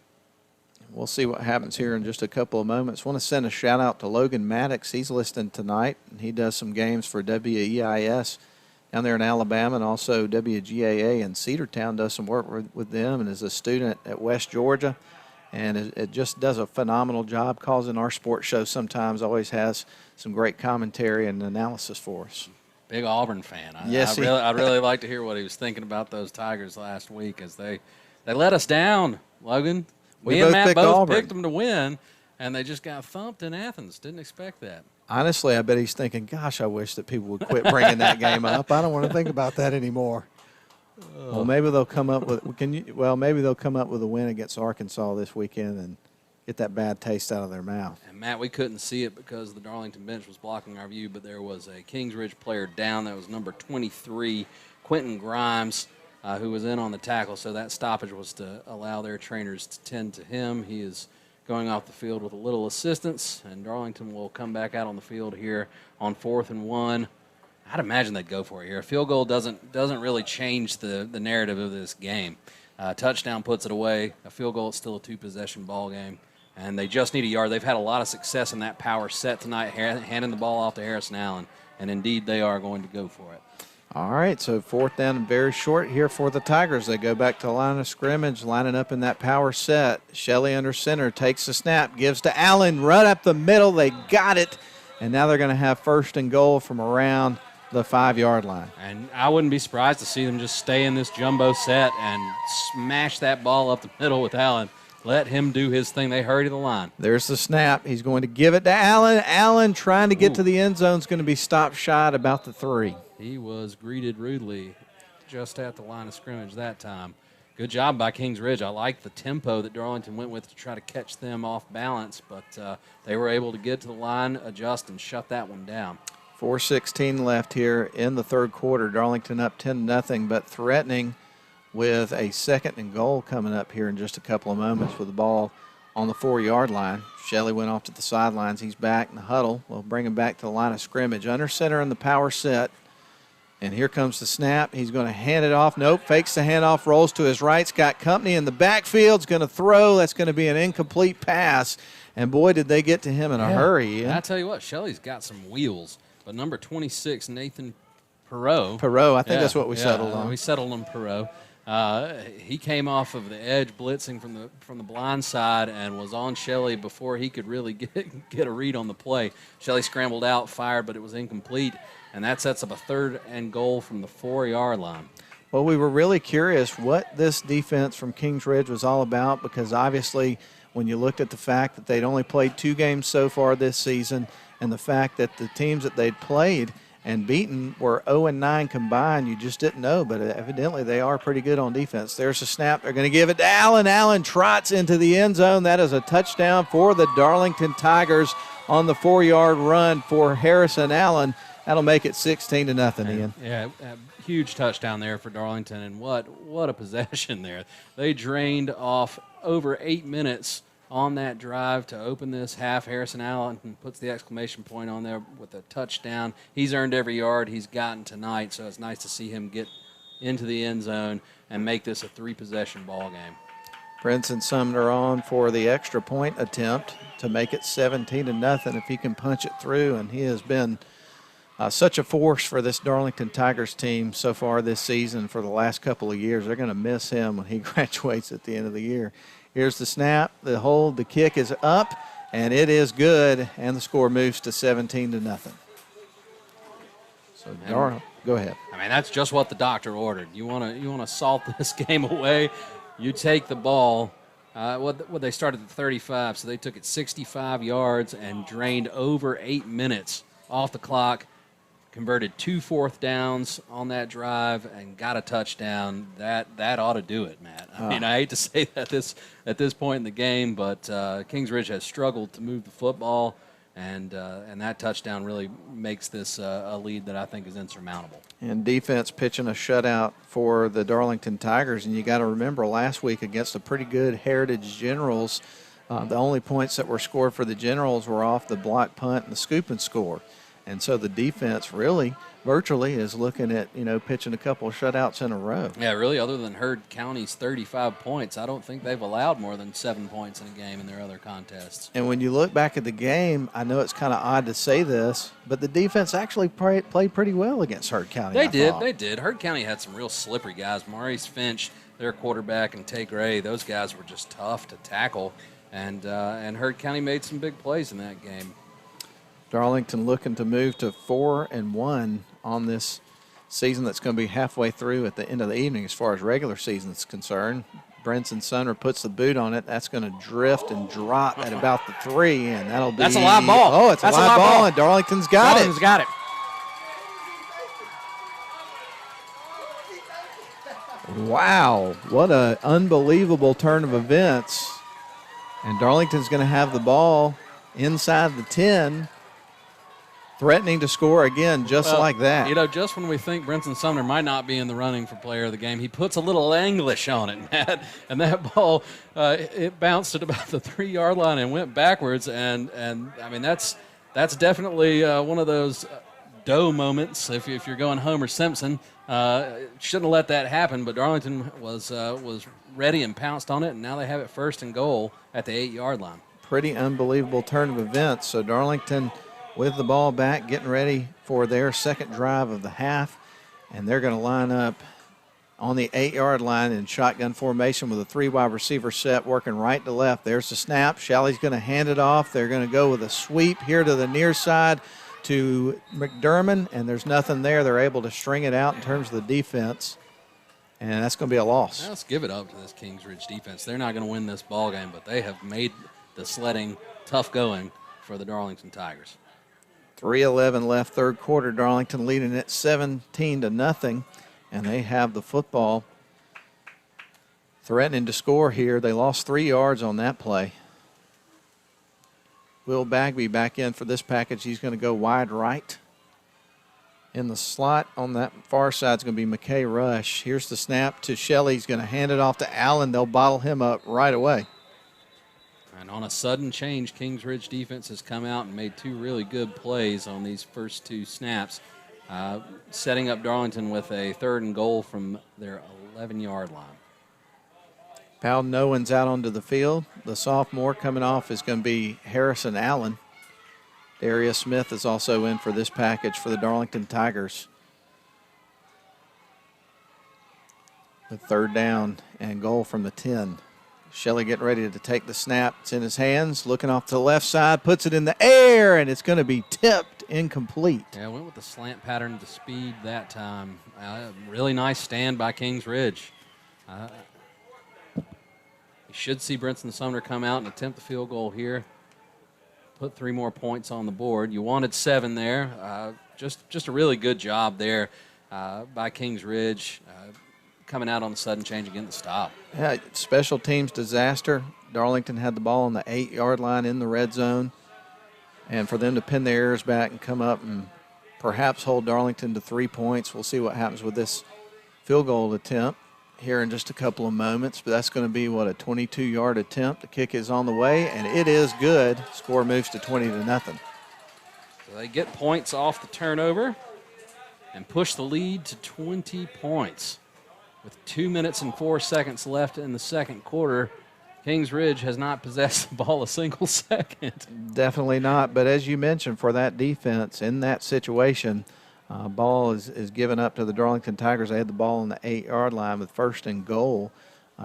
We'll see what happens here in just a couple of moments. Want to send a shout out to Logan Maddox. He's listening tonight, and he does some games for WEIS down there in Alabama, and also WGAA in Cedartown does some work with them, and is a student at West Georgia. And it just does a phenomenal job. Calls in our sports show sometimes, always has some great commentary and analysis for us. Big Auburn fan. I'd really like to hear what he was thinking about those Tigers last week as they let us down, Logan. Me and Matt both picked them to win, and they just got thumped in Athens. Didn't expect that. Honestly, I bet he's thinking, gosh, I wish that people would quit bringing that game up. I don't want to think about that anymore. Well, maybe they'll come up with maybe they'll come up with a win against Arkansas this weekend and get that bad taste out of their mouth. And Matt, we couldn't see it because the Darlington bench was blocking our view, but there was a Kings Ridge player down. That was number 23, Quentin Grimes, who was in on the tackle. So that stoppage was to allow their trainers to tend to him. He is going off the field with a little assistance, and Darlington will come back out on the field here on 4th and 1. I'd imagine they'd go for it here. A field goal doesn't really change the narrative of this game. Touchdown puts it away. A field goal is still a 2-possession ball game, and they just need a yard. They've had a lot of success in that power set tonight, handing the ball off to Harrison Allen, and indeed they are going to go for it. All right, so 4th down and very short here for the Tigers. They go back to the line of scrimmage, lining up in that power set. Shelley under center, takes the snap, gives to Allen, right up the middle. They got it, and now they're going to have 1st and goal from around the 5-yard line. And I wouldn't be surprised to see them just stay in this jumbo set and smash that ball up the middle with Allen. Let him do his thing. They hurry to the line. There's the snap. He's going to give it to Allen. Allen trying to get to the end zone is going to be stopped shy at about the 3. He was greeted rudely just at the line of scrimmage that time. Good job by Kings Ridge. I like the tempo that Darlington went with to try to catch them off balance, but they were able to get to the line, adjust, and shut that one down. 4:16 left here in the 3rd quarter. Darlington up 10-0, but threatening with a 2nd and goal coming up here in just a couple of moments with the ball on the 4-yard line. Shelley went off to the sidelines. He's back in the huddle. We'll bring him back to the line of scrimmage. Under center in the power set. And here comes the snap. He's going to hand it off. Nope, fakes the handoff, rolls to his right. He's got company in the backfield. He's going to throw. That's going to be an incomplete pass. And, boy, did they get to him in a hurry. Yeah. I tell you what, Shelley's got some wheels. But number 26, Nathan Perot. I think that's what we settled on. We settled on Perot. He came off of the edge blitzing from the blind side and was on Shelley before he could really get a read on the play. Shelley scrambled out, fired, but it was incomplete. And that sets up a 3rd and goal from the 4-yard line. Well, we were really curious what this defense from Kings Ridge was all about because obviously when you looked at the fact that they'd only played 2 games so far this season and the fact that the teams that they'd played and beaten were 0-9 combined, you just didn't know, but evidently they are pretty good on defense. There's a snap. They're going to give it to Allen. Allen trots into the end zone. That is a touchdown for the Darlington Tigers on the 4-yard run for Harrison Allen. That'll make it 16-0, Ian. Yeah, a huge touchdown there for Darlington, and what a possession there. They drained off over 8 minutes on that drive to open this half. Harrison Allen puts the exclamation point on there with a touchdown. He's earned every yard he's gotten tonight, so it's nice to see him get into the end zone and make this a 3-possession ball game. Brinson Sumner on for the extra point attempt to make it 17-0 if he can punch it through, and he has been such a force for this Darlington Tigers team so far this season for the last couple of years. They're going to miss him when he graduates at the end of the year. Here's the snap, the hold, the kick is up, and it is good, and the score moves to 17-0. So, go ahead. I mean, that's just what the doctor ordered. You want to salt this game away, you take the ball. They started at 35, so they took it 65 yards and drained over 8 minutes off the clock. Converted 2 4th downs on that drive and got a touchdown. That ought to do it, Matt. I mean, I hate to say that at this point in the game, but Kings Ridge has struggled to move the football, and that touchdown really makes this a lead that I think is insurmountable. And defense pitching a shutout for the Darlington Tigers, and you got to remember last week against a pretty good Heritage Generals, the only points that were scored for the Generals were off the block punt and the scoop and score. And so the defense really, virtually, is looking at, pitching a couple of shutouts in a row. Yeah, really, other than Heard County's 35 points, I don't think they've allowed more than 7 points in a game in their other contests. And when you look back at the game, I know it's kind of odd to say this, but the defense actually played pretty well against Heard County. They did. Heard County had some real slippery guys. Maurice Finch, their quarterback, and Tay Gray, those guys were just tough to tackle. And Heard County made some big plays in that game. Darlington looking to move to 4-1 on this season that's going to be halfway through at the end of the evening as far as regular season is concerned. Brinson Sumner puts the boot on it. That's going to drift and drop at about the 3, and that'll be... That's a live ball. Oh, it's a live ball, and Darlington's got it. Got it. Wow, what an unbelievable turn of events. And Darlington's going to have the ball inside the 10, threatening to score again just like that. Just when we think Brinson Sumner might not be in the running for player of the game, he puts a little English on it, Matt. And that ball, it bounced at about the 3-yard line and went backwards. And I mean, that's definitely one of those dough moments. If you're going Homer Simpson, shouldn't have let that happen. But Darlington was ready and pounced on it, and now they have it 1st and goal at the 8-yard line. Pretty unbelievable turn of events. So Darlington with the ball back, getting ready for their second drive of the half. And they're going to line up on the 8-yard line in shotgun formation with a 3-wide receiver set working right to left. There's the snap. Shelley's going to hand it off. They're going to go with a sweep here to the near side to McDermott, and there's nothing there. They're able to string it out in terms of the defense, and that's going to be a loss. Now let's give it up to this Kings Ridge defense. They're not going to win this ball game, but they have made the sledding tough going for the Darlington Tigers. 3:11 left, third quarter. Darlington leading it 17-0. And they have the football, threatening to score here. They lost 3 yards on that play. Will Bagby back in for this package. He's going to go wide right. In the slot on that far side is going to be McKay Rush. Here's the snap to Shelley. He's going to hand it off to Allen. They'll bottle him up right away. And on a sudden change, Kings Ridge defense has come out and made 2 really good plays on these first 2 snaps. Setting up Darlington with a 3rd and goal from their 11-yard line. Powell Nolan's out onto the field. The sophomore coming off is going to be Harrison Allen. Darius Smith is also in for this package for the Darlington Tigers. The 3rd down and goal from the 10. Shelley getting ready to take the snap. It's in his hands, looking off to the left side, puts it in the air, and it's going to be tipped incomplete. Yeah, went with the slant pattern to speed that time. Really nice stand by Kings Ridge. You should see Brinson Sumner come out and attempt the field goal here. Put 3 more points on the board. You wanted 7 there. Just a really good job there by Kings Ridge. Coming out on the sudden change again to stop. Yeah, special teams disaster. Darlington had the ball on the 8-yard line in the red zone. And for them to pin their ears back and come up and perhaps hold Darlington to 3 points. We'll see what happens with this field goal attempt here in just a couple of moments. But that's going to be, what, a 22-yard attempt. The kick is on the way, and it is good. Score moves to 20-0. So they get points off the turnover and push the lead to 20 points. With 2 minutes and 4 seconds left in the second quarter, Kings Ridge has not possessed the ball a single second. Definitely not. But as you mentioned, for that defense in that situation, ball is given up to the Darlington Tigers. They had the ball on the 8-yard line with 1st and goal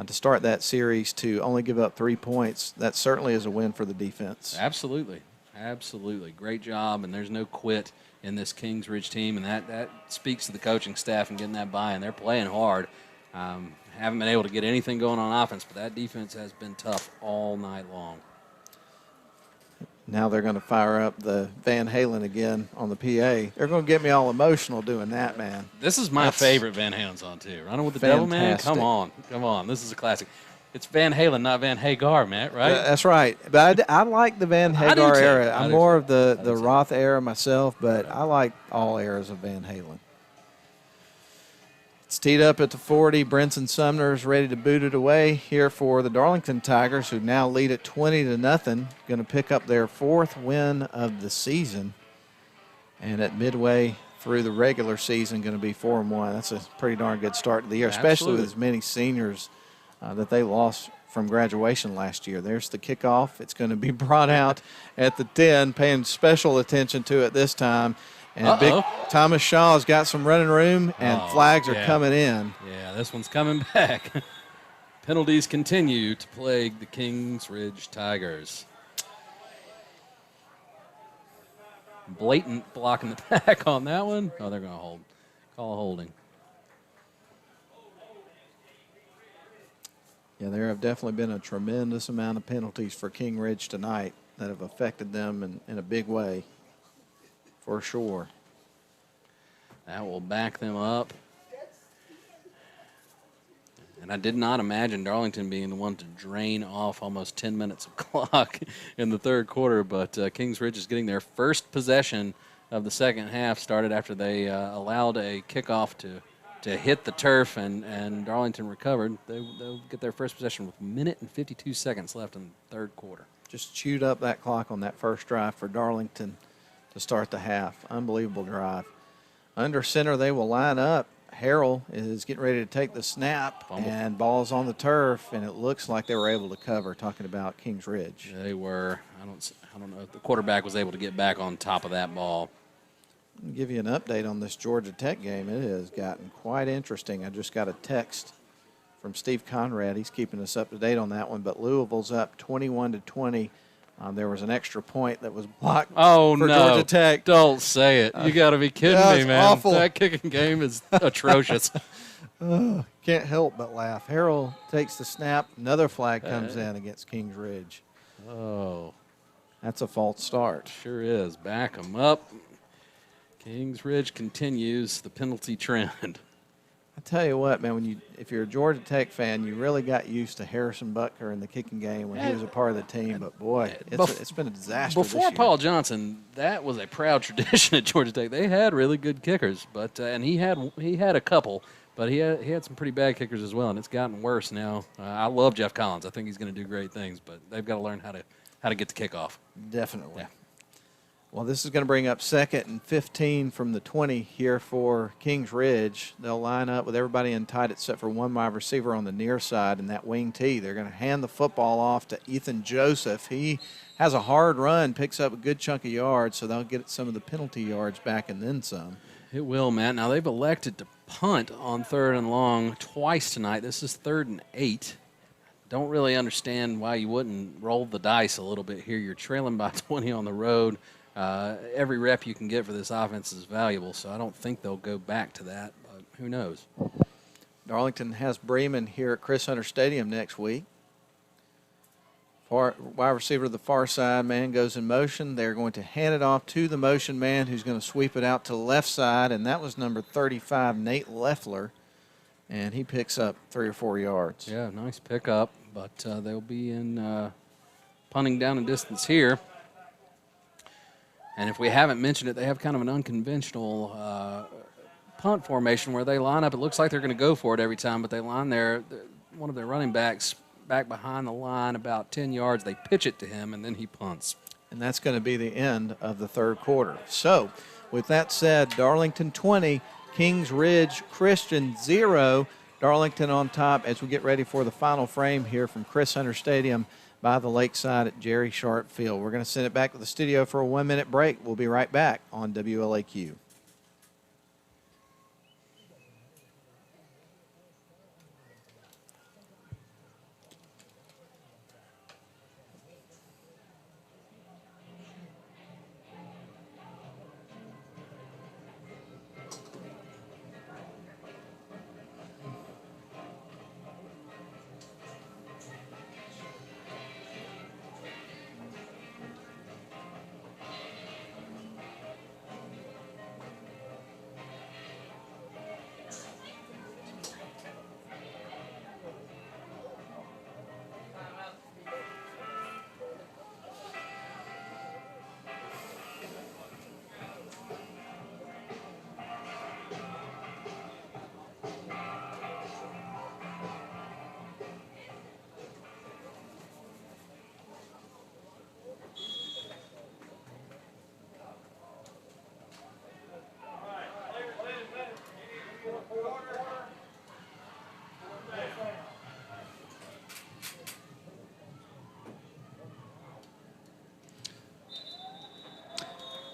to start that series. To only give up 3 points, that certainly is a win for the defense. Absolutely. Absolutely. Great job, and there's no quit in this Kings Ridge team, and that speaks to the coaching staff and getting that buy-in. They're playing hard. Haven't been able to get anything going on offense, but that defense has been tough all night long. Now they're going to fire up the Van Halen again on the PA. They're going to get me all emotional doing that, man. This is my favorite Van Halen song, too. Running with the Devil, man? Come on. Come on. This is a classic. It's Van Halen, not Van Hagar, Matt, right? That's right. But I like the Van Hagar era. I'm more of the Roth era myself, but I like all eras of Van Halen. It's teed up at the 40. Brinson Sumner is ready to boot it away here for the Darlington Tigers, who now lead at 20-0. Going to pick up their 4th win of the season. And at midway through the regular season, going to be 4-1. That's a pretty darn good start to the year, especially with as many seniors that they lost from graduation last year. There's the kickoff. It's going to be brought out at the 10, paying special attention to it this time. And big Thomas Shaw's got some running room, and flags are coming in. Yeah, this one's coming back. Penalties continue to plague the Kings Ridge Tigers. Blatant blocking the back on that one. Oh, they're going to call a holding. Yeah, there have definitely been a tremendous amount of penalties for King Ridge tonight that have affected them in a big way. For sure. That will back them up. And I did not imagine Darlington being the one to drain off almost 10 minutes of clock in the third quarter, but Kings Ridge is getting their first possession of the second half, started after they allowed a kickoff to hit the turf, and Darlington recovered. They'll get their first possession with 1 minute and 52 seconds left in the third quarter. Just chewed up that clock on that first drive for Darlington to start the half. Unbelievable drive. Under center, they will line up. Harrell is getting ready to take the snap, and ball's on the turf, and it looks like they were able to cover, talking about Kings Ridge. They were. I don't know if the quarterback was able to get back on top of that ball. I'll give you an update on this Georgia Tech game. It has gotten quite interesting. I just got a text from Steve Conrad. He's keeping us up to date on that one. But Louisville's up 21-20. There was an extra point that was blocked for Georgia Tech. Don't say it. You got to be kidding me, man. Awful. That kicking game is atrocious. Can't help but laugh. Harrell takes the snap. Another flag comes in against Kings Ridge. Oh. That's a false start. Sure is. Back them up. Kings Ridge continues the penalty trend. I tell you what, man, if you're a Georgia Tech fan, you really got used to Harrison Butker in the kicking game when he was a part of the team. But, boy, it's been a disaster Before this year. Paul Johnson, that was a proud tradition at Georgia Tech. They had really good kickers, but and he had a couple, but he had some pretty bad kickers as well, and it's gotten worse now. I love Jeff Collins. I think he's going to do great things, but they've got to learn how to get the kickoff. Definitely. Yeah. Well, this is going to bring up 2nd and 15 from the 20 here for Kings Ridge. They'll line up with everybody in tight except for one wide receiver on the near side and that wing T. They're going to hand the football off to Ethan Joseph. He has a hard run, picks up a good chunk of yards, so they'll get some of the penalty yards back and then some. It will, Matt. Now, they've elected to punt on 3rd and long twice tonight. This is 3rd and 8. Don't really understand why you wouldn't roll the dice a little bit here. You're trailing by 20 on the road. Every rep you can get for this offense is valuable, so I don't think they'll go back to that, but who knows. Darlington has Bremen here at Chris Hunter Stadium next week. Wide receiver to the far side, man goes in motion. They're going to hand it off to the motion man who's going to sweep it out to the left side, and that was number 35, Nate Leffler, and he picks up 3 or 4 yards. Yeah, nice pickup, but they'll be in punting down and distance here. And if we haven't mentioned it, they have kind of an unconventional punt formation where they line up. It looks like they're going to go for it every time, but they line one of their running backs back behind the line about 10 yards. They pitch it to him, and then he punts. And that's going to be the end of the 3rd quarter. So, with that said, Darlington 20, Kings Ridge Christian 0. Darlington on top as we get ready for the final frame here from Chris Hunter Stadium by the lakeside at Jerry Sharp Field. We're going to send it back to the studio for a 1-minute break. We'll be right back on WLAQ.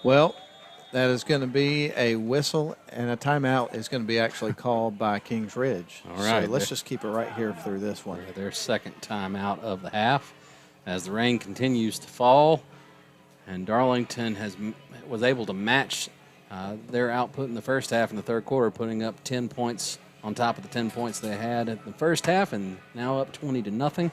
Well, that is going to be a whistle, and a timeout is going to be actually called by Kings Ridge. All right. So let's just keep it right here through this one. Their 2nd timeout of the half as the rain continues to fall, and Darlington was able to match their output in the first half in the 3rd quarter, putting up 10 points on top of the 10 points they had in the first half, and now up 20-0.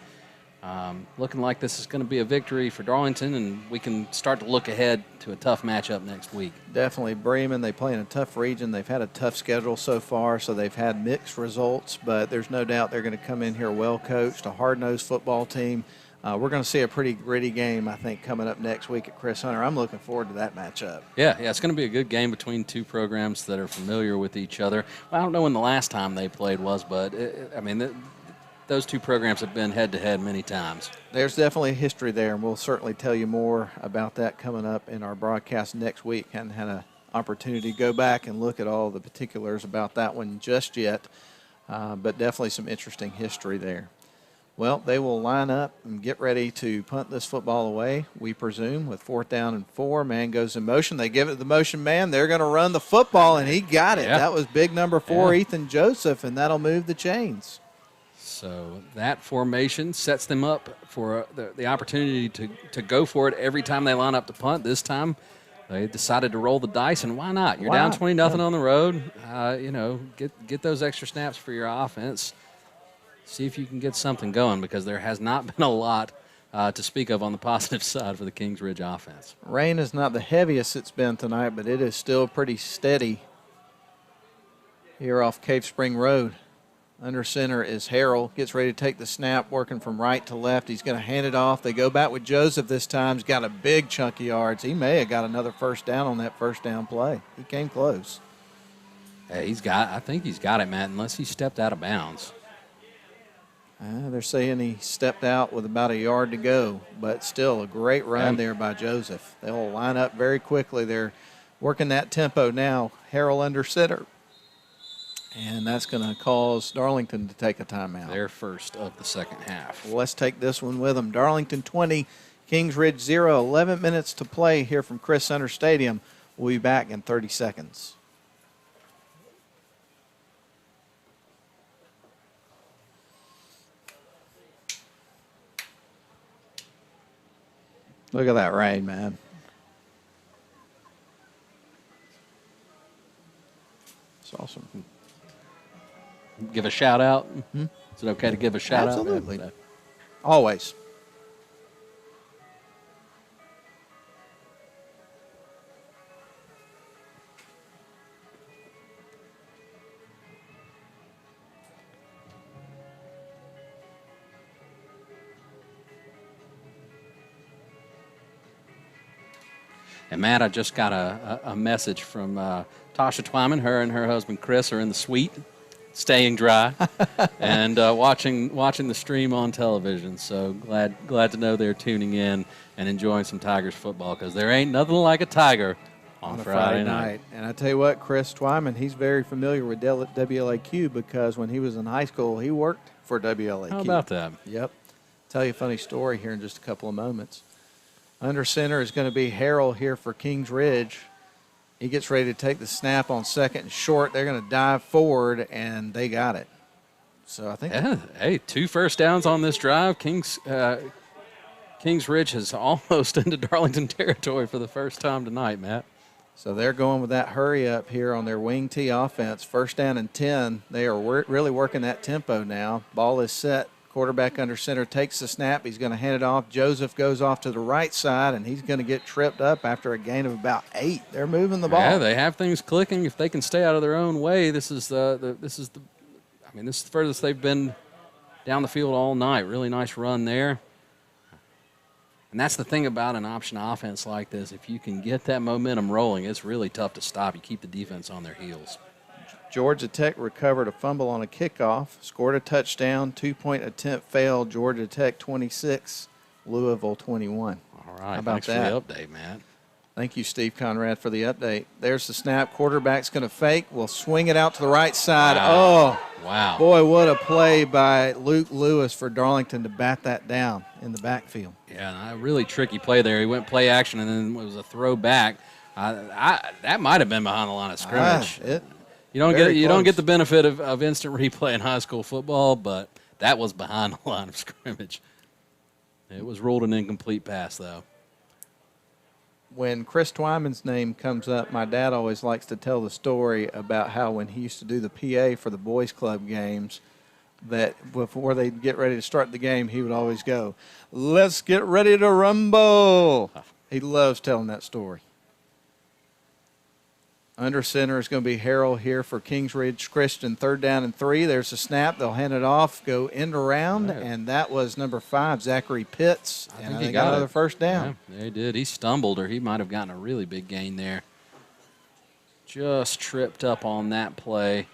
Looking like this is going to be a victory for Darlington, and we can start to look ahead to a tough matchup next week. Definitely. Bremen, they play in a tough region. They've had a tough schedule so far, so they've had mixed results, but there's no doubt they're going to come in here well-coached, a hard-nosed football team. We're going to see a pretty gritty game, I think, coming up next week at Chris Hunter. I'm looking forward to that matchup. Yeah, it's going to be a good game between two programs that are familiar with each other. Well, I don't know when the last time they played was, but, those two programs have been head-to-head many times. There's definitely a history there, and we'll certainly tell you more about that coming up in our broadcast next week. Hadn't had an opportunity to go back and look at all the particulars about that one just yet, but definitely some interesting history there. Well, they will line up and get ready to punt this football away, we presume, with 4th down and 4. Man goes in motion. They give it to the motion man. They're going to run the football, and he got it. Yeah. That was big number 4, Yeah. Ethan Joseph, and that'll move the chains. So that formation sets them up for the opportunity to go for it every time they line up to punt. This time they decided to roll the dice, and why not? You're down 20-0 on the road. Get those extra snaps for your offense. See if you can get something going, because there has not been a lot to speak of on the positive side for the Kings Ridge offense. Rain is not the heaviest it's been tonight, but it is still pretty steady here off Cave Spring Road. Under center is Harrell. Gets ready to take the snap, working from right to left. He's going to hand it off. They go back with Joseph this time. He's got a big chunk of yards. He may have got another first down on that first down play. He came close. Hey, I think he's got it, Matt, unless he stepped out of bounds. They're saying he stepped out with about a yard to go, but still a great run there by Joseph. They'll line up very quickly. They're working that tempo now. Harrell under center. And that's going to cause Darlington to take a timeout. Their first of the second half. Well, let's take this one with them. Darlington 20, Kings Ridge 0. 11 minutes to play here from Chris Center Stadium. We'll be back in 30 seconds. Look at that rain, man. It's awesome. Give a shout out. Mm-hmm. Is it okay to give a shout out? Absolutely. Always. And, Matt, I just got a message from Tasha Twyman. Her and her husband, Chris, are in the suite, staying dry, and watching the stream on television. So glad to know they're tuning in and enjoying some Tigers football, because there ain't nothing like a Tiger on a Friday night. And I tell you what, Chris Twyman, he's very familiar with WLAQ, because when he was in high school, he worked for WLAQ. How about that? Yep. Tell you a funny story here in just a couple of moments. Under center is going to be Harrell here for Kings Ridge. He gets ready to take the snap on second and short. They're going to dive forward, and they got it. So I think. Yeah, hey, 2 first downs on this drive. Kings Ridge is almost into Darlington territory for the first time tonight, Matt. So they're going with that hurry up here on their wing T offense. First down and 10. They are really working that tempo now. Ball is set. Quarterback under center takes the snap. He's going to hand it off. Joseph goes off to the right side, and he's going to get tripped up after a gain of about 8. They're moving the ball. Yeah, they have things clicking. If they can stay out of their own way, this is the furthest they've been down the field all night. Really nice run there. And that's the thing about an option offense like this. If you can get that momentum rolling, it's really tough to stop. You keep the defense on their heels. Georgia Tech recovered a fumble on a kickoff, scored a touchdown, 2-point attempt failed. Georgia Tech 26, Louisville 21. All right, how about thanks that? for the update, Matt. Thank you, Steve Conrad, for the update. There's the snap. Quarterback's going to fake. We'll swing it out to the right side. Wow. Oh, wow. Boy, what a play by Luke Lewis for Darlington to bat that down in the backfield. Yeah, a really tricky play there. He went play action, and then it was a throw back. That might have been behind the line of scrimmage. You don't get the benefit of instant replay in high school football, but that was behind the line of scrimmage. It was ruled an incomplete pass, though. When Chris Twyman's name comes up, my dad always likes to tell the story about how when he used to do the PA for the boys club games, that before they'd get ready to start the game, he would always go, "Let's get ready to rumble." He loves telling that story. Under center is going to be Harrell here for Kings Ridge Christian. 3rd down and 3. There's a snap. They'll hand it off, go end around, and that was number 5, Zachary Pitts. I think he got another first down. Yeah, he did. He stumbled, or he might have gotten a really big gain there. Just tripped up on that play.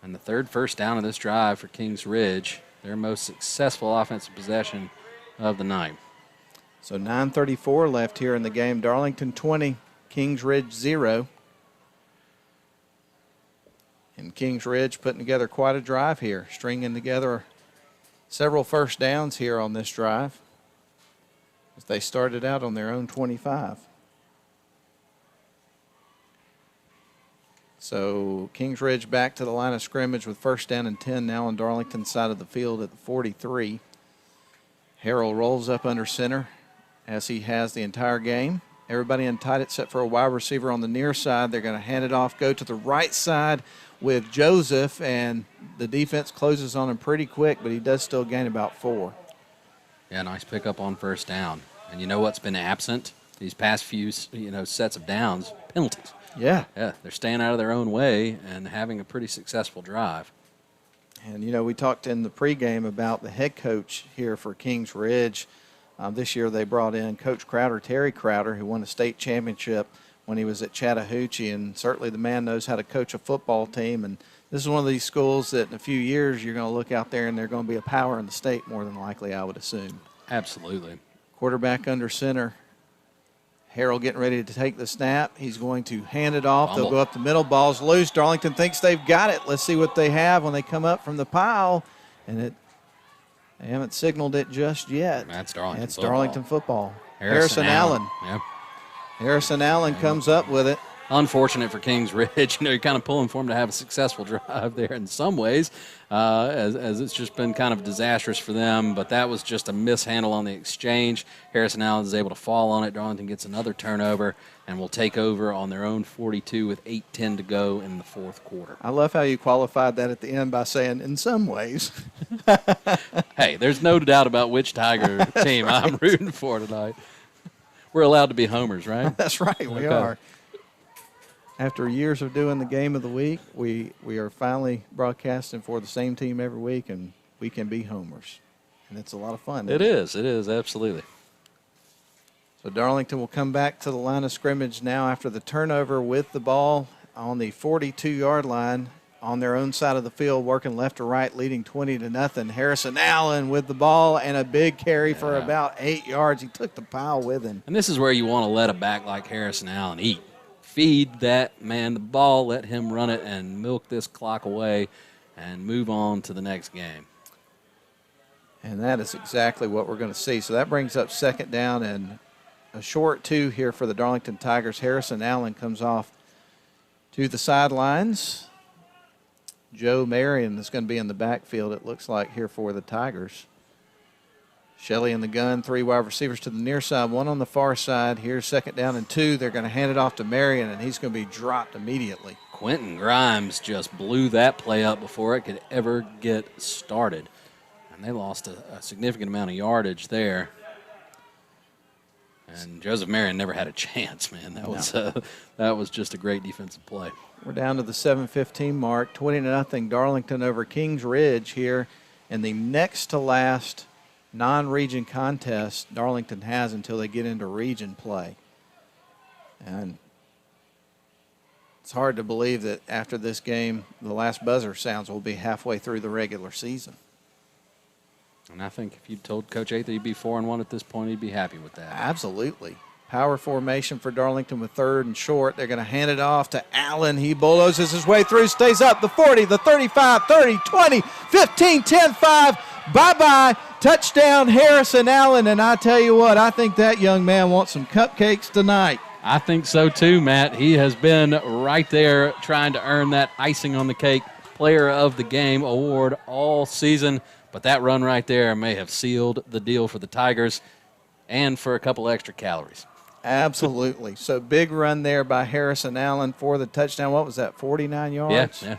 And the 3rd first down of this drive for Kings Ridge, their most successful offensive possession of the night. So 9:34 left here in the game. Darlington 20, Kings Ridge 0. And Kings Ridge putting together quite a drive here, stringing together several first downs here on this drive as they started out on their own 25. So Kings Ridge back to the line of scrimmage with first down and 10 now on Darlington's side of the field at the 43. Harrell rolls up under center as he has the entire game. Everybody in tight except for a wide receiver on the near side. They're going to hand it off, go to the right side with Joseph, and the defense closes on him pretty quick, but he does still gain about 4. Yeah, nice pickup on first down. And you know what's been absent these past few, sets of downs? Penalties. Yeah. Yeah, they're staying out of their own way and having a pretty successful drive. And, we talked in the pregame about the head coach here for Kings Ridge. This year they brought in Coach Crowder, Terry Crowder, who won a state championship when he was at Chattahoochee, and certainly the man knows how to coach a football team. And this is one of these schools that in a few years you're going to look out there and they're going to be a power in the state more than likely, I would assume. Absolutely. Quarterback under center. Harrell getting ready to take the snap. He's going to hand it off. They'll go up the middle. Ball's loose. Darlington thinks they've got it. Let's see what they have when they come up from the pile. And they haven't signaled it just yet. That's Darlington That's football. Darlington football. Harrison Allen. Yep. Harrison Allen comes up with it. Unfortunate for Kings Ridge. You're kind of pulling for them to have a successful drive there in some ways, as it's just been kind of disastrous for them. But that was just a mishandle on the exchange. Harrison Allen is able to fall on it. Darlington gets another turnover and will take over on their own 42 with 8:10 to go in the fourth quarter. I love how you qualified that at the end by saying, in some ways. Hey, there's no doubt about which Tiger team I'm rooting for tonight. We're allowed to be homers, right? That's right, we are. After years of doing the game of the week, we are finally broadcasting for the same team every week, and we can be homers. And it's a lot of fun. It is, absolutely. So Darlington will come back to the line of scrimmage now after the turnover with the ball on the 42-yard line on their own side of the field, working left to right, leading 20-0. Harrison Allen with the ball and a big carry for about 8 yards. He took the pile with him. And this is where you want to let a back like Harrison Allen eat. Feed that man the ball, let him run it, and milk this clock away and move on to the next game. And that is exactly what we're going to see. So that brings up second down and a short 2 here for the Darlington Tigers. Harrison Allen comes off to the sidelines. Joe Marion is going to be in the backfield, it looks like, here for the Tigers. Shelley in the gun, 3 wide receivers to the near side, 1 on the far side. Here's second down and 2. They're going to hand it off to Marion, and he's going to be dropped immediately. Quentin Grimes just blew that play up before it could ever get started. And they lost a significant amount of yardage there. And Joseph Marion never had a chance, man. That was just a great defensive play. We're down to the 7:15 mark, 20-0 Darlington over Kings Ridge here in the next to last non-region contest Darlington has until they get into region play. And it's hard to believe that after this game, the last buzzer sounds will be halfway through the regular season. And I think if you told Coach Ather he'd be 4-1 at this point, he'd be happy with that. Absolutely. Power formation for Darlington with 3rd and short. They're going to hand it off to Allen. He bulldozes his way through, stays up, the 40, the 35, 30, 20, 15, 10, 5. Bye-bye. Touchdown, Harrison Allen. And I tell you what, I think that young man wants some cupcakes tonight. I think so too, Matt. He has been right there trying to earn that icing on the cake Player of the Game award all season. But that run right there may have sealed the deal for the Tigers and for a couple extra calories. Absolutely. So big run there by Harrison Allen for the touchdown. What was that, 49 yards? Yeah.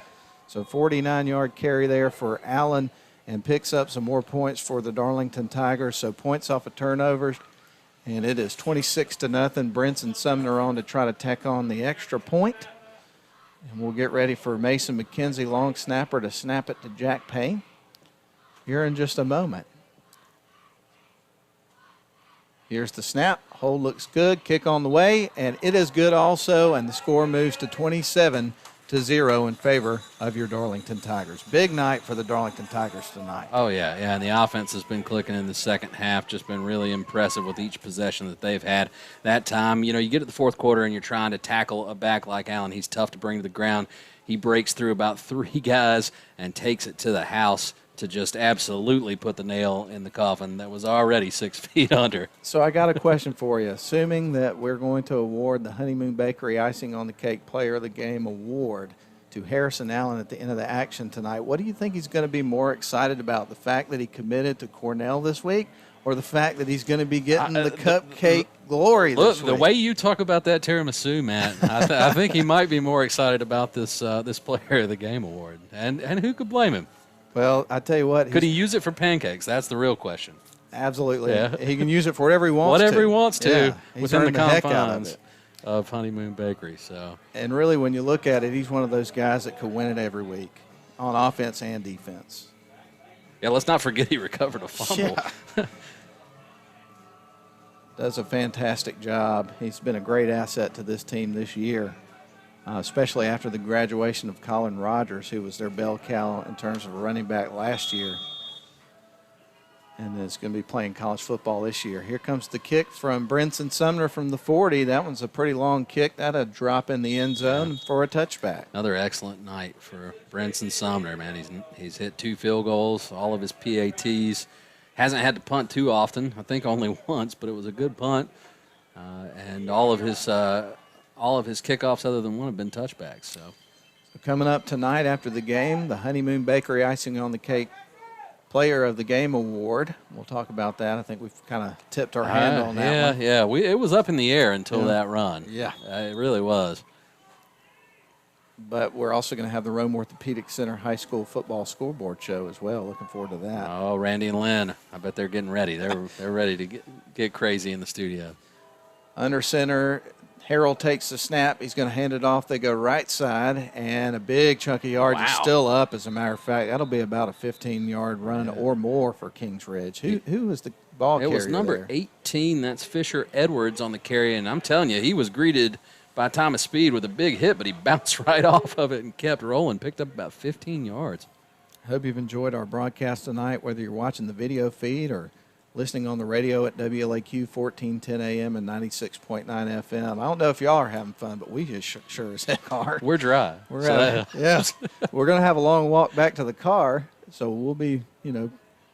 So 49-yard carry there for Allen and picks up some more points for the Darlington Tigers. So points off of turnovers. And it is 26-0. Brinson Sumner on to try to tack on the extra point. And we'll get ready for Mason McKenzie, long snapper, to snap it to Jack Payne here in just a moment. Here's the snap. Hold looks good. Kick on the way, and it is good also, and the score moves to 27-0 8-0 in favor of your Darlington Tigers. Big night for the Darlington Tigers tonight. Oh, yeah, and the offense has been clicking in the second half, just been really impressive with each possession that they've had. That time, you get to the fourth quarter and you're trying to tackle a back like Allen. He's tough to bring to the ground. He breaks through about 3 guys and takes it to the house to just absolutely put the nail in the coffin that was already 6 feet under. So I got a question for you. Assuming that we're going to award the Honeymoon Bakery Icing on the Cake Player of the Game award to Harrison Allen at the end of the action tonight, what do you think he's going to be more excited about, the fact that he committed to Cornell this week or the fact that he's going to be getting the cupcake glory this week? The way you talk about that tiramisu, Matt, I think he might be more excited about this Player of the Game award. And who could blame him? Well, I tell you what. Could he use it for pancakes? That's the real question. Absolutely. Yeah. He can use it for whatever he wants Whatever he wants to, yeah. within the heck out confines of Honeymoon Bakery. So. And really, when you look at it, he's one of those guys that could win it every week on offense and defense. Yeah, let's not forget he recovered a fumble. Yeah. Does a fantastic job. He's been a great asset to this team this year. Especially after the graduation of Colin Rogers, who was their bell cow in terms of a running back last year. And is going to be playing college football this year. Here comes the kick from Brinson Sumner from the 40. That one's a pretty long kick. That'll drop in the end zone for a touchback. Another excellent night for Brinson Sumner, man. He's hit 2 field goals, all of his PATs. Hasn't had to punt too often. I think only once, but it was a good punt. And all of his kickoffs other than one have been touchbacks. So coming up tonight after the game, the Honeymoon Bakery Icing on the Cake Player of the Game Award. We'll talk about that. I think we've kind of tipped our hand on that one. Yeah. It was up in the air until that run. Yeah. It really was. But we're also going to have the Rome Orthopedic Center High School Football Scoreboard Show as well. Looking forward to that. Oh, Randy and Lynn. I bet they're getting ready. They're ready to get crazy in the studio. Under center, Harrell takes the snap. He's going to hand it off. They go right side, and a big chunk of yards is still up, as a matter of fact. That'll be about a 15-yard run or more for Kings Ridge. Who was the ball carrier? It was number 18. That's Fisher Edwards on the carry, and I'm telling you, he was greeted by Thomas Speed with a big hit, but he bounced right off of it and kept rolling, picked up about 15 yards. I hope you've enjoyed our broadcast tonight, whether you're watching the video feed or listening on the radio at WLAQ 1410 AM and 96.9 FM. I don't know if y'all are having fun, but we just sure as heck are. We're dry. We're going to have a long walk back to the car, so we'll be,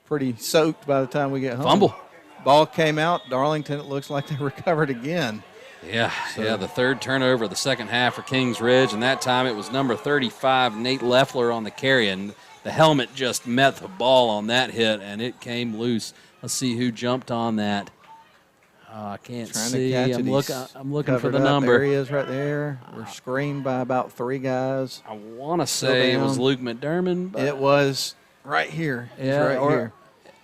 pretty soaked by the time we get home. Fumble. Ball came out. Darlington, it looks like they recovered again. Yeah, the third turnover of the second half for Kings Ridge, and that time it was number 35, Nate Leffler, on the carry, and the helmet just met the ball on that hit, and it came loose. Let's see who jumped on that. I can't see. I'm looking for the number. There he is right there. We're screened by about 3 guys. I want to say it was Luke McDermott. It was right here. Here.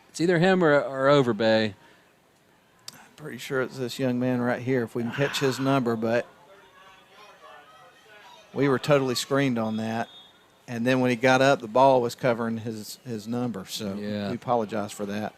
It's either him or Overbay. Pretty sure it's this young man right here, if we can catch his number, but we were totally screened on that. And then when he got up, the ball was covering his number, so we apologize for that.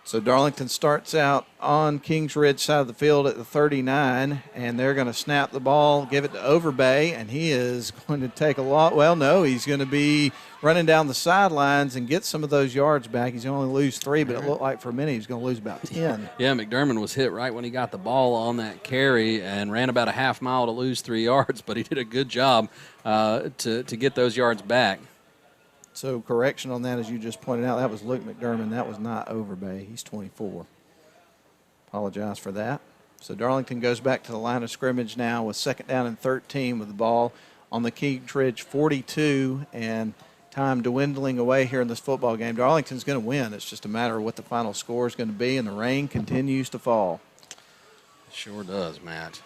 So Darlington starts out on Kings Ridge side of the field at the 39, and they're going to snap the ball, give it to Overbay, and he is going to take a lot. Well, no, he's going to be running down the sidelines and get some of those yards back. He's going to lose 3, but it looked like for a minute he was going to lose about 10. Yeah, McDermott was hit right when he got the ball on that carry and ran about a half mile to lose 3 yards, but he did a good job to get those yards back. So correction on that, as you just pointed out, that was Luke McDermott. That was not Overbay. He's 24. Apologize for that. So Darlington goes back to the line of scrimmage now with 2nd down and 13 with the ball on the Kings Ridge 42, and time dwindling away here in this football game. Darlington's going to win. It's just a matter of what the final score is going to be, and the rain continues to fall. It sure does, Matt.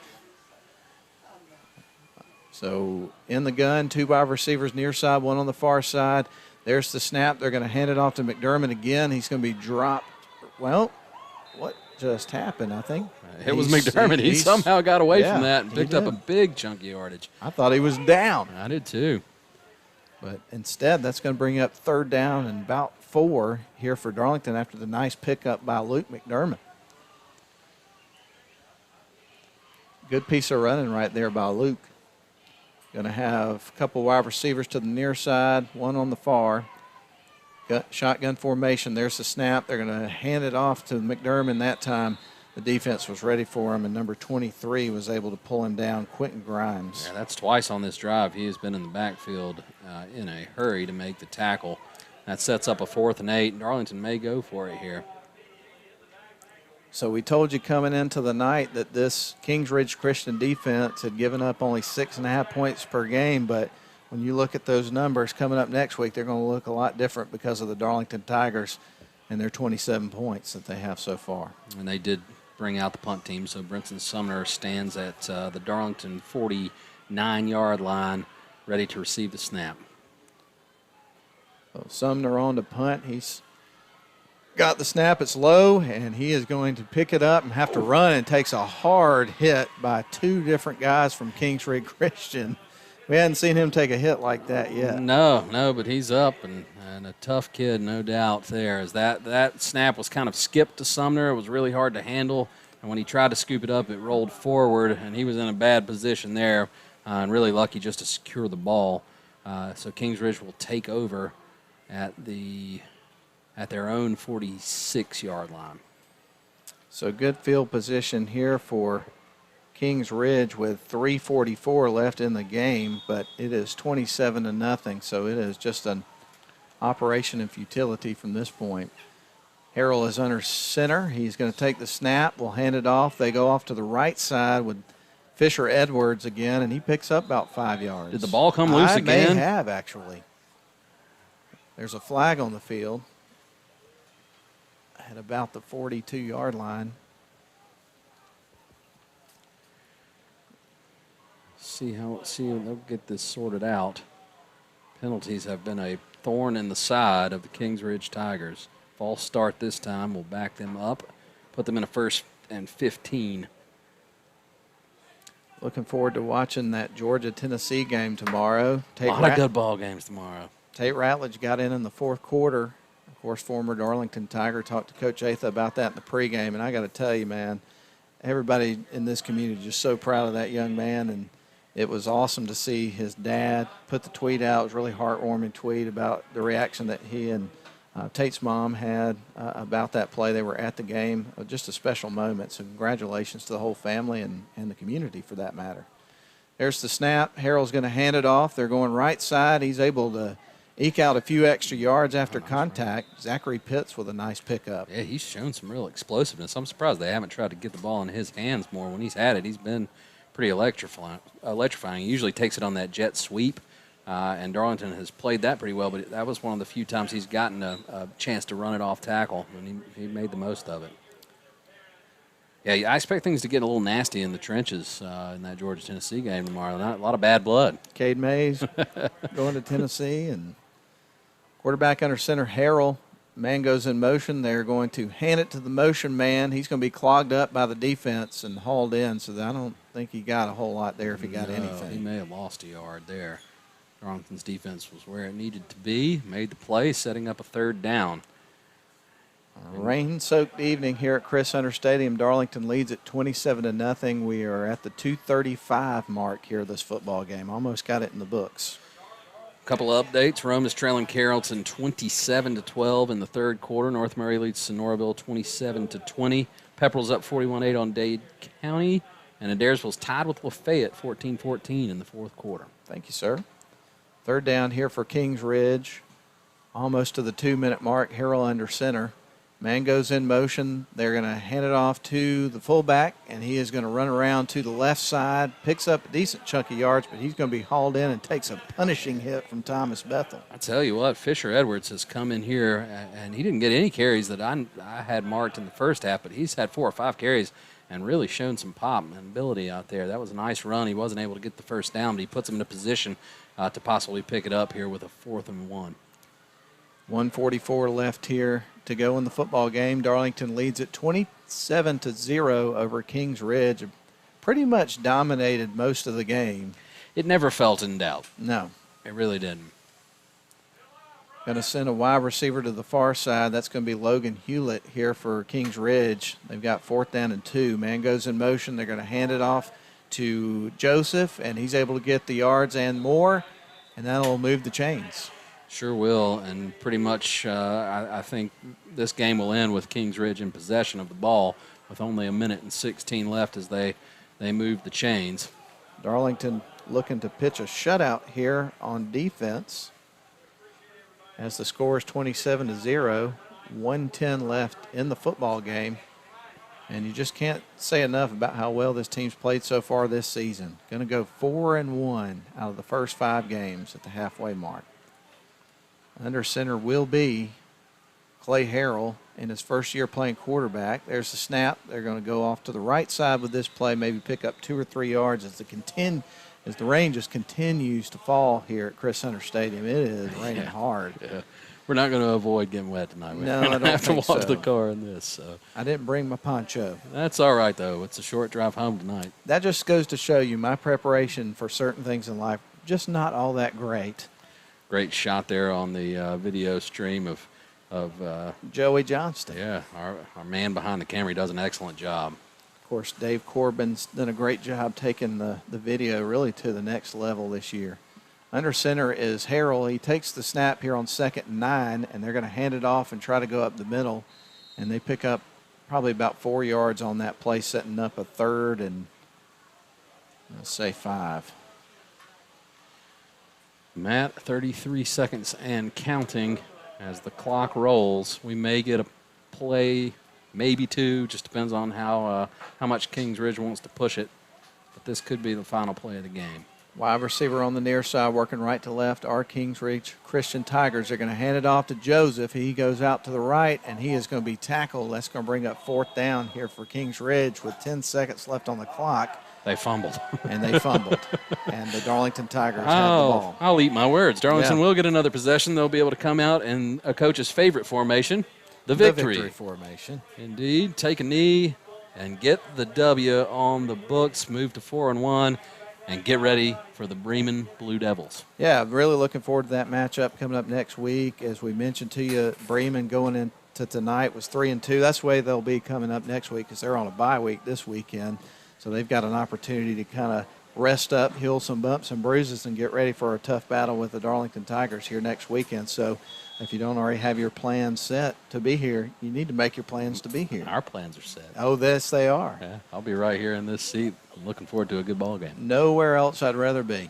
So in the gun, 2 wide receivers near side, 1 on the far side. There's the snap. They're going to hand it off to McDermott again. He's going to be dropped. Well, what just happened, I think? It was McDermott. He somehow got away from that and picked up a big chunk of yardage. I thought he was down. I did too. But instead, that's going to bring up 3rd down and about 4 here for Darlington after the nice pickup by Luke McDermott. Good piece of running right there by Luke. Going to have a couple wide receivers to the near side, one on the far. Got shotgun formation. There's the snap. They're going to hand it off to McDermott that time. The defense was ready for him, and number 23 was able to pull him down, Quentin Grimes. Yeah, that's twice on this drive. He has been in the backfield in a hurry to make the tackle. That sets up a 4th and 8. Darlington may go for it here. So we told you coming into the night that this Kings Ridge Christian defense had given up only 6.5 points per game, but when you look at those numbers coming up next week, they're going to look a lot different because of the Darlington Tigers and their 27 points that they have so far. And they did bring out the punt team, so Brinson Sumner stands at the Darlington 49-yard line, ready to receive the snap. So Sumner on to punt. He's got the snap. It's low, and he is going to pick it up and have to run, and takes a hard hit by 2 different guys from Kings Ridge Christian. We hadn't seen him take a hit like that yet. No, but he's up, and a tough kid, no doubt there. As that snap was kind of skipped to Sumner. It was really hard to handle, and when he tried to scoop it up, it rolled forward, and he was in a bad position there, and really lucky just to secure the ball. So Kings Ridge will take over at their own 46-yard line. So good field position here for Kings Ridge with 3:44 left in the game, but it is 27-0, so it is just an operation in futility from this point. Harrell is under center. He's going to take the snap. We'll hand it off. They go off to the right side with Fisher Edwards again, and he picks up about 5 yards. Did the ball come loose again? I may have, actually. There's a flag on the field at about the 42-yard line. See they'll get this sorted out. Penalties have been a thorn in the side of the Kings Ridge Tigers. False start this time will back them up, put them in a 1st and 15. Looking forward to watching that Georgia-Tennessee game tomorrow. A lot of good ball games tomorrow. Tate Ratledge got in the 4th quarter. Of course, former Darlington Tiger, talked to Coach Atha about that in the pregame, and I got to tell you, man, everybody in this community is just so proud of that young man, and it was awesome to see his dad put the tweet out. It was a really heartwarming tweet about the reaction that he and Tate's mom had about that play. They were at the game. Just a special moment. So congratulations to the whole family and the community for that matter. There's the snap. Harrell's going to hand it off. They're going right side. He's able to eke out a few extra yards after contact. Zachary Pitts with a nice pickup. Yeah, he's shown some real explosiveness. I'm surprised they haven't tried to get the ball in his hands more. When he's had it, he's been pretty electrifying. He usually takes it on that jet sweep, and Darlington has played that pretty well, but that was one of the few times he's gotten a chance to run it off tackle, and he made the most of it. Yeah, I expect things to get a little nasty in the trenches in that Georgia-Tennessee game tomorrow. A lot of bad blood. Cade Mays going to Tennessee, and quarterback under center, Harrell. Man goes in motion. They're going to hand it to the motion man. He's going to be clogged up by the defense and hauled in, so I don't think he got a whole lot there if he got anything. He may have lost a yard there. Darlington's defense was where it needed to be, made the play, setting up a 3rd down. Rain-soaked evening here at Chris Hunter Stadium. Darlington leads at 27-0. We are at the 2:35 mark here this football game. Almost got it in the books. Couple of updates. Rome is trailing Carrollton 27-12 in the 3rd quarter. North Murray leads Sonoraville 27-20. Pepperell's up 41-8 on Dade County. And Adairsville's tied with Lafayette 14-14 in the 4th quarter. Thank you, sir. 3rd down here for Kings Ridge. Almost to the 2-minute mark. Harrell under center. Man goes in motion. They're going to hand it off to the fullback, and he is going to run around to the left side, picks up a decent chunk of yards, but he's going to be hauled in and takes a punishing hit from Thomas Bethel. I tell you what, Fisher Edwards has come in here, and he didn't get any carries that I had marked in the first half, but he's had 4 or 5 carries and really shown some pop and ability out there. That was a nice run. He wasn't able to get the first down, but he puts him in a position to possibly pick it up here with a 4th and 1. 1:44 left here to go in the football game. Darlington leads at 27-0 over Kings Ridge. Pretty much dominated most of the game. It never felt in doubt. No. It really didn't. Going to send a wide receiver to the far side. That's going to be Logan Hewlett here for Kings Ridge. They've got 4th down and 2. Man goes in motion. They're going to hand it off to Joseph, and he's able to get the yards and more, and that'll move the chains. Sure will, and pretty much I think this game will end with Kings Ridge in possession of the ball with only 1:16 left as they move the chains. Darlington looking to pitch a shutout here on defense as the score is 27-0, 1:10 left in the football game. And you just can't say enough about how well this team's played so far this season. Going to go 4-1 out of the first 5 games at the halfway mark. Under center will be Clay Harrell in his first year playing quarterback. There's the snap. They're going to go off to the right side with this play, maybe pick up 2 or 3 yards as the rain just continues to fall here at Chris Hunter Stadium. It is raining hard. Yeah. We're not going to avoid getting wet tonight. No, We're I going to don't have to think walk so. to the car in this. So. I didn't bring my poncho. That's all right, though. It's a short drive home tonight. That just goes to show you my preparation for certain things in life, just not all that great. Great shot there on the video stream of Joey Johnston. Yeah, our man behind the camera, he does an excellent job. Of course, Dave Corbin's done a great job taking the video really to the next level this year. Under center is Harrell. He takes the snap here on 2nd and 9, and they're going to hand it off and try to go up the middle. And they pick up probably about 4 yards on that play, setting up a 3rd and, let's say, 5. Matt, 33 seconds and counting as the clock rolls. We may get a play, maybe 2, just depends on how much Kings Ridge wants to push it. But this could be the final play of the game. Wide receiver on the near side, working right to left. Our Kings Ridge Christian Tigers are going to hand it off to Joseph. He goes out to the right, and he is going to be tackled. That's going to bring up 4th down here for Kings Ridge with 10 seconds left on the clock. They fumbled. And they fumbled. And the Darlington Tigers have the ball. I'll eat my words. Darlington will get another possession. They'll be able to come out in a coach's favorite formation, the victory. The victory formation. Indeed. Take a knee and get the W on the books. Move to 4-1. And get ready for the Bremen Blue Devils. Yeah, really looking forward to that matchup coming up next week. As we mentioned to you, Bremen going into tonight was 3-2. That's the way they'll be coming up next week because they're on a bye week this weekend. So they've got an opportunity to kind of rest up, heal some bumps and bruises, and get ready for a tough battle with the Darlington Tigers here next weekend. So if you don't already have your plans set to be here, you need to make your plans to be here. Our plans are set. Oh, yes, they are. Yeah, I'll be right here in this seat. I'm looking forward to a good ball game. Nowhere else I'd rather be.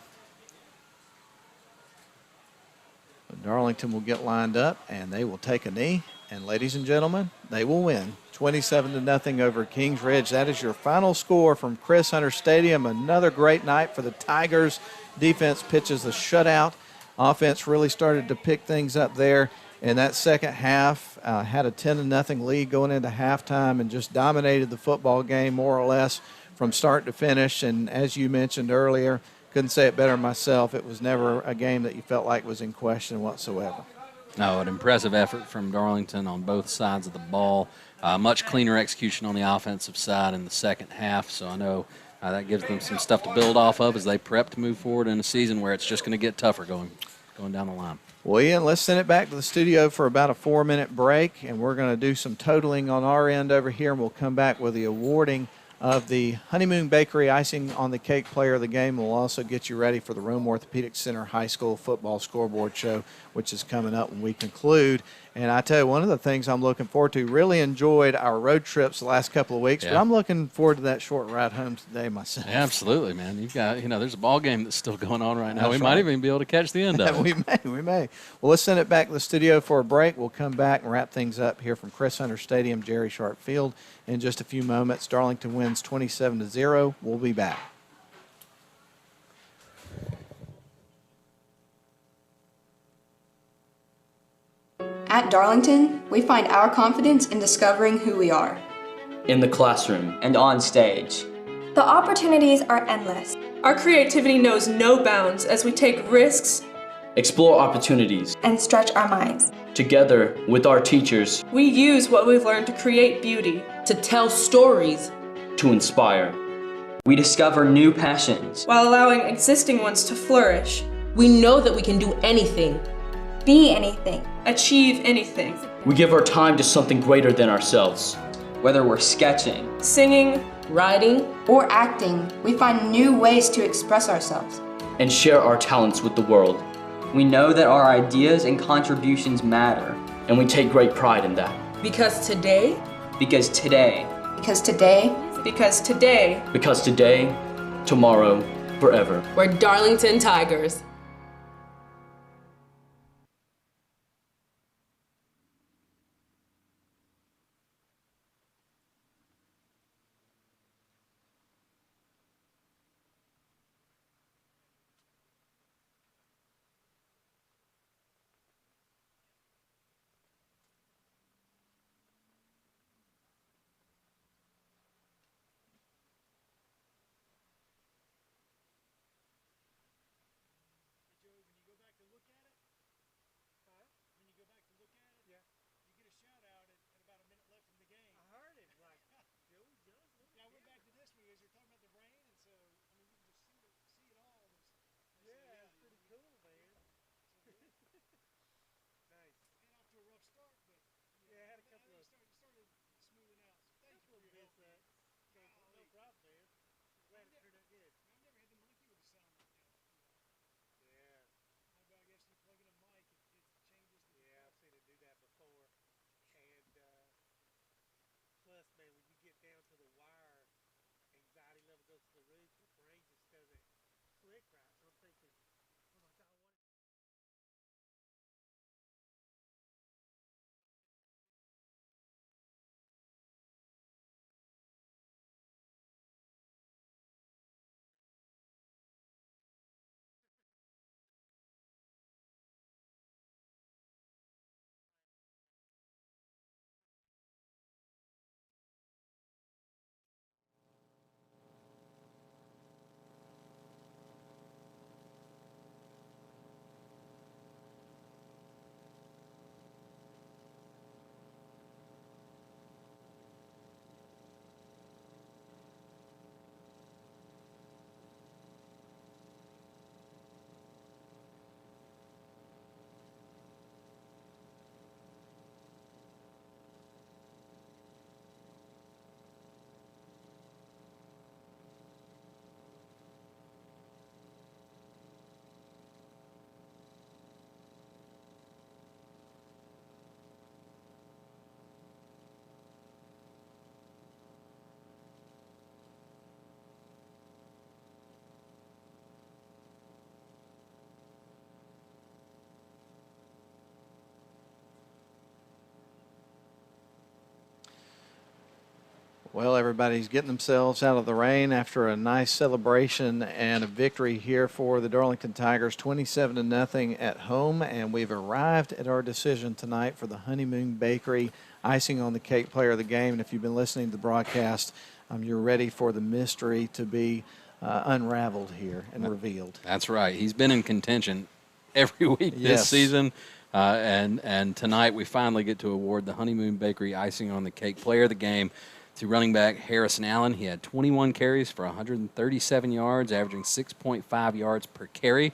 But Darlington will get lined up, and they will take a knee. And ladies and gentlemen, they will win 27-0 over Kings Ridge. That is your final score from Chris Hunter Stadium. Another great night for the Tigers. Defense pitches a shutout. Offense really started to pick things up there. In that second half, had a 10-0 lead going into halftime and just dominated the football game more or less from start to finish. And as you mentioned earlier, couldn't say it better myself, it was never a game that you felt like was in question whatsoever. No, an impressive effort from Darlington on both sides of the ball. Much cleaner execution on the offensive side in the second half. So I know that gives them some stuff to build off of as they prep to move forward in a season where it's just going to get tougher going down the line. Well, Ian, let's send it back to the studio for about a 4-minute break, and we're going to do some totaling on our end over here, and we'll come back with the awarding of the Honeymoon Bakery Icing on the Cake Player of the Game. We'll also get you ready for the Rome Orthopedic Center High School Football Scoreboard Show, which is coming up when we conclude. And I tell you, one of the things I'm looking forward to, really enjoyed our road trips the last couple of weeks, but I'm looking forward to that short ride home today myself. Yeah, absolutely, man. You've got, there's a ball game that's still going on right now. That's we might even be able to catch the end of it. We may. Well, let's send it back to the studio for a break. We'll come back and wrap things up here from Chris Hunter Stadium, Jerry Sharp Field in just a few moments. Darlington wins 27-0. We'll be back. At Darlington, we find our confidence in discovering who we are. In the classroom. And on stage. The opportunities are endless. Our creativity knows no bounds as we take risks, Explore opportunities. and stretch our minds. Together with our teachers. we use what we've learned to create beauty. To tell stories. To inspire. We discover new passions. While allowing existing ones to flourish. We know that we can do anything. Be anything. Achieve anything. We give our time to something greater than ourselves. Whether we're sketching, Singing, writing, or acting, we find new ways to express ourselves. and share our talents with the world. We know that our ideas and contributions matter. And we take great pride in that. because today, Because today, Because today, Because today, Because today, tomorrow, forever. we're Darlington Tigers. Well, everybody's getting themselves out of the rain after a nice celebration and a victory here for the Darlington Tigers, 27-0 at home. And we've arrived at our decision tonight for the Honeymoon Bakery icing on the cake player of the game. And if you've been listening to the broadcast, you're ready for the mystery to be unraveled here and revealed. That's right. He's been in contention every week this season. And tonight we finally get to award the Honeymoon Bakery icing on the cake player of the game to running back Harrison Allen. He had 21 carries for 137 yards, averaging 6.5 yards per carry,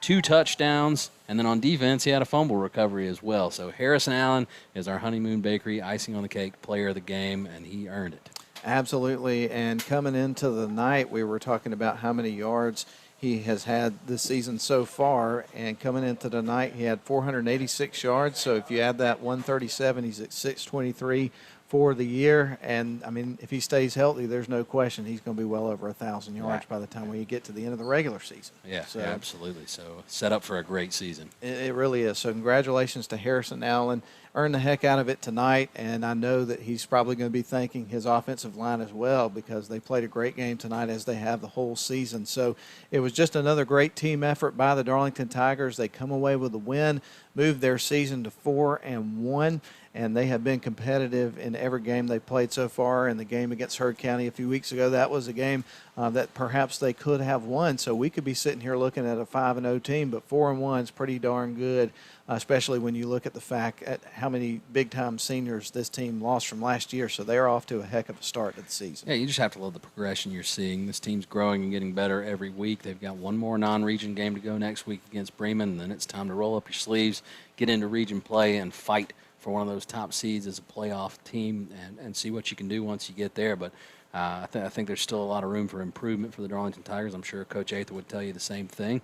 2 touchdowns, and then on defense he had a fumble recovery as well. So Harrison Allen is our Honeymoon Bakery icing on the cake player of the game, and he earned it. Absolutely, and coming into the night, we were talking about how many yards he has had this season so far, and coming into the night, he had 486 yards. So if you add that 137, he's at 623 for the year. And, I mean, if he stays healthy, there's no question he's going to be well over 1,000 yards by the time we get to the end of the regular season. Yeah, absolutely. So set up for a great season. It really is. So congratulations to Harrison Allen. Earned the heck out of it tonight, and I know that he's probably going to be thanking his offensive line as well, because they played a great game tonight, as they have the whole season. So it was just another great team effort by the Darlington Tigers. They come away with a win, moved their season to 4-1, and they have been competitive in every game they played so far. In the game against Heard County a few weeks ago, that was a game that perhaps they could have won. So we could be sitting here looking at a 5-0 team, but 4-1 is pretty darn good, especially when you look at the fact at how many big-time seniors this team lost from last year. So they're off to a heck of a start to the season. Yeah, you just have to love the progression you're seeing. This team's growing and getting better every week. They've got one more non-region game to go next week against Bremen, and then it's time to roll up your sleeves, get into region play, and fight for one of those top seeds as a playoff team and see what you can do once you get there. But I think there's still a lot of room for improvement for the Darlington Tigers. I'm sure Coach Ather would tell you the same thing.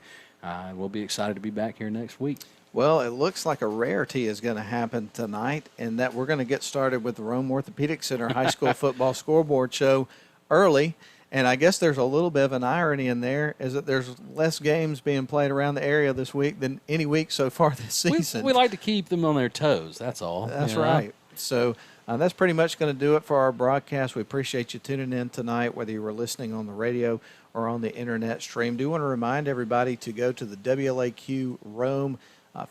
We'll be excited to be back here next week. Well, it looks like a rarity is going to happen tonight, and that we're going to get started with the Rome Orthopedic Center High School Football Scoreboard Show early. And I guess there's a little bit of an irony in there, is that there's less games being played around the area this week than any week so far this season. We like to keep them on their toes, that's all. That's right. So that's pretty much going to do it for our broadcast. We appreciate you tuning in tonight, whether you were listening on the radio or on the internet stream. Do want to remind everybody to go to the WLAQ Rome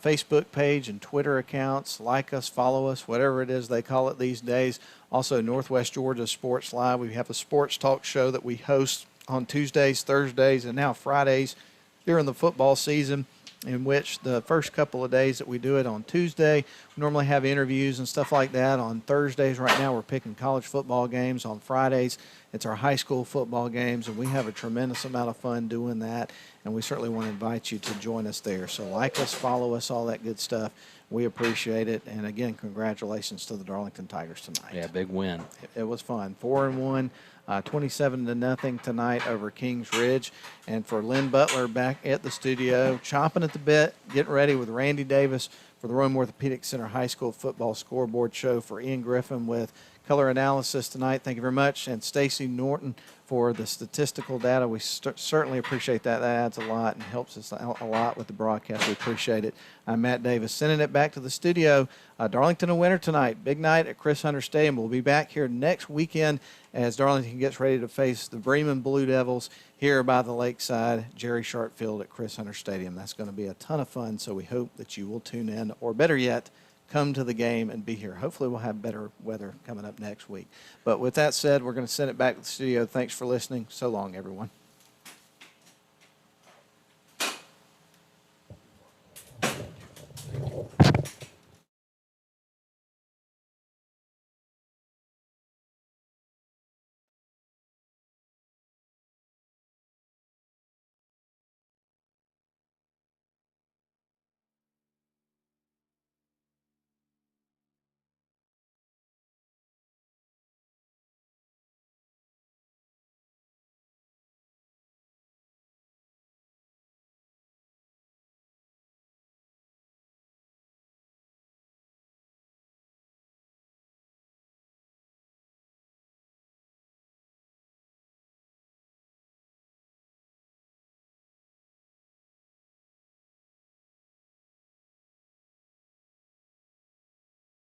Facebook page and Twitter accounts. Like us, follow us, whatever it is they call it these days. Also, Northwest Georgia Sports Live. We have a sports talk show that we host on Tuesdays, Thursdays, and now Fridays during the football season, in which the first couple of days that we do it on Tuesday, we normally have interviews and stuff like that. On Thursdays, right now, we're picking college football games. On Fridays, it's our high school football games, and we have a tremendous amount of fun doing that, and we certainly want to invite you to join us there. So like us, follow us, all that good stuff. We appreciate it. And, again, congratulations to the Darlington Tigers tonight. Yeah, big win. It was fun. 4-1. 27-0 tonight over Kings Ridge. And for Lynn Butler back at the studio, chomping at the bit, getting ready with Randy Davis for the Rome Orthopedic Center High School Football Scoreboard Show. For Ian Griffin with color analysis tonight, thank you very much. And Stacy Norton for the statistical data. We certainly appreciate that. That adds a lot and helps us out a lot with the broadcast. We appreciate it. I'm Matt Davis, sending it back to the studio. Darlington a winner tonight. Big night at Chris Hunter Stadium. We'll be back here next weekend as Darlington gets ready to face the Bremen Blue Devils here by the Lakeside Jerry Sharp Field at Chris Hunter Stadium. That's going to be a ton of fun, so we hope that you will tune in, or better yet, come to the game and be here. Hopefully we'll have better weather coming up next week. But with that said, we're going to send it back to the studio. Thanks for listening. So long, everyone.